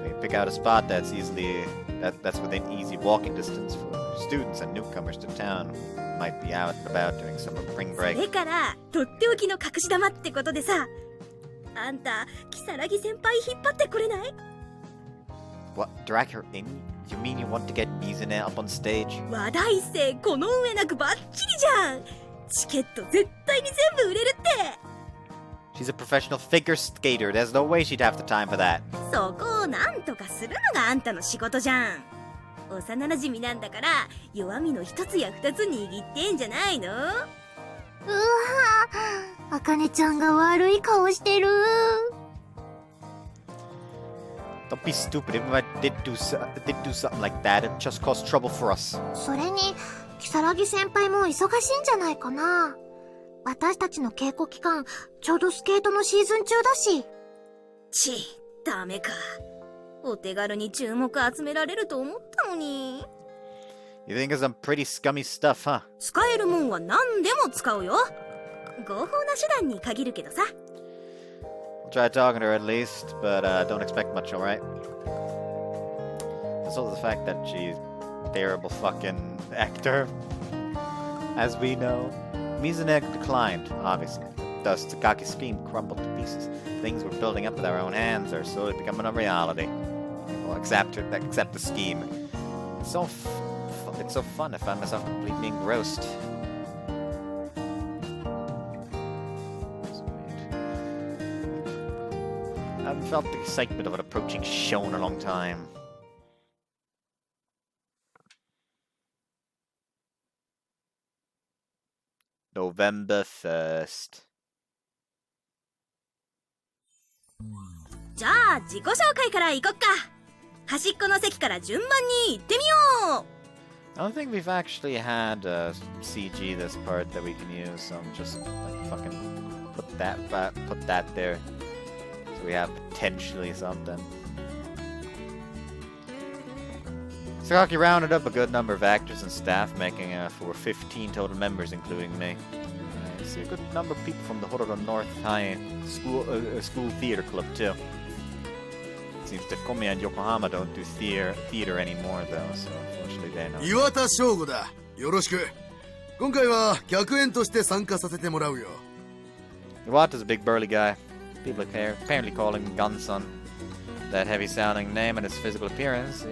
We pick out a spot that's within easy walking distance for students and newcomers to town who might be out and about during summer spring それ break. からとっておきの隠し玉ってことでさ、あんた如月先輩引っ張ってくれない？ What? Drag her in? You mean you want to get Mizune up on stage? 話題性この上なくバッチリじゃん。チケット絶対に全部売れるって。 She's a professional figure skater. There's no way she'd have the time for that. そこをなんとかするのがあんたの仕事じゃん。幼馴染なんだから弱みの一つや二つ握ってんじゃないの？うわぁ、あかねちゃんが悪い顔してる。 Don't be stupid. If I did do something like that, it just caused trouble for us. それに、如月先輩も忙しいんじゃないかな。私たちの稽古期間、ちょうどスケートのシーズン中だし。ダメか。お手軽に注目集められると思ったのに。 You think of some pretty scummy stuff, huh? 使えるもんは何でも使うよ。合法な手段に限るけどさ。 I'll try talking to her at least, but don't expect much, alright? There's also the fact that she's a terrible fucking actor, as we know. Mizune declined, obviously. Thus, Takaki's scheme crumbled to pieces. Things we're building up with our own hands are slowly becoming a reality. Well, except the scheme. It's so fun. I find myself completely engrossed. I haven't felt the excitement of an approaching show in a long time. November 1st. じゃあ自己紹介から行こっか。端っこの席から順番に行ってみよう。 I don't think we've actually had CG this part that we can use, so I'm just like fucking put that there. So we have potentially something. Sakaki rounded up a good number of actors and staff, making for 15 total members, including me. I see a good number of people from the Hororo North High School Theater Club too. Seems that Komi and Yokohama don't do theater anymore though, so unfortunately they know. 岩田翔吾だ。よろしく。今回は客演として参加させてもらうよ。Iwata's a big burly guy. People apparently call him Gunson. That heavy-sounding name and his physical appearance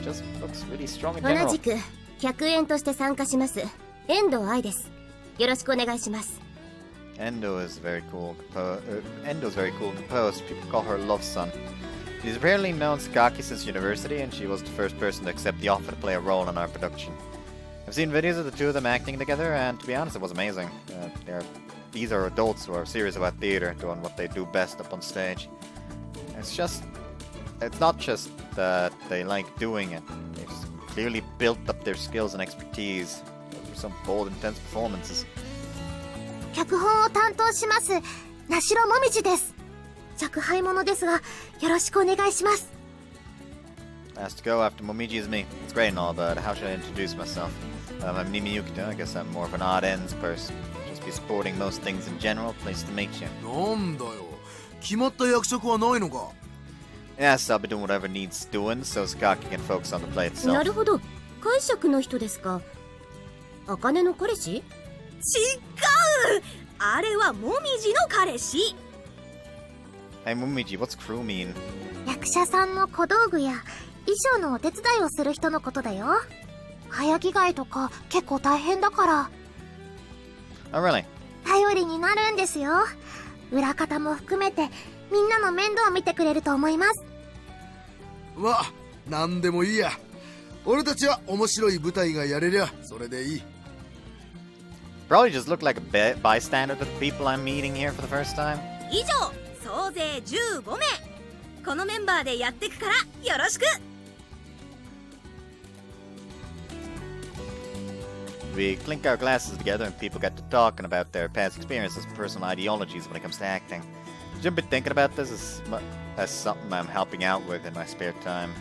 just looks really strong in 同 general. じく客演として参加します遠藤愛です。よろしくお願いします。 Endo is very cool. Endo's very cool composed. People call her Love Son. She's apparently known Sakaki since university, and she was the first person to accept the offer to play a role in our production. I've seen videos of the two of them acting together, and to be honest, it was amazing. These are adults who are serious about theater, doing what they do best up on stage. It's not just that they like doing it. They've clearly built up their skills and expertise. Those were some bold, intense performances. 脚本を担当します名城もみじです。着配者ですがよろしくお願いします。 Has to go after Momiji is me. It's great and all, but how should I introduce myself? I'm Nimi Yukito. I guess I'm more of an odd ends person. Just be supporting most things in general. Pleased to meet you. なんだよ。決まった役職はないのか。 Yes, I'll be doing whatever needs doing, so Sakaki can focus on the play な itself. るほど解釈の人ですか。茜の彼氏？違う。あれはもみじの彼氏。 Hey Momiji, what's crew mean? 役者さんの小道具や衣装のお手伝いをする人のことだよ。早着替えとか結構大変だから。 Oh, really? 頼りになるんですよ。裏方も含めてみんなの面倒を見てくれると思います。まあ、なんでもいいや。俺たちは面白い舞台がやれりゃそれでいい。 Probably just look like a bystander to the people I'm meeting here for the first time. 以上総勢15名。このメンバーでやってくからよろしく。 We clink our glasses together and people get to talking about their past experiences and personal ideologies when it comes to acting. I've been thinking about this as something I'm helping out with in my spare time.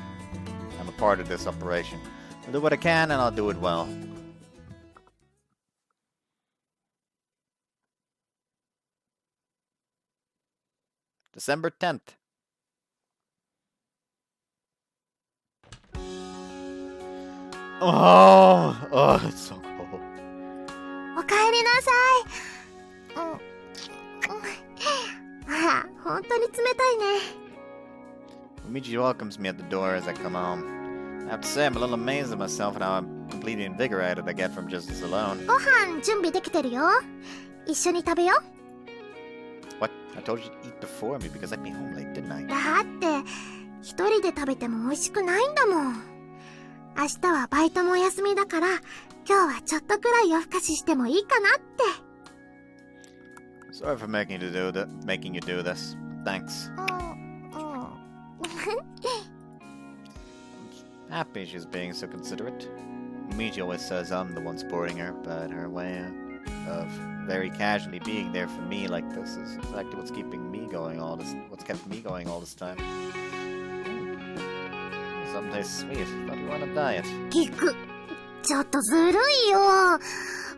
I'm a part of this operation. I'll do what I can and I'll do it well. December 10th. Oh, it's so cold. おかえりなさい。あら、本当に冷たいね。 Momiji welcomes me at the door as I come home. I have to say I'm a little amazed at myself and how completely invigorated I get from just this alone. ご飯準備できてるよ。一緒に食べよ。 What? I told you to eat before me because I'd be home late, didn't I? だって一人で食べても美味しくないんだもん。明日はバイトもお休みだから今日はちょっとくらい夜更かししてもいいかなって。 Sorry for making you do this. Thanks. Happy she's being so considerate. Momiji always says I'm the one supporting her, but her way of very casually being there for me like this is exactly what's kept me going all this time. Something tastes sweet. Thought you were on a diet. 聞く。ちょっとずるいよ。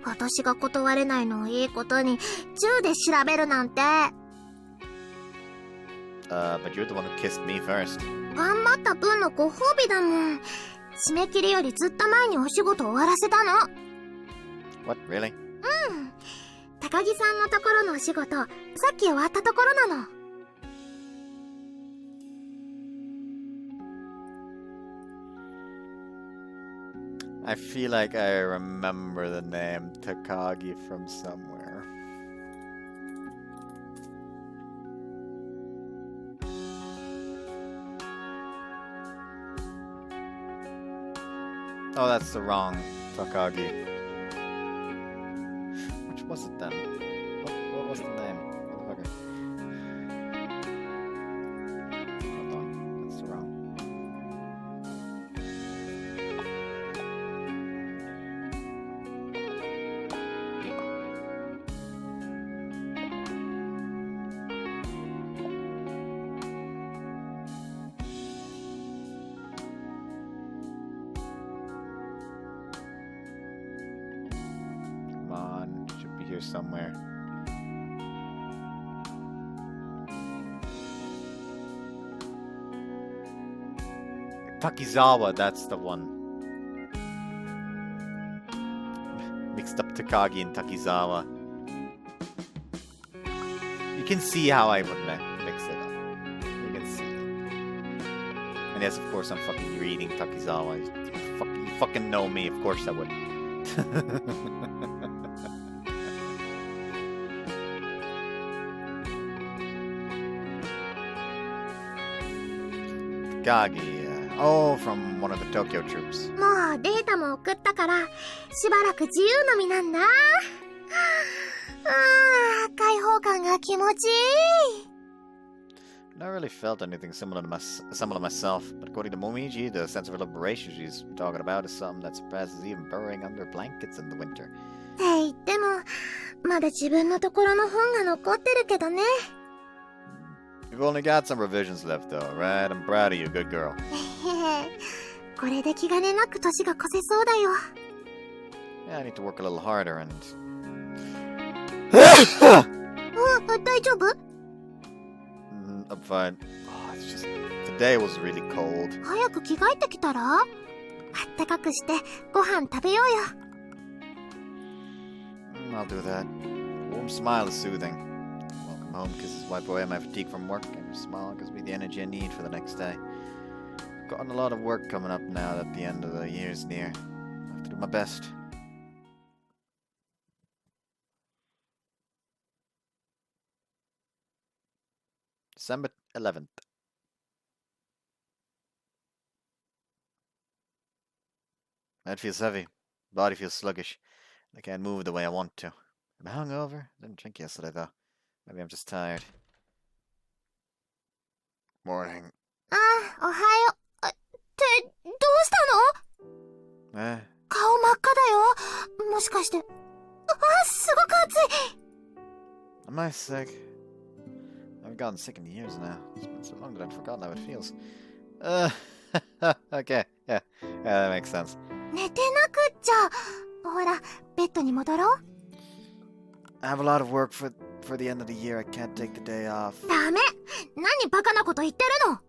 私が断れないのをいいことに銃で調べるなんて。But you're the one who kissed me first. 頑張った分のご褒美だもん。締め切りよりずっと前にお仕事終わらせたの。 What, really? うん。高木さんのところのお仕事、さっき終わったところなの。I feel like I remember the name Takagi from somewhere. Oh, that's the wrong Takagi. Which was it then? What was the name? Motherfucker. Hold on, that's the wrong. Come on, should be here somewhere. Takizawa, that's the one. Mixed up Takagi and Takizawa. You can see how I would mix it up. You can see. And yes, of course, I'm fucking reading Takizawa. You fucking know me, of course I would. Takagi, oh, from one of the Tokyo troops. もうデータも送ったから、しばらく自由の身なんだ。開放感が気持ちいい。Never really felt anything similar to myself, but according to Momiji, the sense of liberation she's talking about is something that surpasses even burrowing under blankets in the winter. って言っても、まだ自分のところの本が残ってるけどね。You've only got some revisions left though, right? I'm proud of you, good girl. これで気兼ねなく年が越せそうだよ。Yeah, I need to work a little harder and... 大丈夫？ I'm fine. Oh, it's just... Today was really cold. 早く着替えてきたら？あったかくしてご飯食べようよ。I'll do that. Warm smile is soothing. Welcome home kisses wipe away my fatigue from work, and your smile gives me the energy I need for the next day. Got a lot of work coming up now that the end of the year's near. I have to do my best. December 11th. Head feels heavy. Body feels sluggish. I can't move the way I want to. Am I hungover? Didn't drink yesterday though. Maybe I'm just tired. Morning. おはよう。ってどうしたの？顔真っ赤だよ。もしかして。すごく暑い。Am I sick? I haven't gotten sick in years now. It's been so long that I've forgotten how it feels. Okay. Yeah, that makes sense. 寝てなくっちゃ。ほら、ベッドに戻ろう。I have a lot of work for the end of the year. I can't take the day off. ダメ。何バカなこと言ってるの。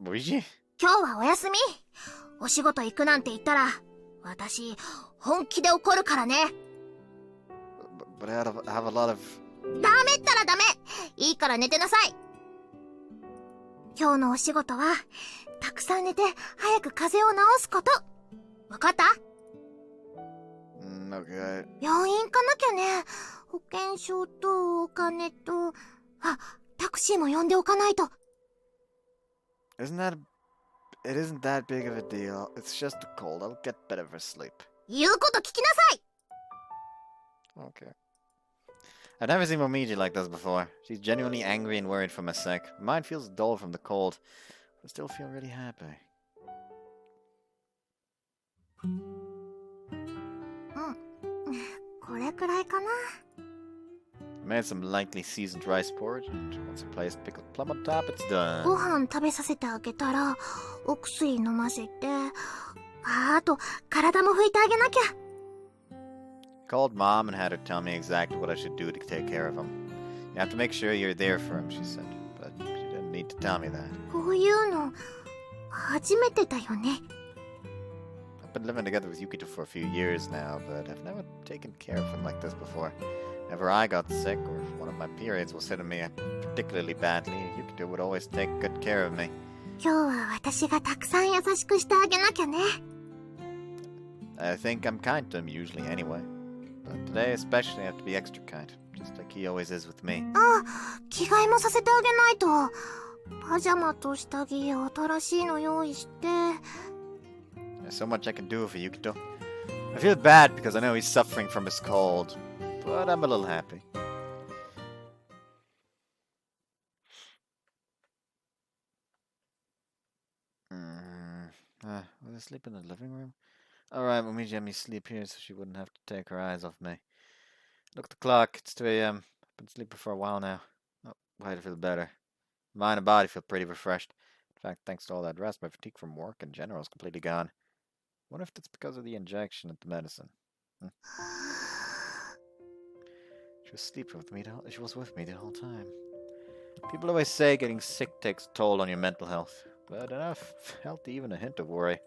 Momiji? 今日はお休み。お仕事行くなんて言ったら、私、本気で怒るからね。But I have a lot of... ダメったらダメ。いいから寝てなさい。今日のお仕事は、たくさん寝て、早く風邪を治すこと。わかった？ Okay. 病院行かなきゃね。保険証とお金と、タクシーも呼んでおかないと。It isn't that big of a deal. It's just a cold. I'll get better for sleep. 言うこと聞きなさい。 Okay. I've never seen Momiji like this before. She's genuinely angry and worried for my sake. Mine feels dull from the cold, but I still feel really happy. これくらいかな。Made some lightly seasoned rice porridge, and once I placed pickled plum on top, it's done. ご飯食べさせてあげたら、お薬飲ませて、あと、体も拭いてあげなきゃ。Called mom and had her tell me exactly what I should do to take care of him. You have to make sure you're there for him, she said. But she didn't need to tell me that. こういうの、初めてだよね。been living together with Yukito for a few years now, but I've never taken care of him like this before. Whenever I got sick, or if one of my periods was hitting me particularly badly, Yukito would always take good care of me. 今日は私がたくさん優しくしてあげなきゃね。I think I'm kind to him usually anyway. But today especially I have to be extra kind, just like he always is with me. あ、着替えもさせてあげないと。パジャマと下着新しいの用意して。There's so much I can do for Yukito. I feel bad because I know he's suffering from his cold, but I'm a little happy. Will I sleep in the living room? Alright, Momiji had me sleep here so she wouldn't have to take her eyes off me. Look at the clock, it's 2 a.m. I've been sleeping for a while now. Oh, why do I feel better? Mind and body feel pretty refreshed. In fact, thanks to all that rest, my fatigue from work in general is completely gone. Wonder if it's because of the injection and the medicine. She was sleeping with me. She was with me the whole time. People always say getting sick takes a toll on your mental health, but I never felt even a hint of worry.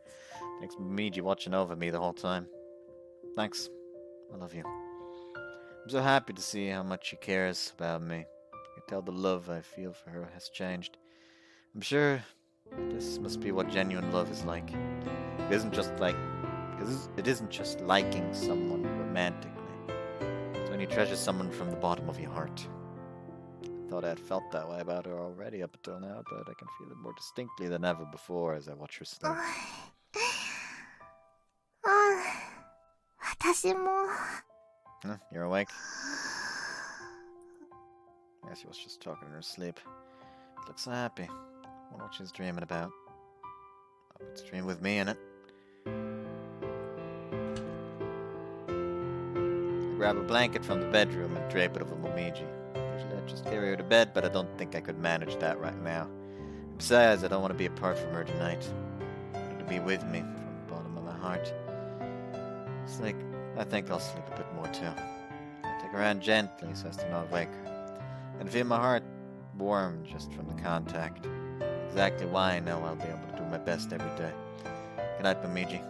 Thanks Momiji watching over me the whole time. Thanks. I love you. I'm so happy to see how much she cares about me. I can tell the love I feel for her has changed. I'm sure this must be what genuine love is like. It isn't just liking someone romantically. It's when you treasure someone from the bottom of your heart. I thought I had felt that way about her already up until now, but I can feel it more distinctly than ever before as I watch her sleep. 私も。You're awake? I guess she was just talking in her sleep. She looks so happy. I wonder what she's dreaming about. Hope it's a dream with me in it. I grab a blanket from the bedroom and drape it over Momiji. Usually I'd just carry her to bed, but I don't think I could manage that right now. Besides, I don't want to be apart from her tonight. I want her to be with me from the bottom of my heart. It's like, I think I'll sleep a bit more too. I'll take her hand gently so as to not wake her. And feel my heart warm just from the contact. Exactly why I know I'll be able to do my best every day. Good night, Momiji.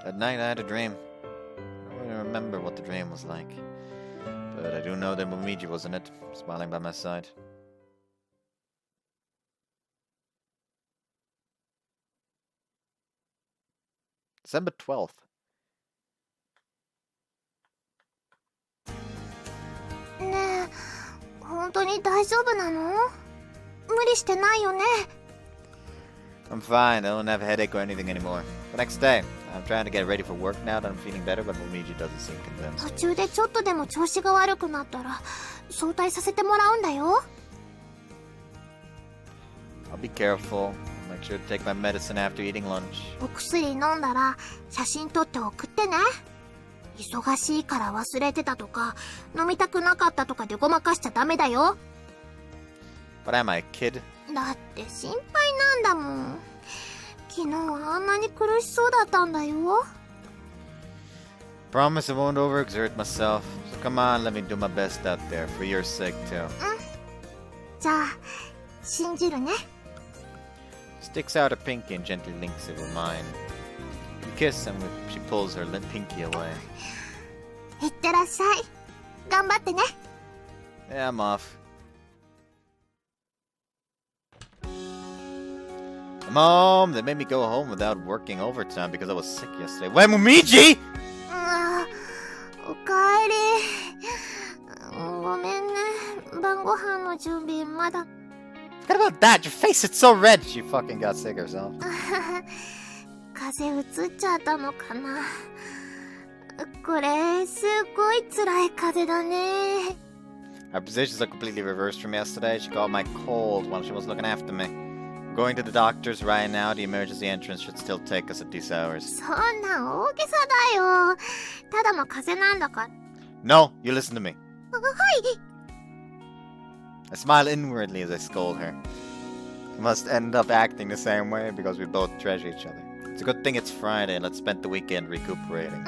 That night I had a dream. I don't really remember what the dream was like. But I do know that Momiji was in it, smiling by my side. December 12th. ねえ、本当に大丈夫なの？無理してないよね。I'm fine, I don't have a headache or anything anymore. The next day, I'm trying to get ready for work now that I'm feeling better, but Momiji doesn't seem convinced. 途中でちょっとでも調子が悪くなったら早退させてもらうんだよ。I'll be careful. I'll make sure to take my medicine after eating lunch. お薬飲んだら写真撮って送ってね。忙しいから忘れてたとか飲みたくなかったとかでごまかしちゃダメだよ。 But am I a kid? だって心配なんだもん。昨日はあんなに苦しそうだったんだよ。 Promise I won't overexert myself. So come on, let me do my best out there for your sake too. じゃあ信じるね。 Sticks out her pinky and gently links it with mine. We kiss and she pulls her pinky away. いってらっしゃい。頑張ってね。 Yeah, I'm off. Mom, they made me go home without working overtime because I was sick yesterday. Why, Momiji? おかえり。ごめんね。晩ご飯の準備まだ。 Forget about that. Your face is so red. She fucking got sick herself. 風邪うつっちゃったのかな。これすごい辛い風邪だね。 Our positions are completely reversed from yesterday. She caught my cold while she was looking after me. I'm going to the doctor's right now. The emergency entrance should still take us at these hours. そんな大げさだよ。ただの風邪なんだから。 No, you listen to me. はい。 I smile inwardly as I scold her. We must end up acting the same way because we both treasure each other. It's a good thing it's Friday. Let's spend the weekend recuperating.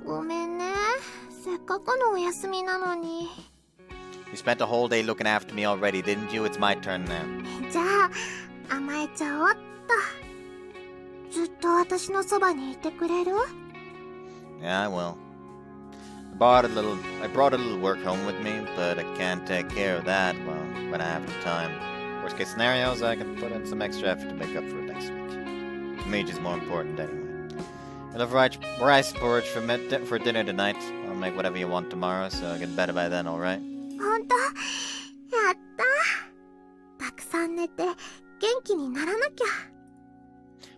ごめんね。せっかくのお休みなのに。You spent a whole day looking after me already, didn't you? It's my turn now. じゃあ、甘えちゃおっと。ずっと私のそばにいてくれる？ Yeah, I will. I brought a little work home with me, but I can't take care of that when I have the time. Worst case scenarios, I can put in some extra effort to make up for it next week. Momiji's more important anyway. I'll have rice porridge for dinner tonight. I'll make whatever you want tomorrow, so I'll get better by then, alright? ほんと？やった。たくさん寝て元気にならなきゃ。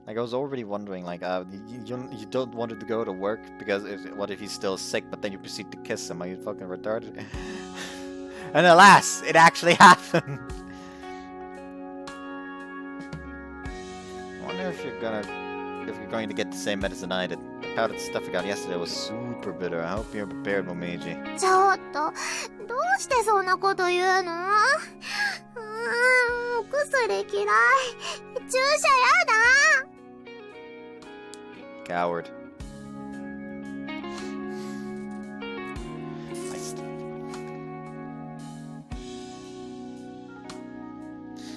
Like, I was already wondering, like, you don't want to go to work because what if he's still sick, but then you proceed to kiss him? Are you fucking retarded? And alas, it actually happened. I wonder if you're going to get the same medicine I did. The powdered stuff I got yesterday was super bitter. I hope you're prepared, Momiji. ちょっと、どうしてそんなこと言うの？お薬嫌い。注射やだ。Coward.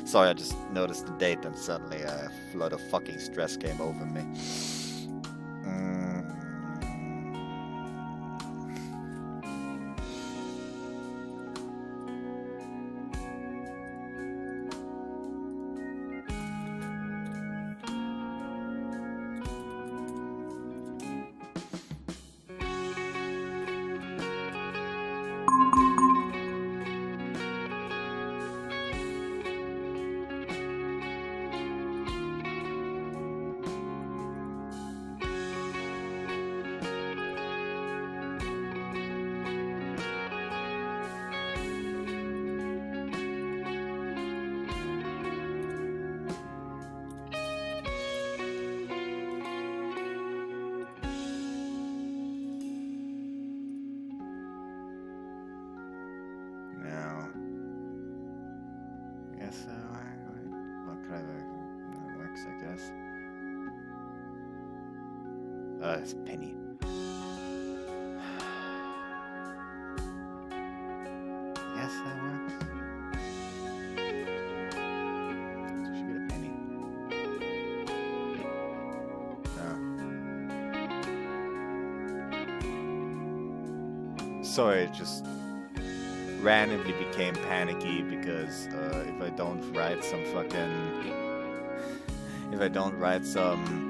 Sorry, I just noticed the date and suddenly a flood of fucking stress came over me. It's Penny. Yes, that works. So she get a penny. No. Sorry, it just randomly became panicky because if I don't write some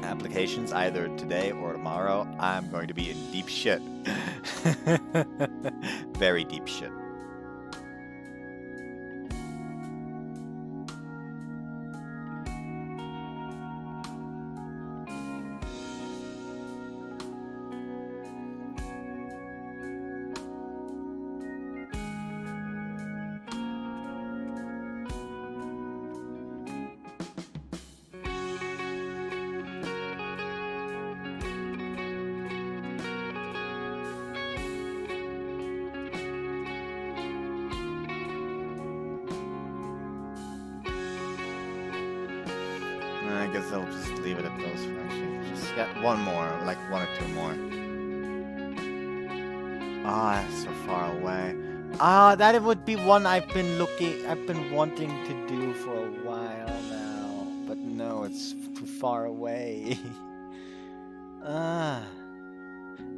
applications either today or tomorrow, I'm going to be in deep shit. Very deep shit. I guess I'll just leave it at those for actually. Just get one more, like one or two more. Ah, that's so far away. Ah, that would be one I've been wanting to do for a while now. But no, it's too far away. I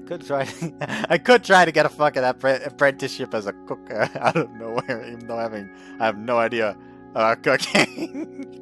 could try to get a fucking apprenticeship as a cook out of nowhere, even though I have no idea about cooking.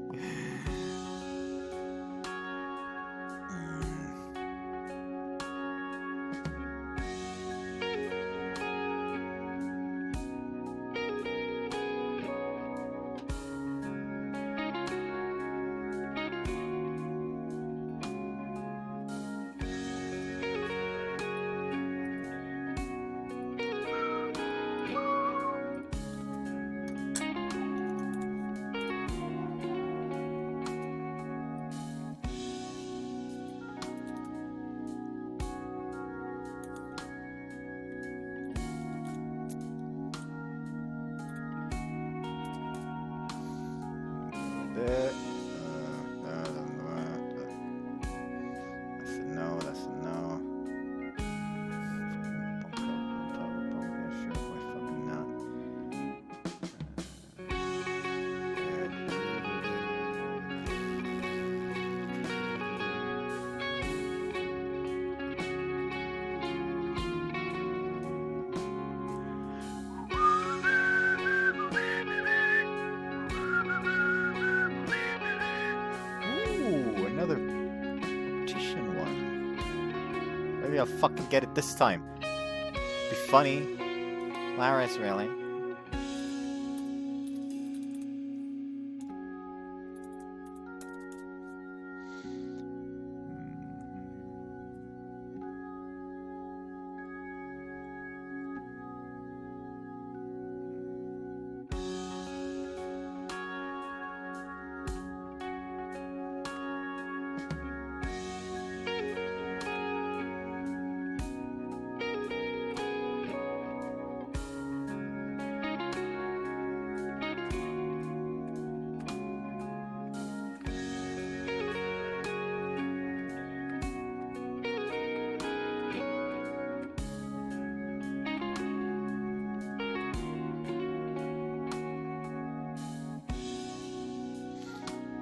Maybe I'll fucking get it this time. Be funny. Hilarious, really.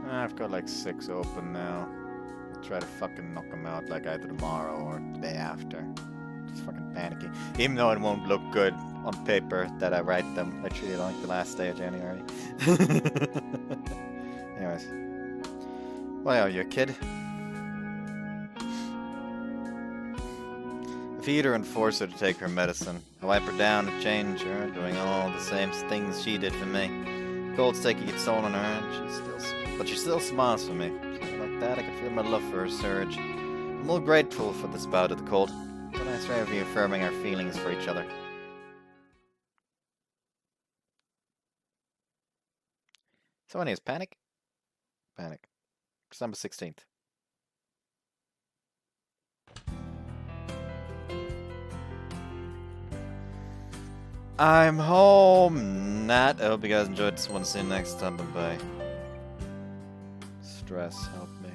I've got like 6 open now. I'll try to fucking knock them out like either tomorrow or the day after. Just fucking panicky. Even though it won't look good on paper that I write them literally like the last day of January. Anyways. Why are you a kid? I feed her and force her to take her medicine. I wipe her down and change her, doing all the same things she did for me. Cold's taking its toll on her, and she still smiles for me. Something like that, I can feel my love for her surge. I'm all grateful for this bout of the cold. It's a nice way of reaffirming our feelings for each other. So when is Panic? Panic. December 16th. I'm home, Nat. I hope you guys enjoyed this one. See you next time. Bye-bye. Stress, help me.